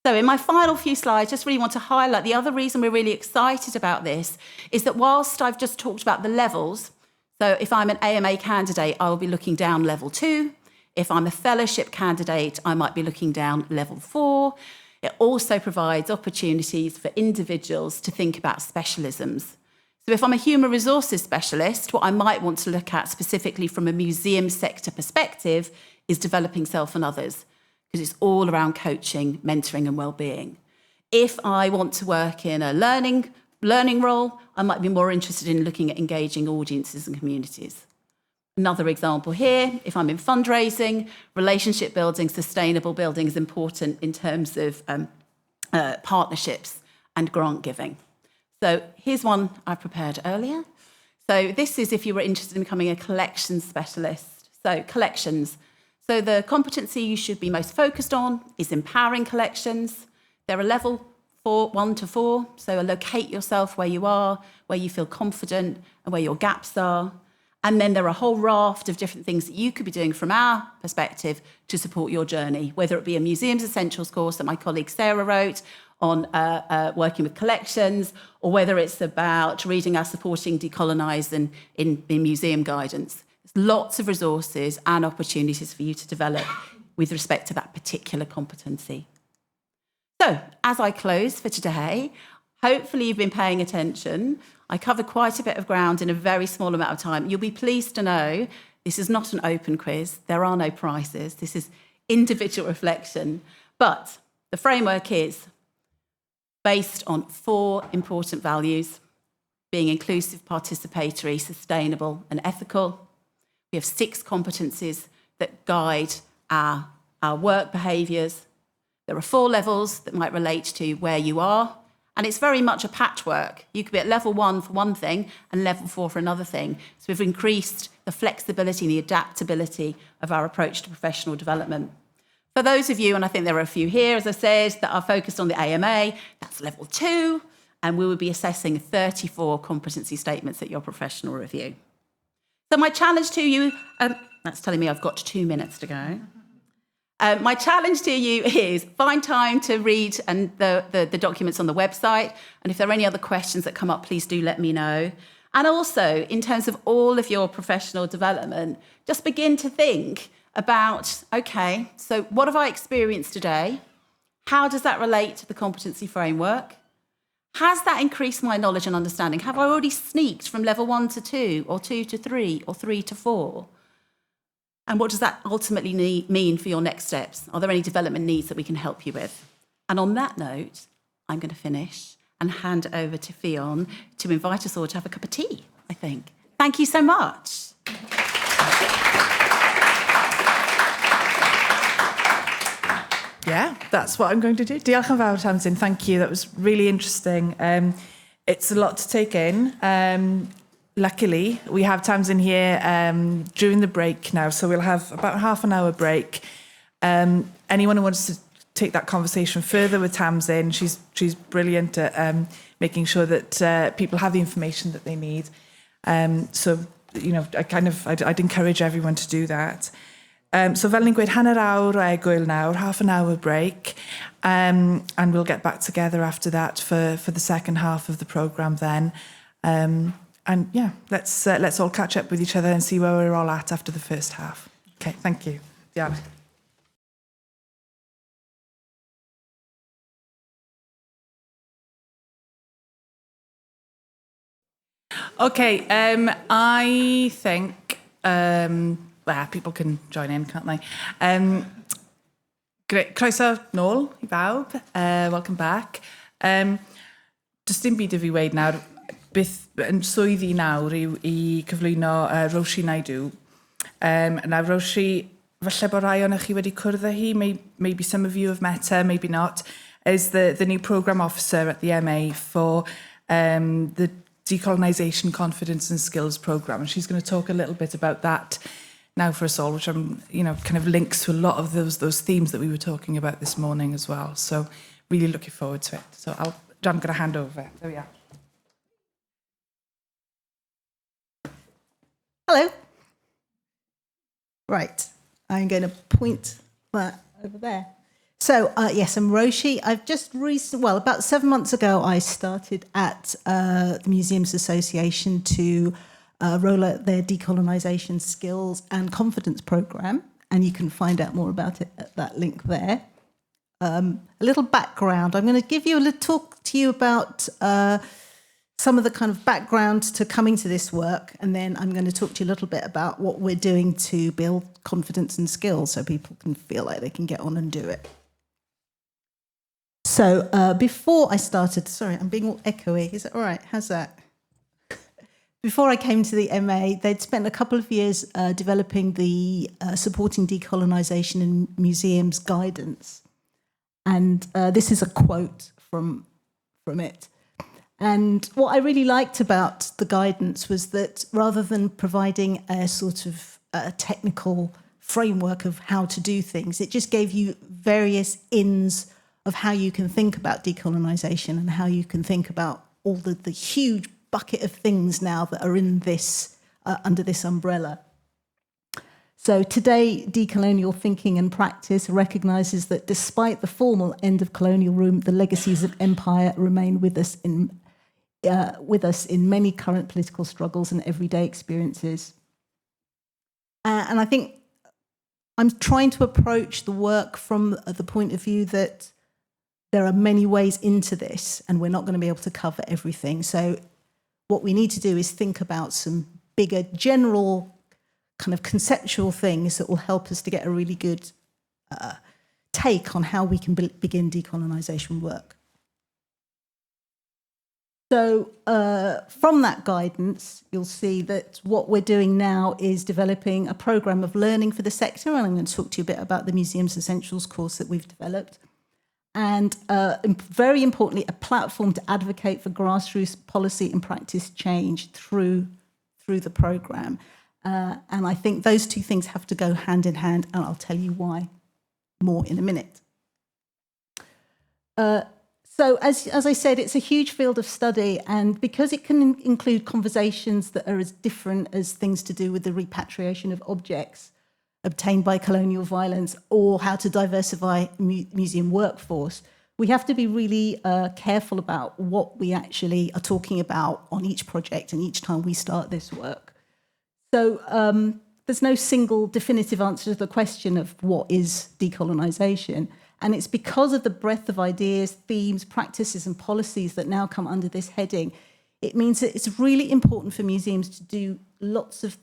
So in my final few slides, just really want to highlight the other reason we're really excited about this is that whilst I've just talked about the levels, so if I'm an AMA candidate, I will be looking down level 2. If I'm a fellowship candidate, I might be looking down level 4. It also provides opportunities for individuals to think about specialisms. So if I'm a human resources specialist, what I might want to look at specifically from a museum sector perspective is developing self and others, because it's all around coaching, mentoring and well-being. If I want to work in a learning role, I might be more interested in looking at engaging audiences and communities. Another example here, if I'm in fundraising, relationship building, sustainable building is important in terms of partnerships and grant giving. So here's one I prepared earlier. So this is if you were interested in becoming a collections specialist. So collections. So the competency you should be most focused on is empowering collections. They're a level 1 to 4. So locate yourself where you are, where you feel confident and where your gaps are. And then there are a whole raft of different things that you could be doing from our perspective to support your journey, whether it be a Museums Essentials course that my colleague Sarah wrote on working with collections, or whether it's about reading our Supporting Decolonise in museum guidance. There's lots of resources and opportunities for you to develop with respect to that particular competency. So, as I close for today, hopefully you've been paying attention. I covered quite a bit of ground in a very small amount of time. You'll be pleased to know this is not an open quiz. There are no prizes. This is individual reflection. But the framework is based on 4 important values: being inclusive, participatory, sustainable, and ethical. We have 6 competencies that guide our work behaviours. There are 4 levels that might relate to where you are, and it's very much a patchwork. You could be at level 1 for one thing and level 4 for another thing. So we've increased the flexibility and the adaptability of our approach to professional development. For those of you, and I think there are a few here, as I said, that are focused on the AMA, that's level 2, and we will be assessing 34 competency statements at your professional review. So my challenge to you, that's telling me I've got 2 minutes to go. My challenge to you is find time to read the documents on the website, and if there are any other questions that come up, please do let me know. And also, in terms of all of your professional development, just begin to think about, okay, so what have I experienced today? How does that relate to the competency framework? Has that increased my knowledge and understanding? Have I already sneaked from level 1 to 2, or 2 to 3, or 3 to 4? And what does that ultimately mean for your next steps? Are there any development needs that we can help you with? And on that note, I'm going to finish and hand over to Fionn to invite us all to have a cup of tea, I think. Thank you so much. Yeah, that's what I'm going to do. Diolch yn fawr, Tamsin. Thank you. That was really interesting. It's a lot to take in. Luckily, we have Tamsin here during the break now, so we'll have about half an hour break. Anyone who wants to take that conversation further with Tamsin, she's brilliant at making sure that people have the information that they need. So, you know, I'd encourage everyone to do that. So fel ni'n gweud, hanner awr o egwyl nawr, half an hour break, and we'll get back together after that for the second half of the programme then. And yeah, let's all catch up with each other and see where we're all at after the first half. Okay, thank you. Diolch. Okay, I think, well, people can join in, can't they? Great, croeso nôl I bawb, welcome back. Just dim byd I fi weid nawr, byth yn swyddi nawr i cyflwyno Roshi Naidu. Now, Roshi, falle bod rai o'ch chi wedi cwrdd â hi, maybe some of you have met her, maybe not, is the new programme officer at the MA for the Decolonisation, Confidence and Skills programme. And she's going to talk a little bit about that now for us all, which kind of links to a lot of those themes that we were talking about this morning as well. So really looking forward to it. So I'm going to hand over. There we are. Hello. Right, I'm going to point that over there. So, yes, I'm Roshi. I've just about 7 months ago, I started at the Museums Association to roll out their decolonisation skills and confidence programme, and you can find out more about it at that link there. A little background. I'm going to talk to you about some of the kind of background to coming to this work, and then I'm going to talk to you a little bit about what we're doing to build confidence and skills so people can feel like they can get on and do it. So before I started, sorry, I'm being all echoey. Is that all right? How's that? Before I came to the MA, they'd spent a couple of years developing the Supporting Decolonisation in Museums guidance. And this is a quote from it. And what I really liked about the guidance was that rather than providing a sort of technical framework of how to do things, it just gave you various ins of how you can think about decolonisation and how you can think about all the huge bucket of things now that are in this under this umbrella. So today, decolonial thinking and practice recognises that despite the formal end of colonial rule, the legacies of empire remain with us in many current political struggles and everyday experiences. And I think I'm trying to approach the work from the point of view that there are many ways into this, and we're not going to be able to cover everything. So what we need to do is think about some bigger, general, kind of conceptual things that will help us to get a really good take on how we can begin decolonisation work. So from that guidance, you'll see that what we're doing now is developing a programme of learning for the sector, and I'm going to talk to you a bit about the Museums Essentials course that we've developed. And very importantly, a platform to advocate for grassroots policy and practice change through the programme. And I think those two things have to go hand in hand, and I'll tell you why more in a minute. So as I said, it's a huge field of study, and because it can include conversations that are as different as things to do with the repatriation of objects obtained by colonial violence or how to diversify museum workforce, we have to be really careful about what we actually are talking about on each project and each time we start this work. So there's no single definitive answer to the question of what is decolonisation. And it's because of the breadth of ideas, themes, practices and policies that now come under this heading. It means that it's really important for museums to do lots of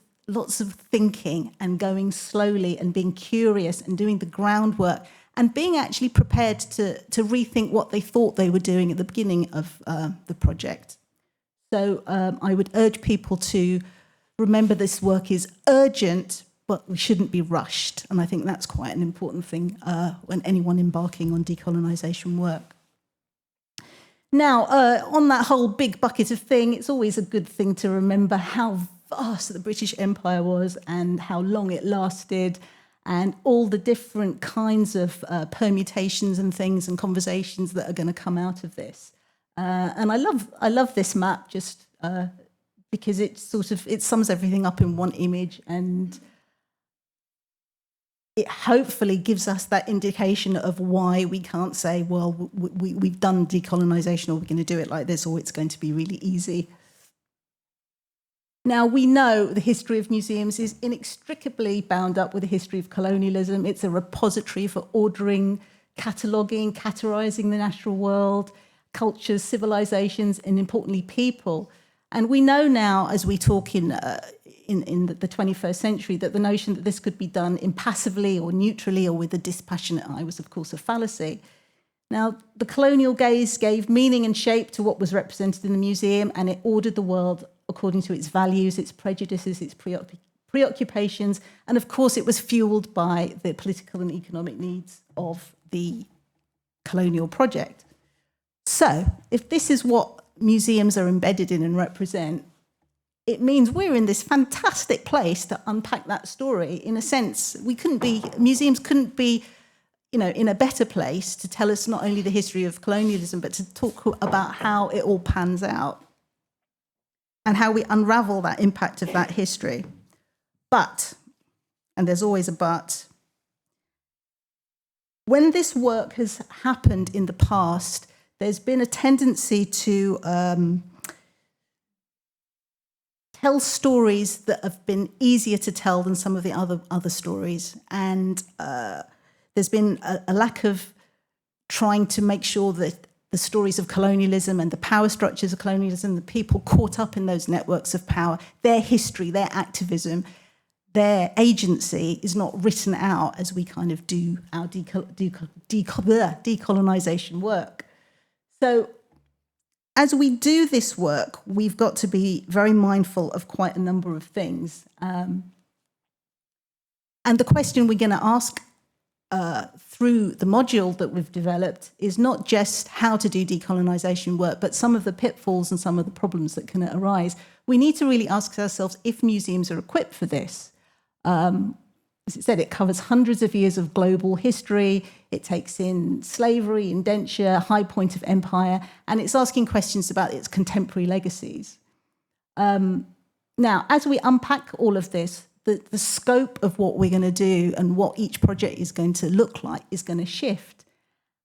thinking and going slowly and being curious and doing the groundwork and being actually prepared to rethink what they thought they were doing at the beginning of the project. So I would urge people to remember this work is urgent, but we shouldn't be rushed. And I think that's quite an important thing when anyone embarking on decolonisation work. Now, on that whole big bucket of thing, it's always a good thing to remember how vast the British Empire was and how long it lasted and all the different kinds of permutations and things and conversations that are going to come out of this. And I love this map just because it sums everything up in one image, and it hopefully gives us that indication of why we can't say, well, we've done decolonisation or we're going to do it like this or it's going to be really easy. Now, we know the history of museums is inextricably bound up with the history of colonialism. It's a repository for ordering, cataloguing, categorising the natural world, cultures, civilisations, and importantly, people. And we know now, as we talk in the 21st century, that the notion that this could be done impassively or neutrally or with a dispassionate eye was, of course, a fallacy. Now, the colonial gaze gave meaning and shape to what was represented in the museum, and it ordered the world according to its values, its prejudices, its preoccupations, and of course it was fueled by the political and economic needs of the colonial project. So, if this is what museums are embedded in and represent, it means we're in this fantastic place to unpack that story. In a sense, museums couldn't be, in a better place to tell us not only the history of colonialism, but to talk about how it all pans out and how we unravel that impact of that history. But, and there's always a but, when this work has happened in the past, there's been a tendency to tell stories that have been easier to tell than some of the other stories. And there's been a lack of trying to make sure that the stories of colonialism and the power structures of colonialism, the people caught up in those networks of power, their history, their activism, their agency is not written out as we kind of do our decolonisation work. So as we do this work, we've got to be very mindful of quite a number of things. And the question we're going to ask through the module that we've developed is not just how to do decolonisation work, but some of the pitfalls and some of the problems that can arise. We need to really ask ourselves if museums are equipped for this. As it said, it covers hundreds of years of global history. It takes in slavery, indenture, high point of empire, and it's asking questions about its contemporary legacies. Now, as we unpack all of this, the scope of what we're going to do and what each project is going to look like is going to shift.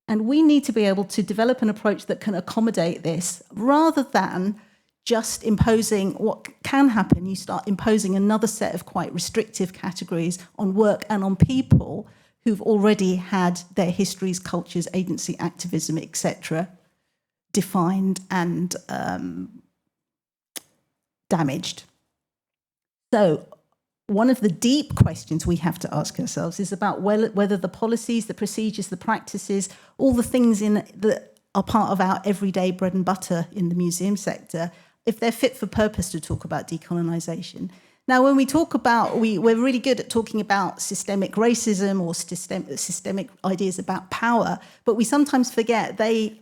And we need to be able to develop an approach that can accommodate this rather than just imposing what can happen. You start imposing another set of quite restrictive categories on work and on people who've already had their histories, cultures, agency, activism, etc. defined and damaged. So one of the deep questions we have to ask ourselves is about whether the policies, the procedures, the practices, all the things that are part of our everyday bread and butter in the museum sector, if they're fit for purpose to talk about decolonisation. Now, when we talk about, we're really good at talking about systemic racism or systemic ideas about power, but we sometimes forget they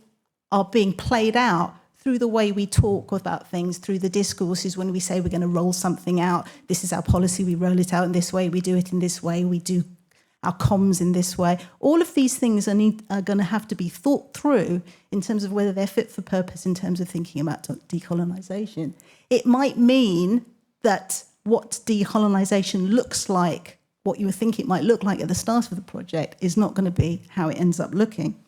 are being played out through the way we talk about things, through the discourses when we say we're going to roll something out. This is our policy, we roll it out in this way, we do it in this way, we do our comms in this way. All of these things are going to have to be thought through in terms of whether they're fit for purpose in terms of thinking about decolonisation. It might mean that what decolonisation looks like, what you think it might look like at the start of the project, is not going to be how it ends up looking.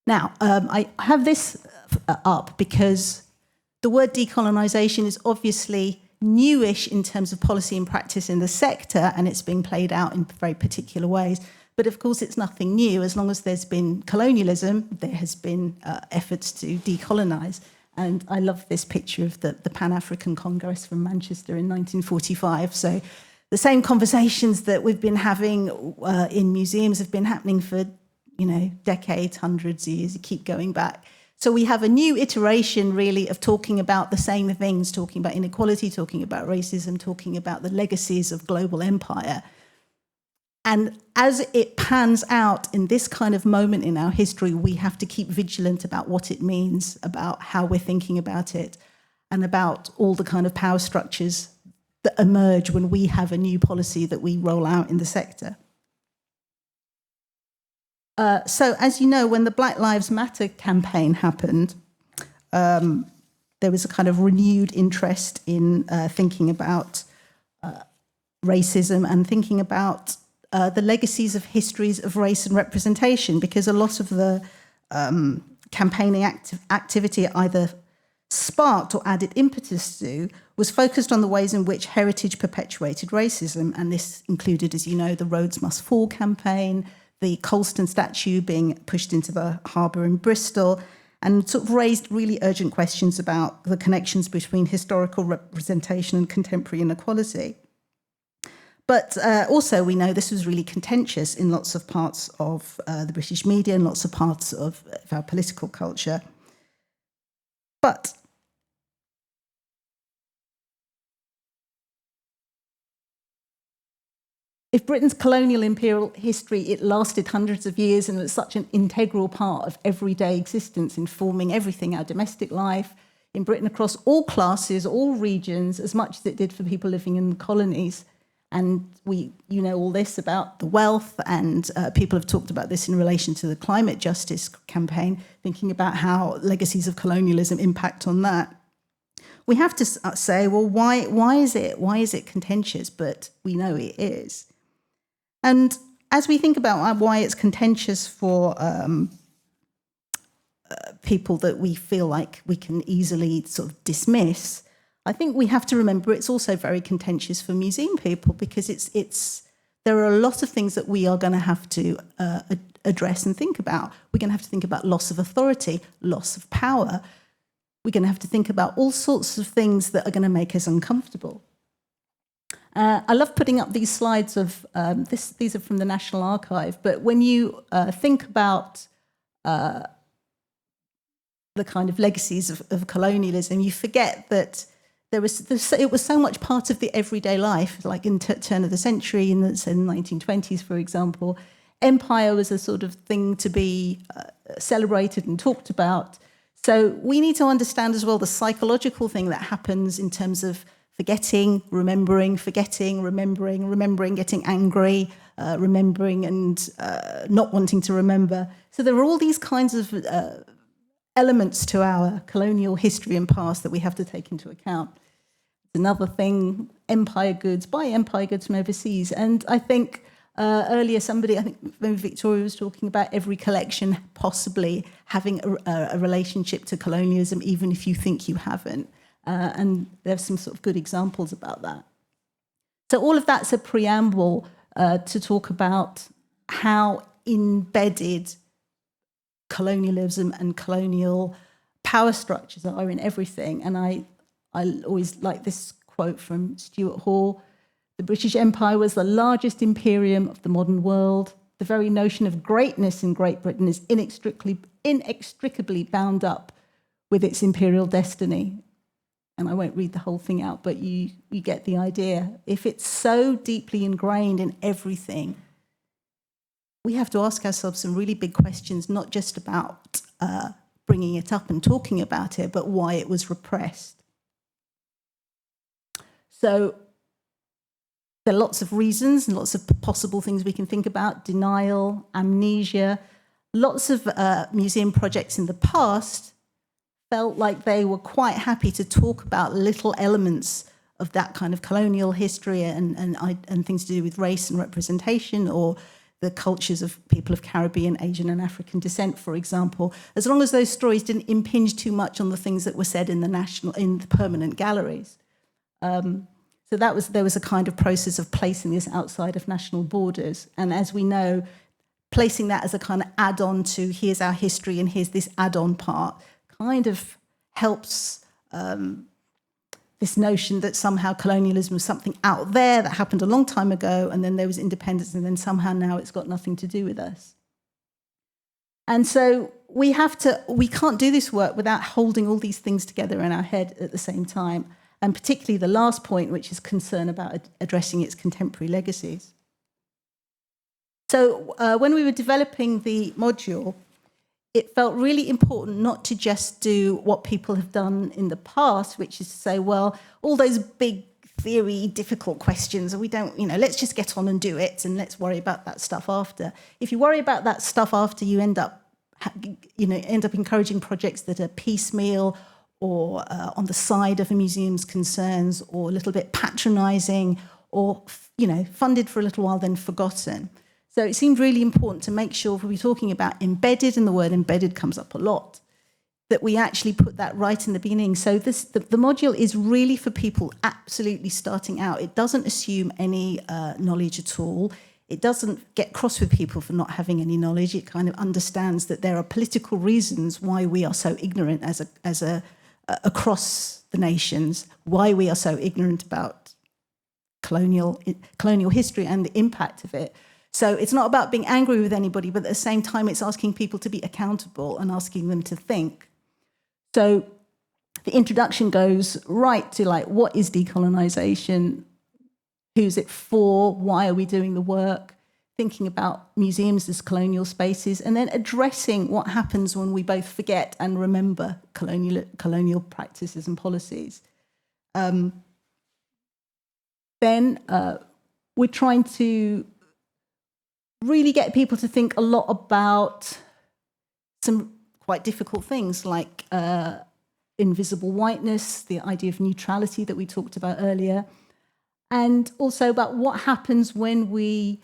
Now, I have this up because the word decolonisation is obviously newish in terms of policy and practice in the sector, and it's being played out in very particular ways. But of course, it's nothing new. As long as there's been colonialism, there has been efforts to decolonise. And I love this picture of the Pan-African Congress from Manchester in 1945. So the same conversations that we've been having in museums have been happening for decades, hundreds of years, you keep going back. So we have a new iteration, really, of talking about the same things, talking about inequality, talking about racism, talking about the legacies of global empire. And as it pans out in this kind of moment in our history, we have to keep vigilant about what it means, about how we're thinking about it, and about all the kind of power structures that emerge when we have a new policy that we roll out in the sector. So, as you know, when the Black Lives Matter campaign happened, there was a kind of renewed interest in thinking about racism and thinking about the legacies of histories of race and representation, because a lot of the campaigning activity either sparked or added impetus to was focused on the ways in which heritage perpetuated racism. And this included, as you know, the Rhodes Must Fall campaign, the Colston statue being pushed into the harbour in Bristol, and sort of raised really urgent questions about the connections between historical representation and contemporary inequality. But also we know this was really contentious in lots of parts of the British media and lots of parts of our political culture. But if Britain's colonial imperial history, it lasted hundreds of years and was such an integral part of everyday existence, informing everything, our domestic life in Britain across all classes, all regions, as much as it did for people living in the colonies. And you know all this about the wealth, and people have talked about this in relation to the climate justice campaign, thinking about how legacies of colonialism impact on that. We have to say, well, why is it contentious? But we know it is. And as we think about why it's contentious for people that we feel like we can easily sort of dismiss, I think we have to remember it's also very contentious for museum people, because there are a lot of things that we are going to have to address and think about. We're going to have to think about loss of authority, loss of power. We're going to have to think about all sorts of things that are going to make us uncomfortable. I love putting up these slides of these are from the National Archive, but when you think about the kind of legacies of colonialism, you forget that it was so much part of the everyday life, like in turn of the century, in the 1920s, for example. Empire was a sort of thing to be celebrated and talked about. So we need to understand as well the psychological thing that happens in terms of forgetting, remembering, getting angry, remembering and not wanting to remember. So there are all these kinds of elements to our colonial history and past that we have to take into account. Another thing, empire goods, buy empire goods from overseas. And I think earlier I think maybe Victoria was talking about every collection possibly having a relationship to colonialism, even if you think you haven't. And there's some sort of good examples about that. So all of that's a preamble to talk about how embedded colonialism and colonial power structures are in everything. And I always like this quote from Stuart Hall: "The British Empire was the largest imperium of the modern world. The very notion of greatness in Great Britain is inextricably bound up with its imperial destiny." And I won't read the whole thing out, but you get the idea. If it's so deeply ingrained in everything, we have to ask ourselves some really big questions, not just about bringing it up and talking about it, but why it was repressed. So there are lots of reasons and lots of possible things we can think about: denial, amnesia. Lots of museum projects in the past felt like they were quite happy to talk about little elements of that kind of colonial history and things to do with race and representation, or the cultures of people of Caribbean, Asian and African descent, for example, as long as those stories didn't impinge too much on the things that were said in the permanent galleries. So there was a kind of process of placing this outside of national borders. And as we know, placing that as a kind of add-on to here's our history and here's this add-on part kind of helps this notion that somehow colonialism was something out there that happened a long time ago, and then there was independence, and then somehow now it's got nothing to do with us. And so we can't do this work without holding all these things together in our head at the same time, and particularly the last point, which is concern about addressing its contemporary legacies. So when we were developing the module, it felt really important not to just do what people have done in the past, which is to say, well, all those big theory, difficult questions, we don't, let's just get on and do it, and let's worry about that stuff after. If you worry about that stuff after, you end up encouraging projects that are piecemeal or on the side of a museum's concerns, or a little bit patronising, or funded for a little while then forgotten. So it seemed really important to make sure, if we're talking about embedded, and the word embedded comes up a lot, that we actually put that right in the beginning. So the module is really for people absolutely starting out. It doesn't assume any knowledge at all. It doesn't get cross with people for not having any knowledge. It kind of understands that there are political reasons why we are so ignorant across the nations, why we are so ignorant about colonial history and the impact of it. So it's not about being angry with anybody, but at the same time, it's asking people to be accountable and asking them to think. So the introduction goes right to what is decolonisation? Who's it for? Why are we doing the work? Thinking about museums as colonial spaces, and then addressing what happens when we both forget and remember colonial practices and policies. Then we're trying to really get people to think a lot about some quite difficult things like invisible whiteness, the idea of neutrality that we talked about earlier, and also about what happens when we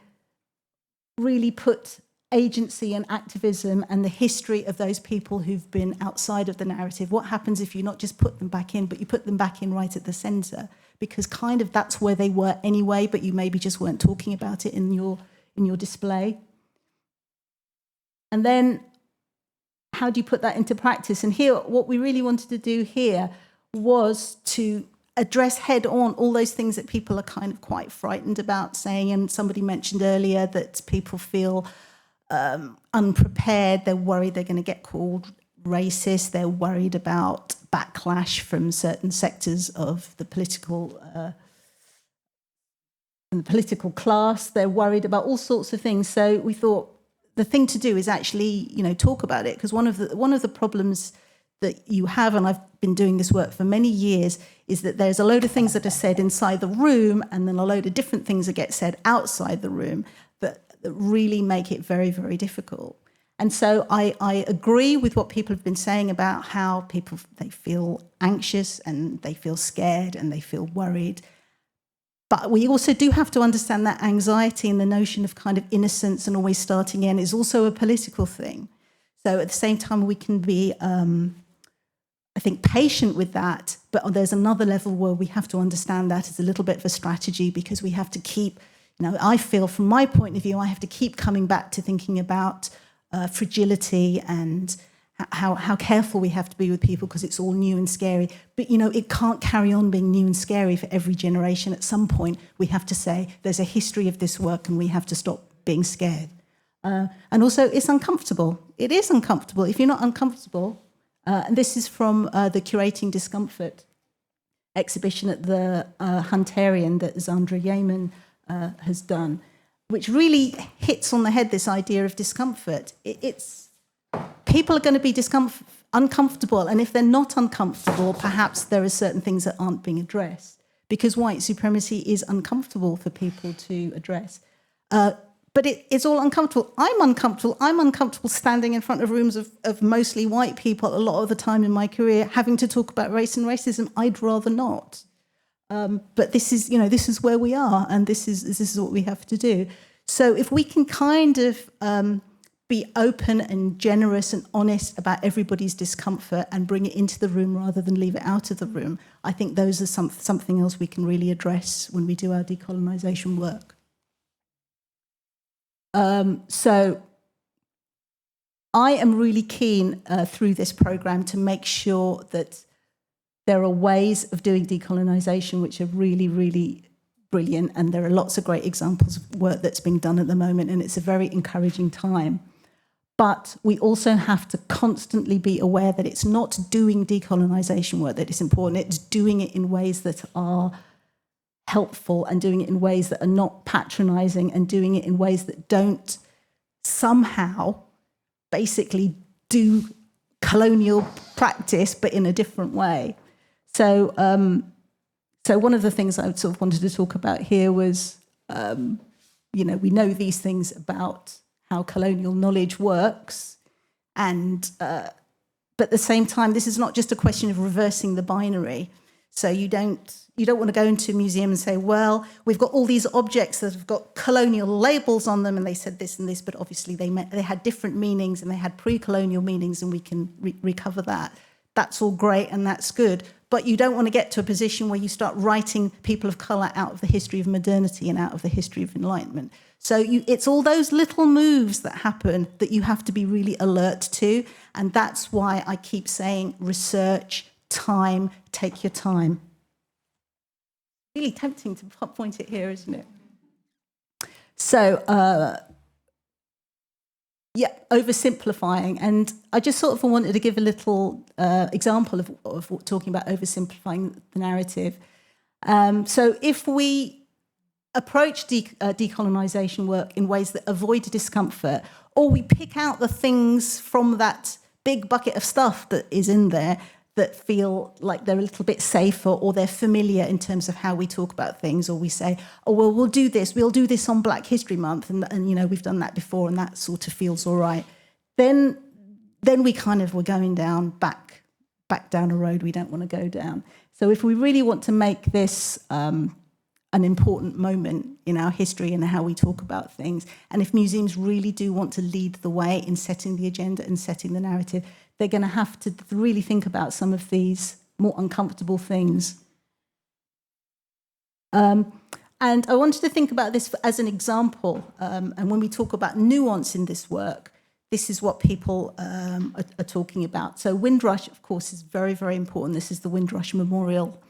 really put agency and activism and the history of those people who've been outside of the narrative. What happens if you not just put them back in, but you put them back in right at the centre? Because kind of that's where they were anyway, but you maybe just weren't talking about it in your display. And then how do you put that into practice? And here, what we really wanted to do here was to address head on all those things that people are kind of quite frightened about saying. And somebody mentioned earlier that people feel unprepared, they're worried they're going to get called racist. They're worried about backlash from certain sectors of the political class. They're worried about all sorts of things. So we thought the thing to do is actually, talk about it, because one of the problems that you have, and I've been doing this work for many years, is that there's a load of things that are said inside the room and then a load of different things that get said outside the room that really make it very, very difficult. And so I agree with what people have been saying about how they feel anxious and they feel scared and they feel worried. But we also do have to understand that anxiety and the notion of kind of innocence and always starting in is also a political thing. So at the same time, we can be, I think, patient with that. But there's another level where we have to understand that as a little bit of a strategy, because we have to keep, I feel from my point of view, I have to keep coming back to thinking about fragility and how careful we have to be with people, because it's all new and scary. But, it can't carry on being new and scary for every generation. At some point, we have to say there's a history of this work and we have to stop being scared. And also, it's uncomfortable. It is uncomfortable. If you're not uncomfortable, and this is from the Curating Discomfort exhibition at the Hunterian that Zandra Yeaman has done, which really hits on the head this idea of discomfort. People are going to be uncomfortable, and if they're not uncomfortable, perhaps there are certain things that aren't being addressed, because white supremacy is uncomfortable for people to address. But it's all uncomfortable. I'm uncomfortable. I'm uncomfortable standing in front of rooms of mostly white people a lot of the time in my career, having to talk about race and racism. I'd rather not. But this is where we are, and this is what we have to do. So if we can kind of be open and generous and honest about everybody's discomfort and bring it into the room rather than leave it out of the room, I think those are something else we can really address when we do our decolonisation work. So I am really keen through this programme to make sure that there are ways of doing decolonisation which are really, really brilliant, and there are lots of great examples of work that's being done at the moment, and it's a very encouraging time. But we also have to constantly be aware that it's not doing decolonisation work that is important, it's doing it in ways that are helpful and doing it in ways that are not patronising and doing it in ways that don't somehow basically do colonial practice but in a different way. So one of the things I sort of wanted to talk about here was, we know these things about how colonial knowledge works, and but at the same time, this is not just a question of reversing the binary. So you don't want to go into a museum and say, well, we've got all these objects that have got colonial labels on them, and they said this and this, but obviously they had different meanings and they had pre-colonial meanings, and we can recover that. That's all great and that's good. But you don't want to get to a position where you start writing people of colour out of the history of modernity and out of the history of Enlightenment. So it's all those little moves that happen that you have to be really alert to. And that's why I keep saying research, time, take your time. Really tempting to point it here, isn't it? So, oversimplifying. And I just sort of wanted to give a little example of talking about oversimplifying the narrative. So if we approach decolonisation work in ways that avoid discomfort, or we pick out the things from that big bucket of stuff that is in there that feel like they're a little bit safer or they're familiar in terms of how we talk about things, or we say, oh, well, we'll do this on Black History Month, and we've done that before, and that sort of feels all right. Then we kind of, we're going down back down a road we don't want to go down. So if we really want to make this an important moment in our history and how we talk about things, and if museums really do want to lead the way in setting the agenda and setting the narrative, they're going to have to really think about some of these more uncomfortable things. And I wanted to think about this as an example. And when we talk about nuance in this work, this is what people are talking about. So Windrush, of course, is very, very important. This is the Windrush Memorial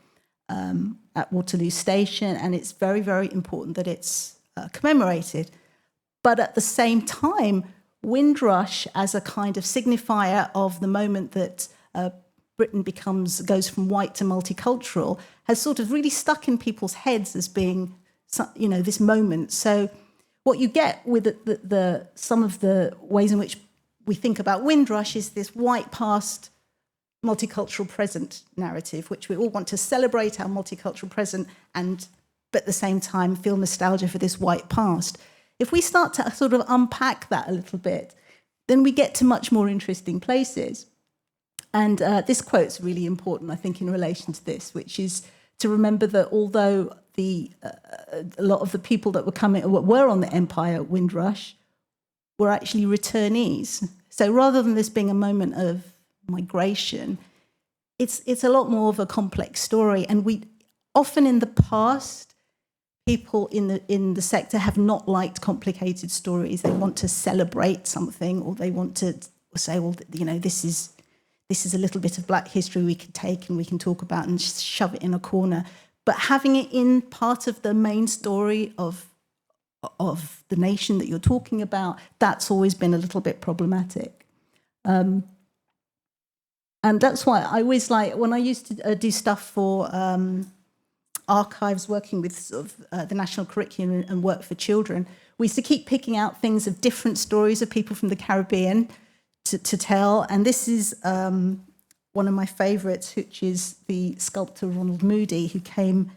at Waterloo Station, and it's very, very important that it's commemorated. But at the same time, Windrush as a kind of signifier of the moment that Britain goes from white to multicultural has sort of really stuck in people's heads as being, this moment. So what you get with some of the ways in which we think about Windrush is this white past, multicultural present narrative, which we all want to celebrate our multicultural present but at the same time feel nostalgia for this white past. If we start to sort of unpack that a little bit, then we get to much more interesting places. And this quote's really important, I think, in relation to this, which is to remember that although a lot of the people that were on the Empire Windrush were actually returnees. So rather than this being a moment of migration, it's a lot more of a complex story. And we often in the past, people in the sector have not liked complicated stories. They want to celebrate something, or they want to say, well, this is a little bit of Black history we can take and we can talk about and shove it in a corner. But having it in part of the main story of the nation that you're talking about, that's always been a little bit problematic. And that's why I always when I used to do stuff for archives, working with sort of the national curriculum and work for children, we used to keep picking out things of different stories of people from the Caribbean to tell. And this is one of my favourites, which is the sculptor Ronald Moody, who came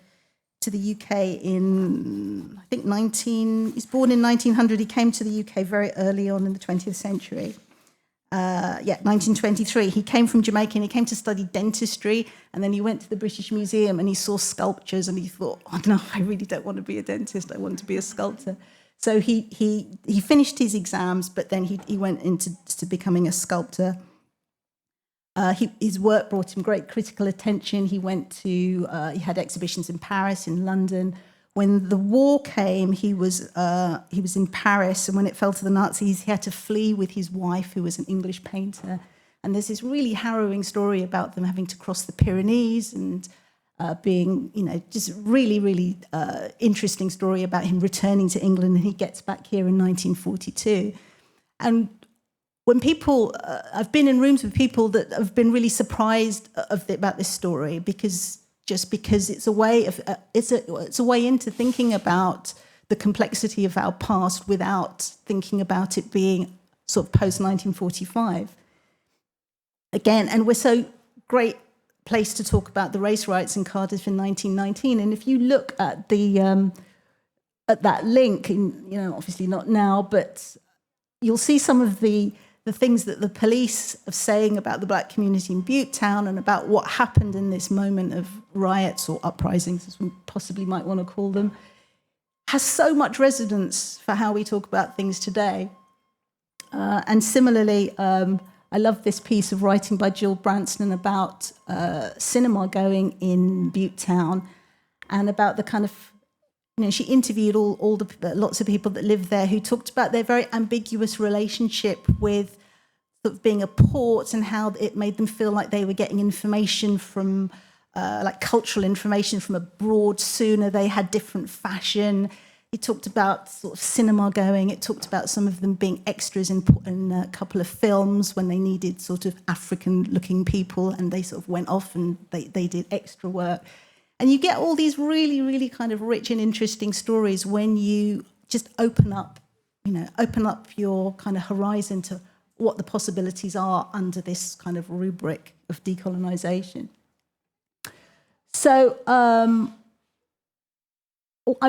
to the UK in, I think, he's born in 1900. He came to the UK very early on in the 20th century. 1923. He came from Jamaica and he came to study dentistry, and then he went to the British Museum and he saw sculptures and he thought, oh no, I really don't want to be a dentist, I want to be a sculptor. So he finished his exams, but then he went into becoming a sculptor. His work brought him great critical attention. He had exhibitions in Paris, in London. When the war came, he was in Paris, and when it fell to the Nazis, he had to flee with his wife, who was an English painter. And there's this really harrowing story about them having to cross the Pyrenees and being, just really, really interesting story about him returning to England, and he gets back here in 1942. And when people, I've been in rooms with people that have been really surprised about this story because it's a way of it's a way into thinking about the complexity of our past without thinking about it being sort of post 1945. Again, and we're so great place to talk about the race riots in Cardiff in 1919. And if you look at at that link, obviously not now, but you'll see some of the things that the police are saying about the Black community in Butetown and about what happened in this moment of riots or uprisings, as we possibly might want to call them, has so much resonance for how we talk about things today. And similarly, I love this piece of writing by Jill Branston about cinema going in Butetown and about the kind of, she interviewed lots of people that lived there who talked about their very ambiguous relationship with sort of being a port and how it made them feel like they were getting information from, like cultural information from abroad sooner. They had different fashion. He talked about sort of cinema going. It talked about some of them being extras in a couple of films when they needed sort of African-looking people, and they sort of went off and they did extra work. And you get all these really, really kind of rich and interesting stories when you just open up your kind of horizon to what the possibilities are under this kind of rubric of decolonisation. So I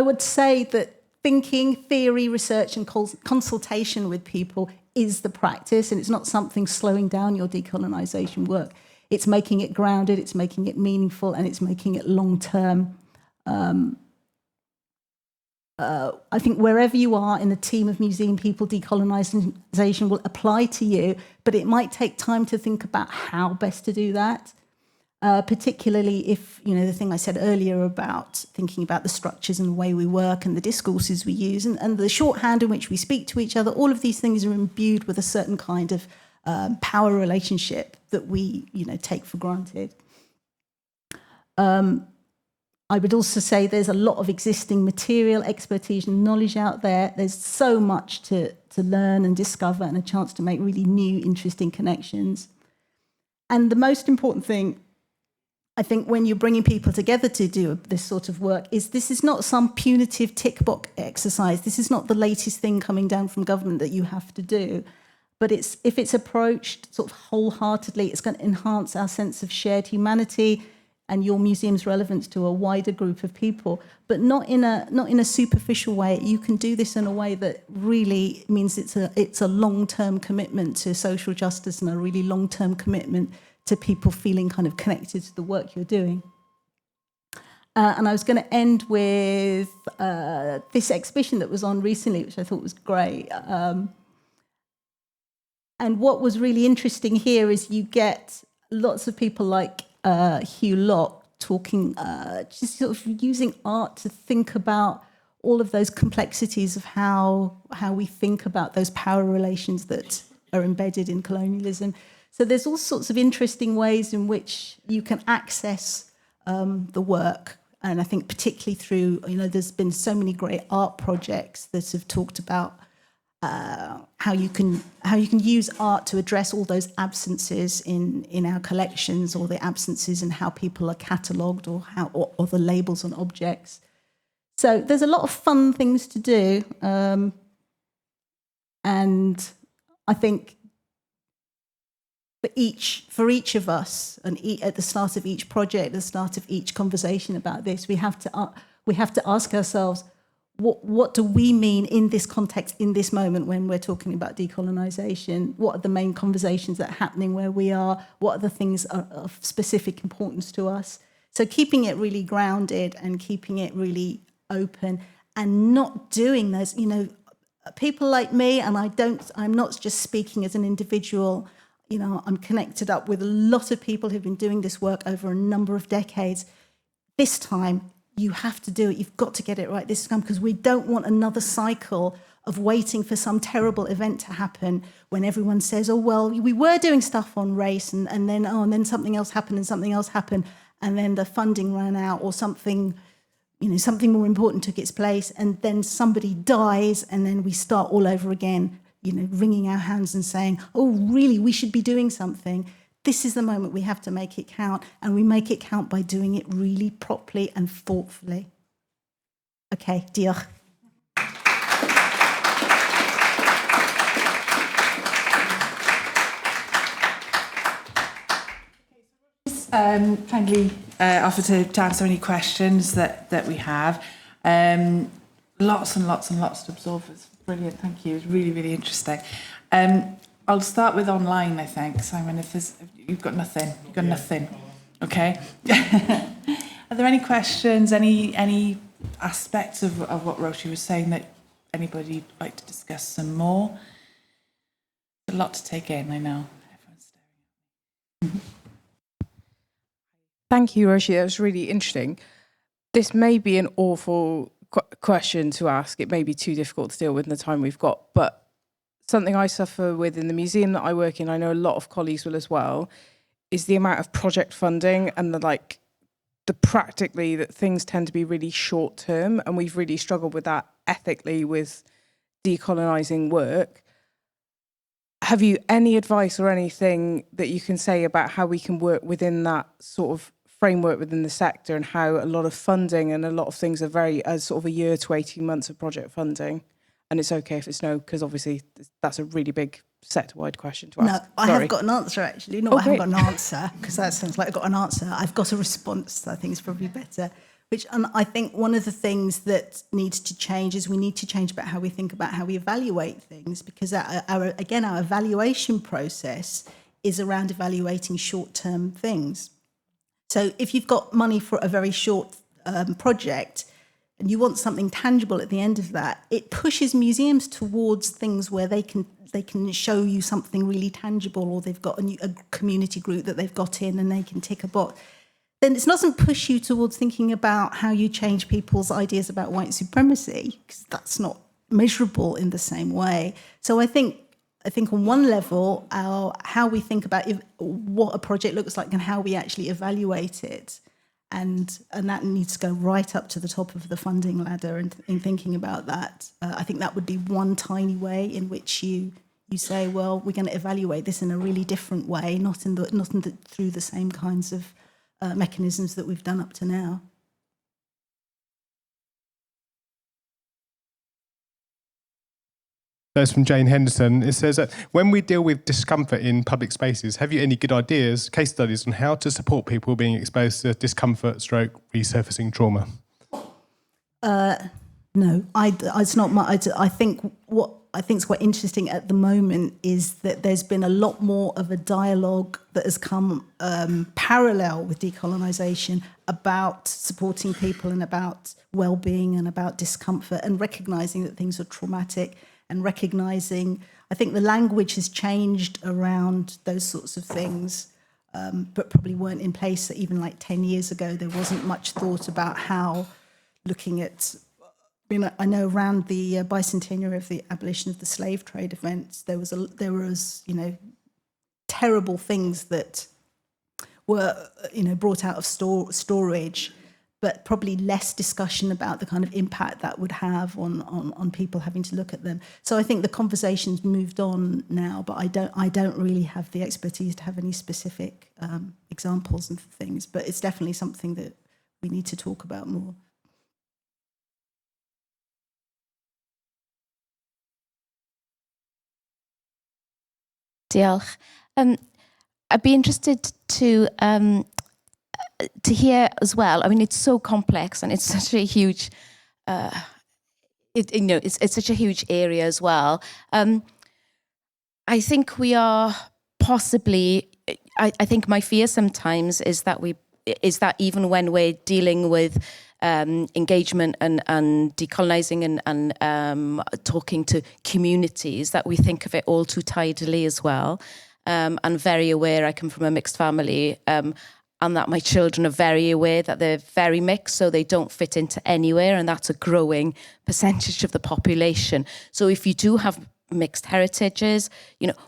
would say that thinking, theory, research and consultation with people is the practice, and it's not something slowing down your decolonisation work. It's making it grounded, it's making it meaningful, and it's making it long-term. I think wherever you are in the team of museum people, decolonisation will apply to you, but it might take time to think about how best to do that, particularly if, the thing I said earlier about thinking about the structures and the way we work and the discourses we use and the shorthand in which we speak to each other, all of these things are imbued with a certain kind of power relationship that we, take for granted. I would also say there's a lot of existing material, expertise and knowledge out there. There's so much to to learn and discover, and a chance to make really new, interesting connections. And the most important thing, I think, when you're bringing people together to do this sort of work, is this is not some punitive tick box exercise. This is not the latest thing coming down from government that you have to do. But if it's approached sort of wholeheartedly, it's going to enhance our sense of shared humanity and your museum's relevance to a wider group of people, but not in a superficial way. You can do this in a way that really means it's a long-term commitment to social justice and a really long-term commitment to people feeling kind of connected to the work you're doing. And I was going to end with this exhibition that was on recently, which I thought was great. And what was really interesting here is you get lots of people like Hugh Locke talking, just sort of using art to think about all of those complexities of how we think about those power relations that are embedded in colonialism. So there's all sorts of interesting ways in which you can access the work. And I think particularly through, there's been so many great art projects that have talked about how you can use art to address all those absences in our collections, or the absences in how people are catalogued, or the labels on objects. So there's a lot of fun things to do, and I think for each of us, and at the start of each project, at the start of each conversation about this, we have to ask ourselves, what do we mean in this context, in this moment when we're talking about decolonisation? What are the main conversations that are happening where we are? What are the things of specific importance to us? So keeping it really grounded and keeping it really open, and not doing those, people like me, and I'm not just speaking as an individual, I'm connected up with a lot of people who've been doing this work over a number of decades. This time, you have to do it. You've got to get it right this time, because we don't want another cycle of waiting for some terrible event to happen when everyone says, oh, well, we were doing stuff on race and then something else happened and then the funding ran out, or something more important took its place, and then somebody dies, and then we start all over again, wringing our hands and saying, oh, really, we should be doing something. This is the moment we have to make it count, and we make it count by doing it really properly and thoughtfully. Okay, diolch. Kindly offer to answer any questions that we have. Lots and lots and lots to absorb. It's brilliant, thank you. It's really, really interesting. I'll start with online, I think. Simon, if you've got nothing. You've got nothing. Okay. Are there any questions, any aspects of what Roshi was saying that anybody would like to discuss some more? A lot to take in, I know. Everyone's staring at me. Thank you, Roshi. That was really interesting. This may be an awful question to ask. It may be too difficult to deal with in the time we've got, but something I suffer with in the museum that I work in, I know a lot of colleagues will as well, is the amount of project funding and practically that things tend to be really short term, and we've really struggled with that ethically with decolonising work. Have you any advice or anything that you can say about how we can work within that sort of framework within the sector, and how a lot of funding and a lot of things are very sort of a year to 18 months of project funding? And it's okay if it's no, because obviously that's a really big sector-wide question to ask. No, I have got an answer, actually. No, I haven't got an answer, because that sounds like I've got an answer. I've got a response that I think is probably better. And I think one of the things that needs to change is we need to change about how we think about how we evaluate things, because our evaluation process is around evaluating short-term things. So if you've got money for a very short project, and you want something tangible at the end of that, it pushes museums towards things where they can show you something really tangible, or they've got a community group that they've got in and they can tick a box. Then it doesn't push you towards thinking about how you change people's ideas about white supremacy, because that's not measurable in the same way. So I think on one level, how we think about what a project looks like and how we actually evaluate it And that needs to go right up to the top of the funding ladder. And in thinking about that, I think that would be one tiny way in which you say, well, we're going to evaluate this in a really different way, not through the same kinds of mechanisms that we've done up to now. That's from Jane Henderson. It says that when we deal with discomfort in public spaces, have you any good ideas, case studies on how to support people being exposed to discomfort, stroke, resurfacing trauma? No, it's not my. I think what's quite interesting at the moment is that there's been a lot more of a dialogue that has come parallel with decolonisation about supporting people and about well-being and about discomfort and recognising that things are traumatic and recognising. I think the language has changed around those sorts of things, but probably weren't in place even like 10 years ago. There wasn't much thought about how looking at. I know around the bicentennial of the abolition of the slave trade events, there was terrible things that were brought out of storage, but probably less discussion about the kind of impact that would have on people having to look at them. So I think the conversation's moved on now, but I don't really have the expertise to have any specific examples and things. But it's definitely something that we need to talk about more. Diolch. I'd be interested to hear as well. I mean, it's so complex and it's such a huge, it's such a huge area as well. I think we are possibly. I think my fear sometimes is that even when we're dealing with engagement and decolonising and talking to communities, that we think of it all too tidily as well. I'm very aware, I come from a mixed family, and that my children are very aware that they're very mixed, so they don't fit into anywhere, and that's a growing percentage of the population. So if you do have mixed heritages,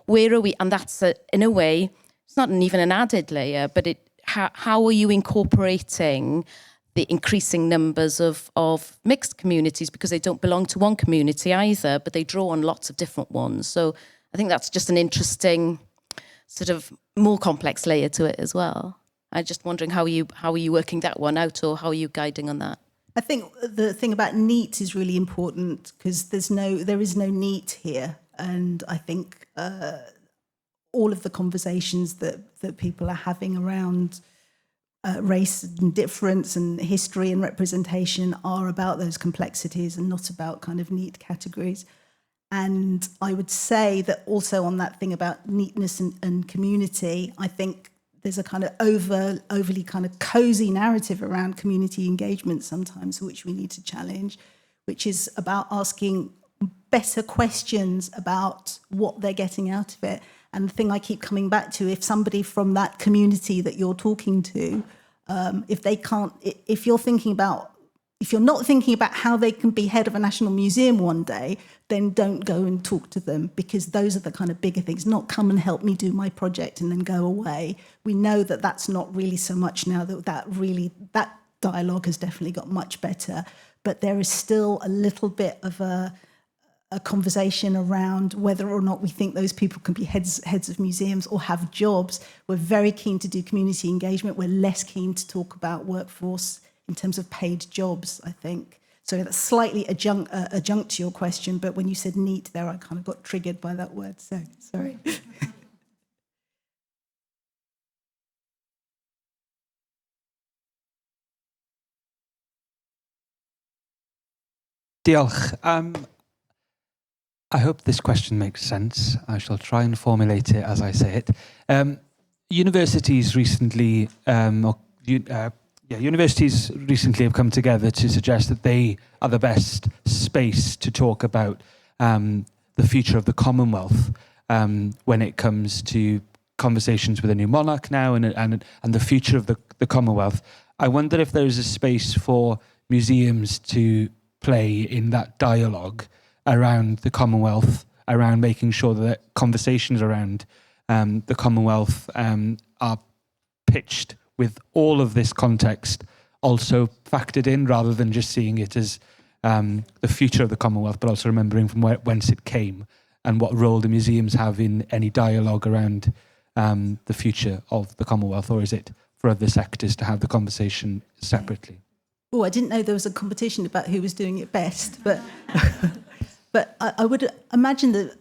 where are we? And that's, in a way, it's not even an added layer, but how are you incorporating the increasing numbers of mixed communities, because they don't belong to one community either, but they draw on lots of different ones. So I think that's just an interesting sort of more complex layer to it as well. I'm just wondering how are you working that one out, or how are you guiding on that? I think the thing about neat is really important, because there is no neat here, and I think all of the conversations that people are having around race and difference and history and representation are about those complexities and not about kind of neat categories. And I would say that also on that thing about neatness and community, I think there's a kind of overly kind of cozy narrative around community engagement sometimes, which we need to challenge, which is about asking better questions about what they're getting out of it. And the thing I keep coming back to, if somebody from that community that you're talking to, if you're not thinking about how they can be head of a national museum one day, then don't go and talk to them, because those are the kind of bigger things, not come and help me do my project and then go away. We know that that's not really so much now, that dialogue has definitely got much better, but there is still a little bit of a conversation around whether or not we think those people can be heads of museums or have jobs. We're very keen to do community engagement. We're less keen to talk about workforce in terms of paid jobs, I think. So that's slightly adjunct to your question, but when you said neat there, I kind of got triggered by that word, so sorry. Diolch. I hope this question makes sense. I shall try and formulate it as I say it. Universities recently have come together to suggest that they are the best space to talk about the future of the Commonwealth when it comes to conversations with a new monarch now and the future of the Commonwealth. I wonder if there is a space for museums to play in that dialogue around the Commonwealth, around making sure that conversations around the Commonwealth are pitched with all of this context also factored in, rather than just seeing it as the future of the Commonwealth, but also remembering from whence it came and what role the museums have in any dialogue around the future of the Commonwealth? Or is it for other sectors to have the conversation separately? Oh, I didn't know there was a competition about who was doing it best, but but I would imagine that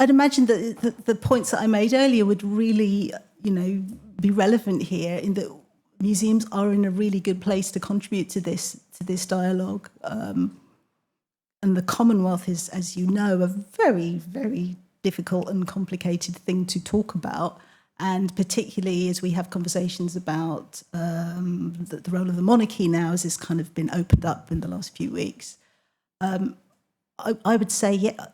the points that I made earlier would really, be relevant here, in that museums are in a really good place to contribute to this dialogue. And the Commonwealth is, as you know, a very, very difficult and complicated thing to talk about. And particularly as we have conversations about the role of the monarchy now, as it's kind of been opened up in the last few weeks, I would say, yeah.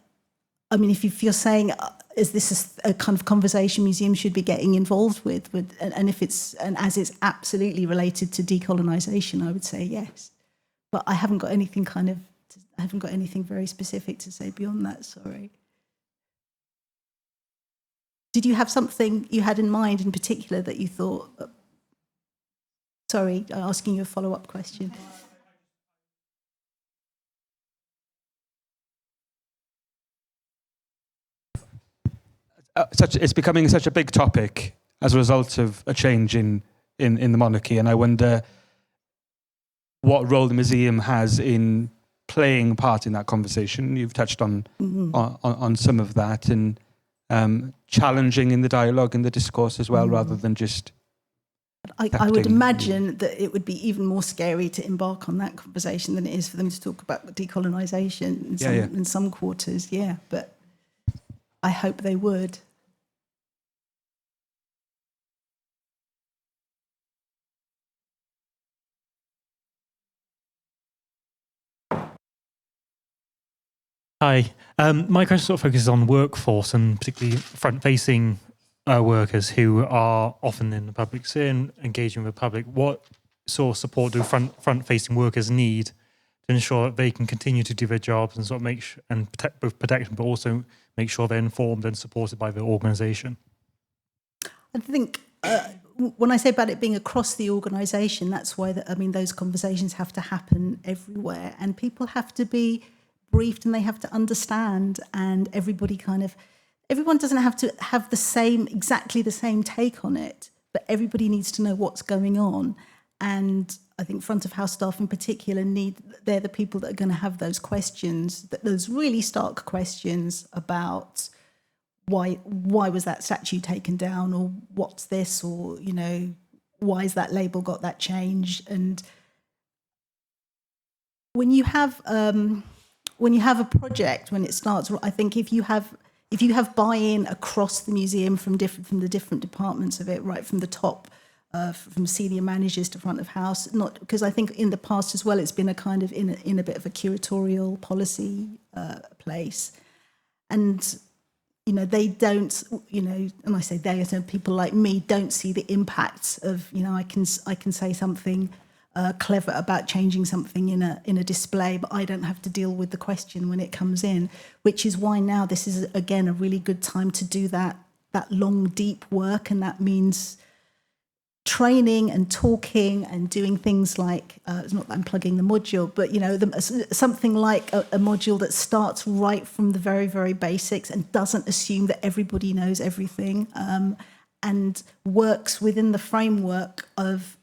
I mean, if you're saying, is this a kind of conversation museums should be getting involved with, and as it's absolutely related to decolonisation, I would say yes. But I haven't got anything very specific to say beyond that. Sorry. Did you have something you had in mind in particular that you thought? Sorry, asking you a follow-up question. It's becoming such a big topic as a result of a change in the monarchy, and I wonder what role the museum has in playing a part in that conversation. You've touched on some of that, and challenging in the dialogue and the discourse as well, rather than just. I would imagine that it would be even more scary to embark on that conversation than it is for them to talk about decolonisation in some quarters. Yeah, but I hope they would. Hi. My question sort of focuses on workforce, and particularly front-facing workers who are often in the public sphere and engaging with the public. What sort of support do front-facing workers need to ensure that they can continue to do their jobs and sort of protect them, but also make sure they're informed and supported by the organisation? I think when I say about it being across the organisation, that's why those conversations have to happen everywhere, and people have to be briefed and they have to understand, and everyone doesn't have to have exactly the same take on it, but everybody needs to know what's going on. And I think front of house staff in particular they're the people that are going to have those questions, those really stark questions about why was that statue taken down, or what's this, or why has that label got that change. And when you have a project, when it starts, I think if you have buy-in across the museum from the different departments of it, right from the top, from senior managers to front of house, not because I think in the past as well it's been a kind of in a bit of a curatorial policy place, and they don't, and I say they, so people like me don't see the impacts of, I can say something clever about changing something in a display, but I don't have to deal with the question when it comes in, which is why now this is again a really good time to do that long deep work. And that means training and talking and doing things like it's not that I'm plugging the module, but something like a module that starts right from the very, very basics and doesn't assume that everybody knows everything, and works within the framework of,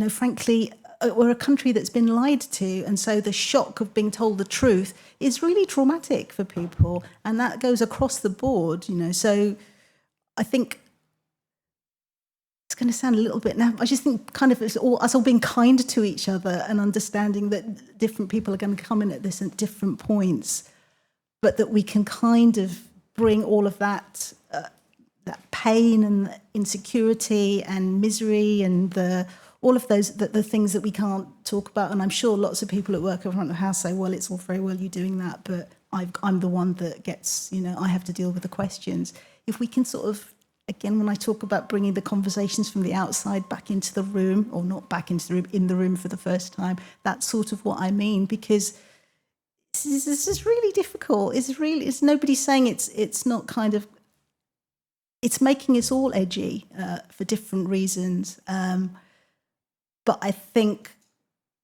frankly, we're a country that's been lied to. And so the shock of being told the truth is really traumatic for people. And that goes across the board, So I think it's going to sound a little bit now, I just think kind of us all being kind to each other and understanding that different people are going to come in at this at different points, but that we can kind of bring all of that pain and insecurity and misery and all of those the things that we can't talk about. And I'm sure lots of people at work at front of house say, well, it's all very well you doing that, but I'm the one that gets, I have to deal with the questions. If we can sort of, again, when I talk about bringing the conversations from the outside back into the room, or not back into the room, in the room for the first time, that's sort of what I mean, because this is really difficult. It's nobody's saying it's not kind of it's making us all edgy for different reasons. But I think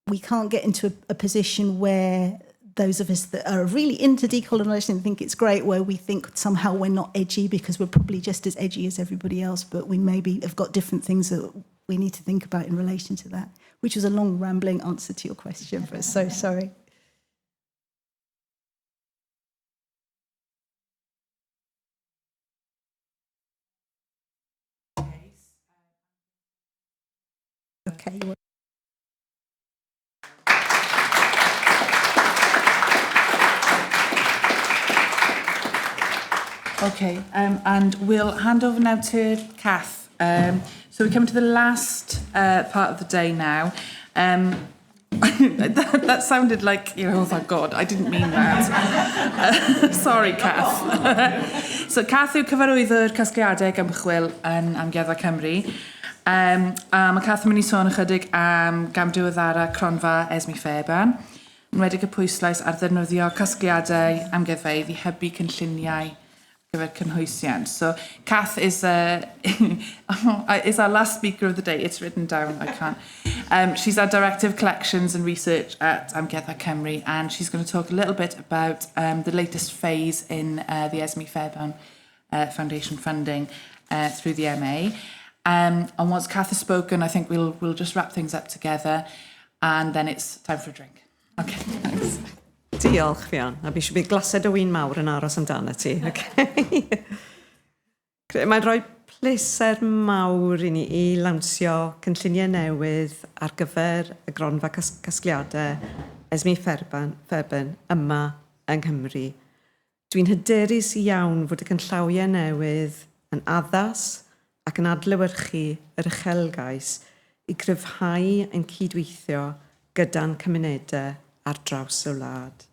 we can't get into a position where those of us that are really into decolonisation think it's great, where we think somehow we're not edgy because we're probably just as edgy as everybody else, but we maybe have got different things that we need to think about in relation to that, which was a long, rambling answer to your question, but so sorry. Okay. Okay, and we'll hand over now to Kath. So we come to the last part of the day now. That sounded like, oh, thank God, I didn't mean that. Sorry, Kath. So Kath yw cyfarwyddwr casgliadau ymchwil yn Amgueddfa Cymru. Mae Kath yn mynd i sôn ychydig am gamdiweddara cronfa Esme Fairbairn, yn wedi'i pwyslais ar ddefnyddio casgliadau amgueddfeydd i hybu cynlluniau gyfer cynhwysiant. So Kath is is our last speaker of the day. It's written down, I can't. She's our Director of Collections and Research at Amgueddfa Cymru, and she's going to talk a little bit about the latest phase in the Esme Fairbairn Foundation funding through the MA. And once Kath has spoken, I think we'll just wrap things up together, and then it's time for a drink. Okay, thanks. Diolch, Fion. A fi eisiau bydd glased o wyn mawr yn aros amdano ti. Okay. Mae'n rhoi pleser mawr i ni i lawnsio cynlluniau newydd ar gyfer y gronfa casgliadau Esme Fairbairn yma yng Nghymru. Dwi'n hyderus iawn fod y cynllawiau newydd yn addas ac yn adlewyrchu yr uchelgais i gryfhau yn cydweithio gyda'n cymunedau ar draws y wlad.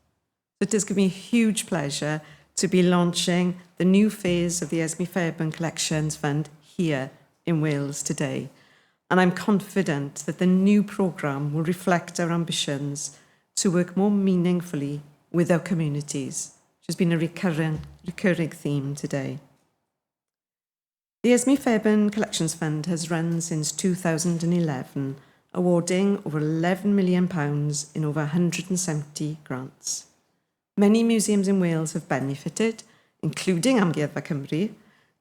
So it does give me a huge pleasure to be launching the new phase of the Esme Fairbairn Collections Fund here in Wales today. And I'm confident that the new programme will reflect our ambitions to work more meaningfully with our communities, which has been a recurring theme today. The Esme Fairbairn Collections Fund has run since 2011, awarding over £11 million in over 170 grants. Many museums in Wales have benefited, including Amgueddfa Cymru,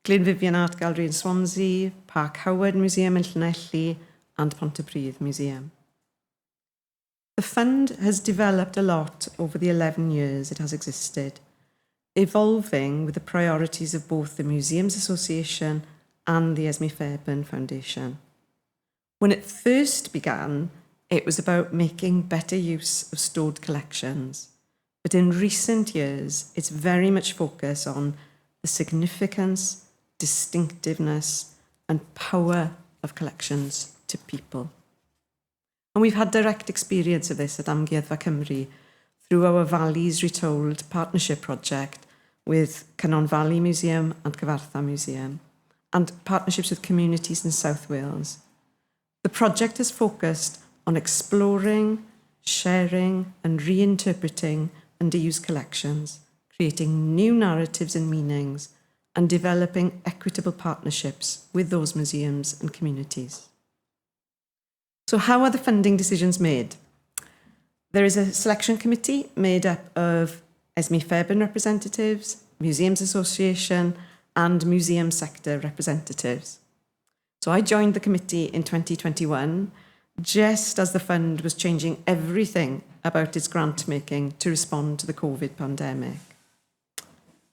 Glyn Vivian Art Gallery in Swansea, Park Howard Museum in Llanelli, and Pontypridd Museum. The fund has developed a lot over the 11 years it has existed, evolving with the priorities of both the Museums Association and the Esme Fairbairn Foundation. When it first began, it was about making better use of stored collections. But in recent years, it's very much focused on the significance, distinctiveness, and power of collections to people. And we've had direct experience of this at Amgueddfa Cymru through our Valleys Retold partnership project with Cynon Valley Museum and Cyfarthfa Museum, and partnerships with communities in South Wales. The project has focused on exploring, sharing, and reinterpreting underused collections, creating new narratives and meanings, and developing equitable partnerships with those museums and communities. So how are the funding decisions made? There is a selection committee made up of Esme Fairbairn representatives, Museums Association, and museum sector representatives. So I joined the committee in 2021, just as the fund was changing everything about its grant making to respond to the COVID pandemic.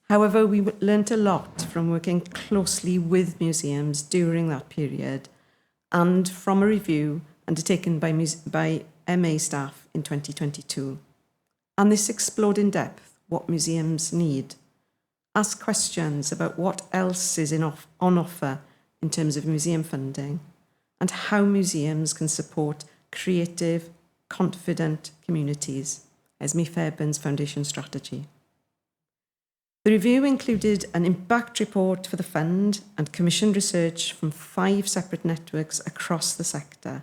However, we learnt a lot from working closely with museums during that period and from a review undertaken by MA staff in 2022. And this explored in depth what museums need, asked questions about what else is on offer in terms of museum funding, and how museums can support creative, confident communities, Esme Fairbairn's foundation strategy. The review included an impact report for the fund and commissioned research from 5 separate networks across the sector,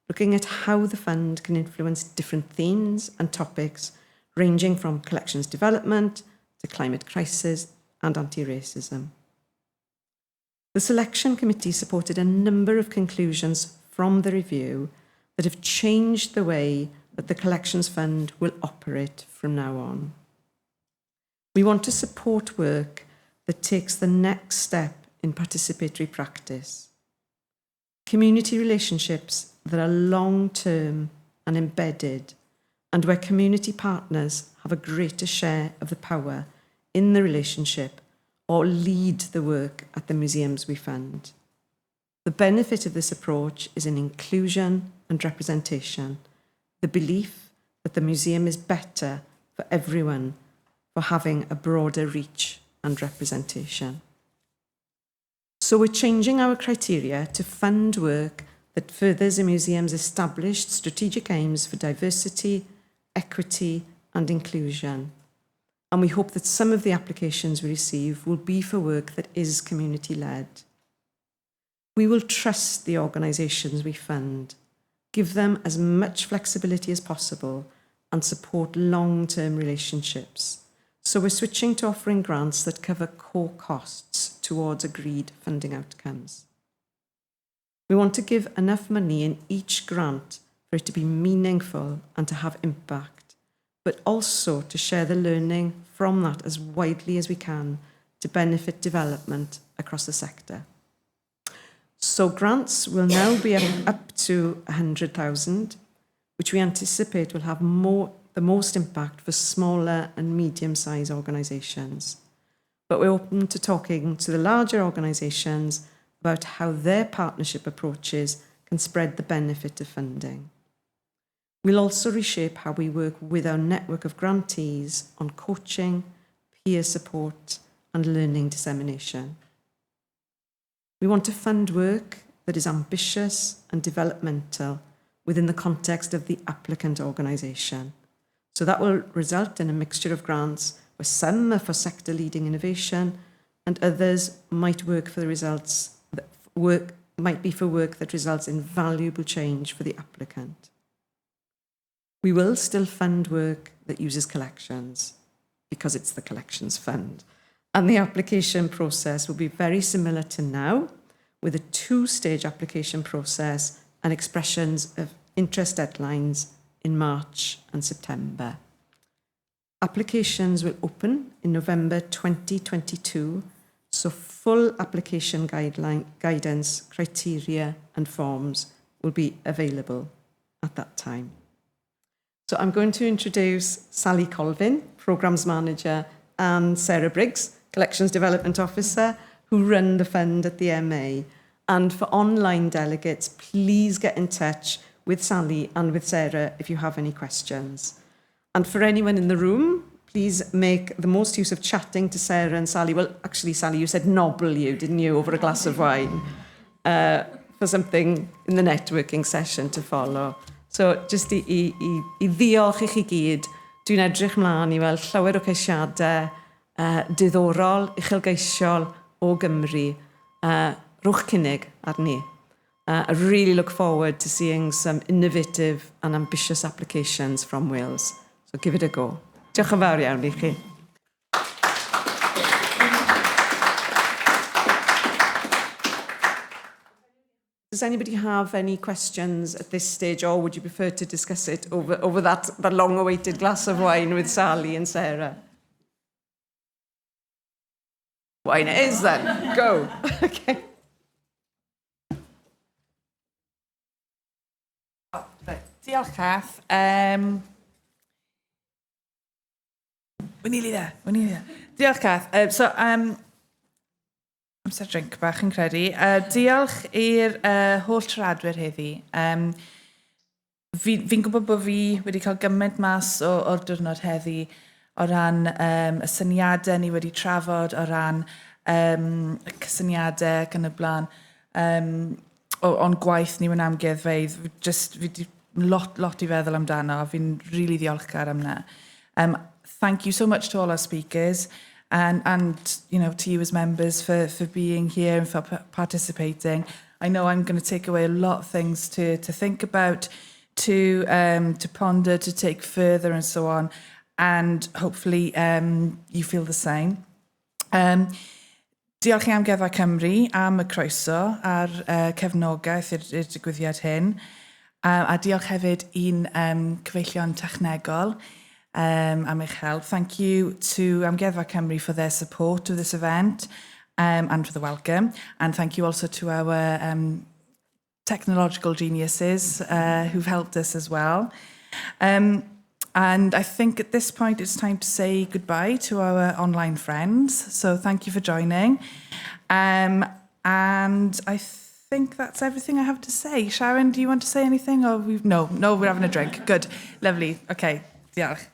looking at how the fund can influence different themes and topics ranging from collections development to climate crisis and anti-racism. The selection committee supported a number of conclusions from the review that have changed the way that the Collections Fund will operate from now on. We want to support work that takes the next step in participatory practice. Community relationships that are long-term and embedded, and where community partners have a greater share of the power in the relationship or lead the work at the museums we fund. The benefit of this approach is in inclusion and representation, the belief that the museum is better for everyone for having a broader reach and representation. So we're changing our criteria to fund work that furthers a museum's established strategic aims for diversity, equity and inclusion. And we hope that some of the applications we receive will be for work that is community-led. We will trust the organisations we fund, give them as much flexibility as possible and support long-term relationships. So we're switching to offering grants that cover core costs towards agreed funding outcomes. We want to give enough money in each grant for it to be meaningful and to have impact, but also to share the learning from that as widely as we can to benefit development across the sector. So grants will now be up to 100,000, which we anticipate will have the most impact for smaller and medium-sized organisations. But we're open to talking to the larger organisations about how their partnership approaches can spread the benefit of funding. We'll also reshape how we work with our network of grantees on coaching, peer support and learning dissemination. We want to fund work that is ambitious and developmental within the context of the applicant organisation. So that will result in a mixture of grants where some are for sector-leading innovation and others might be for work that results in valuable change for the applicant. We will still fund work that uses collections because it's the Collections Fund. And the application process will be very similar to now, with a two-stage application process and expressions of interest deadlines in March and September. Applications will open in November 2022, so full application guidance, criteria and forms will be available at that time. So I'm going to introduce Sally Colvin, Programmes Manager, and Sarah Briggs, Collections Development Officer, who run the fund at the MA. And for online delegates, please get in touch with Sally and with Sarah if you have any questions. And for anyone in the room, please make the most use of chatting to Sarah and Sally. Well, actually, Sally, you said nobble you, didn't you, over a glass of wine for something in the networking session to follow. So, just i ddiolch i chi gyd, dwi'n edrych mlaen I weld llawer o ceisiadau diddorol, uchelgeisiol o Gymru. Rwch cynnig arni. I really look forward to seeing some innovative and ambitious applications from Wales. So give it a go. Diolch yn fawr iawn I chi. Does anybody have any questions at this stage, or would you prefer to discuss it over that long-awaited glass of wine with Sally and Sarah? Wine it is then. Go. Okay. Diolch, Kath. We're nearly there. Diolch, Kath. Amser drink bach yn credu. Diolch i'r holl siaradwyr heddi. Fi'n gwybod bod fi wedi cael gymaint mas o'r diwrnod heddi o ran y syniadau ni wedi trafod, o ran y cysyniadau ac yn y blaen, o'n gwaith ni mewn amgueddfeydd. Fi wedi lot I feddwl amdano, fi'n really ddiolchgar am hynna. Thank you so much to all our speakers. And to you as members for being here and for participating. I know I'm going to take away a lot of things to think about, to ponder, to take further and so on. And hopefully you feel the same. Diolch i Amgueddfa Cymru am y croeso a'r cefnogaeth i'r digwyddiad hyn. A diolch hefyd i'n cyfeillion technegol am eich help. Thank you to Amgueddfa Cymru for their support of this event and for the welcome. And thank you also to our technological geniuses who've helped us as well. And I think at this point it's time to say goodbye to our online friends. So thank you for joining. And I think that's everything I have to say. Sharon, do you want to say anything? Or no, we're having a drink. Good, lovely. Okay, diolch.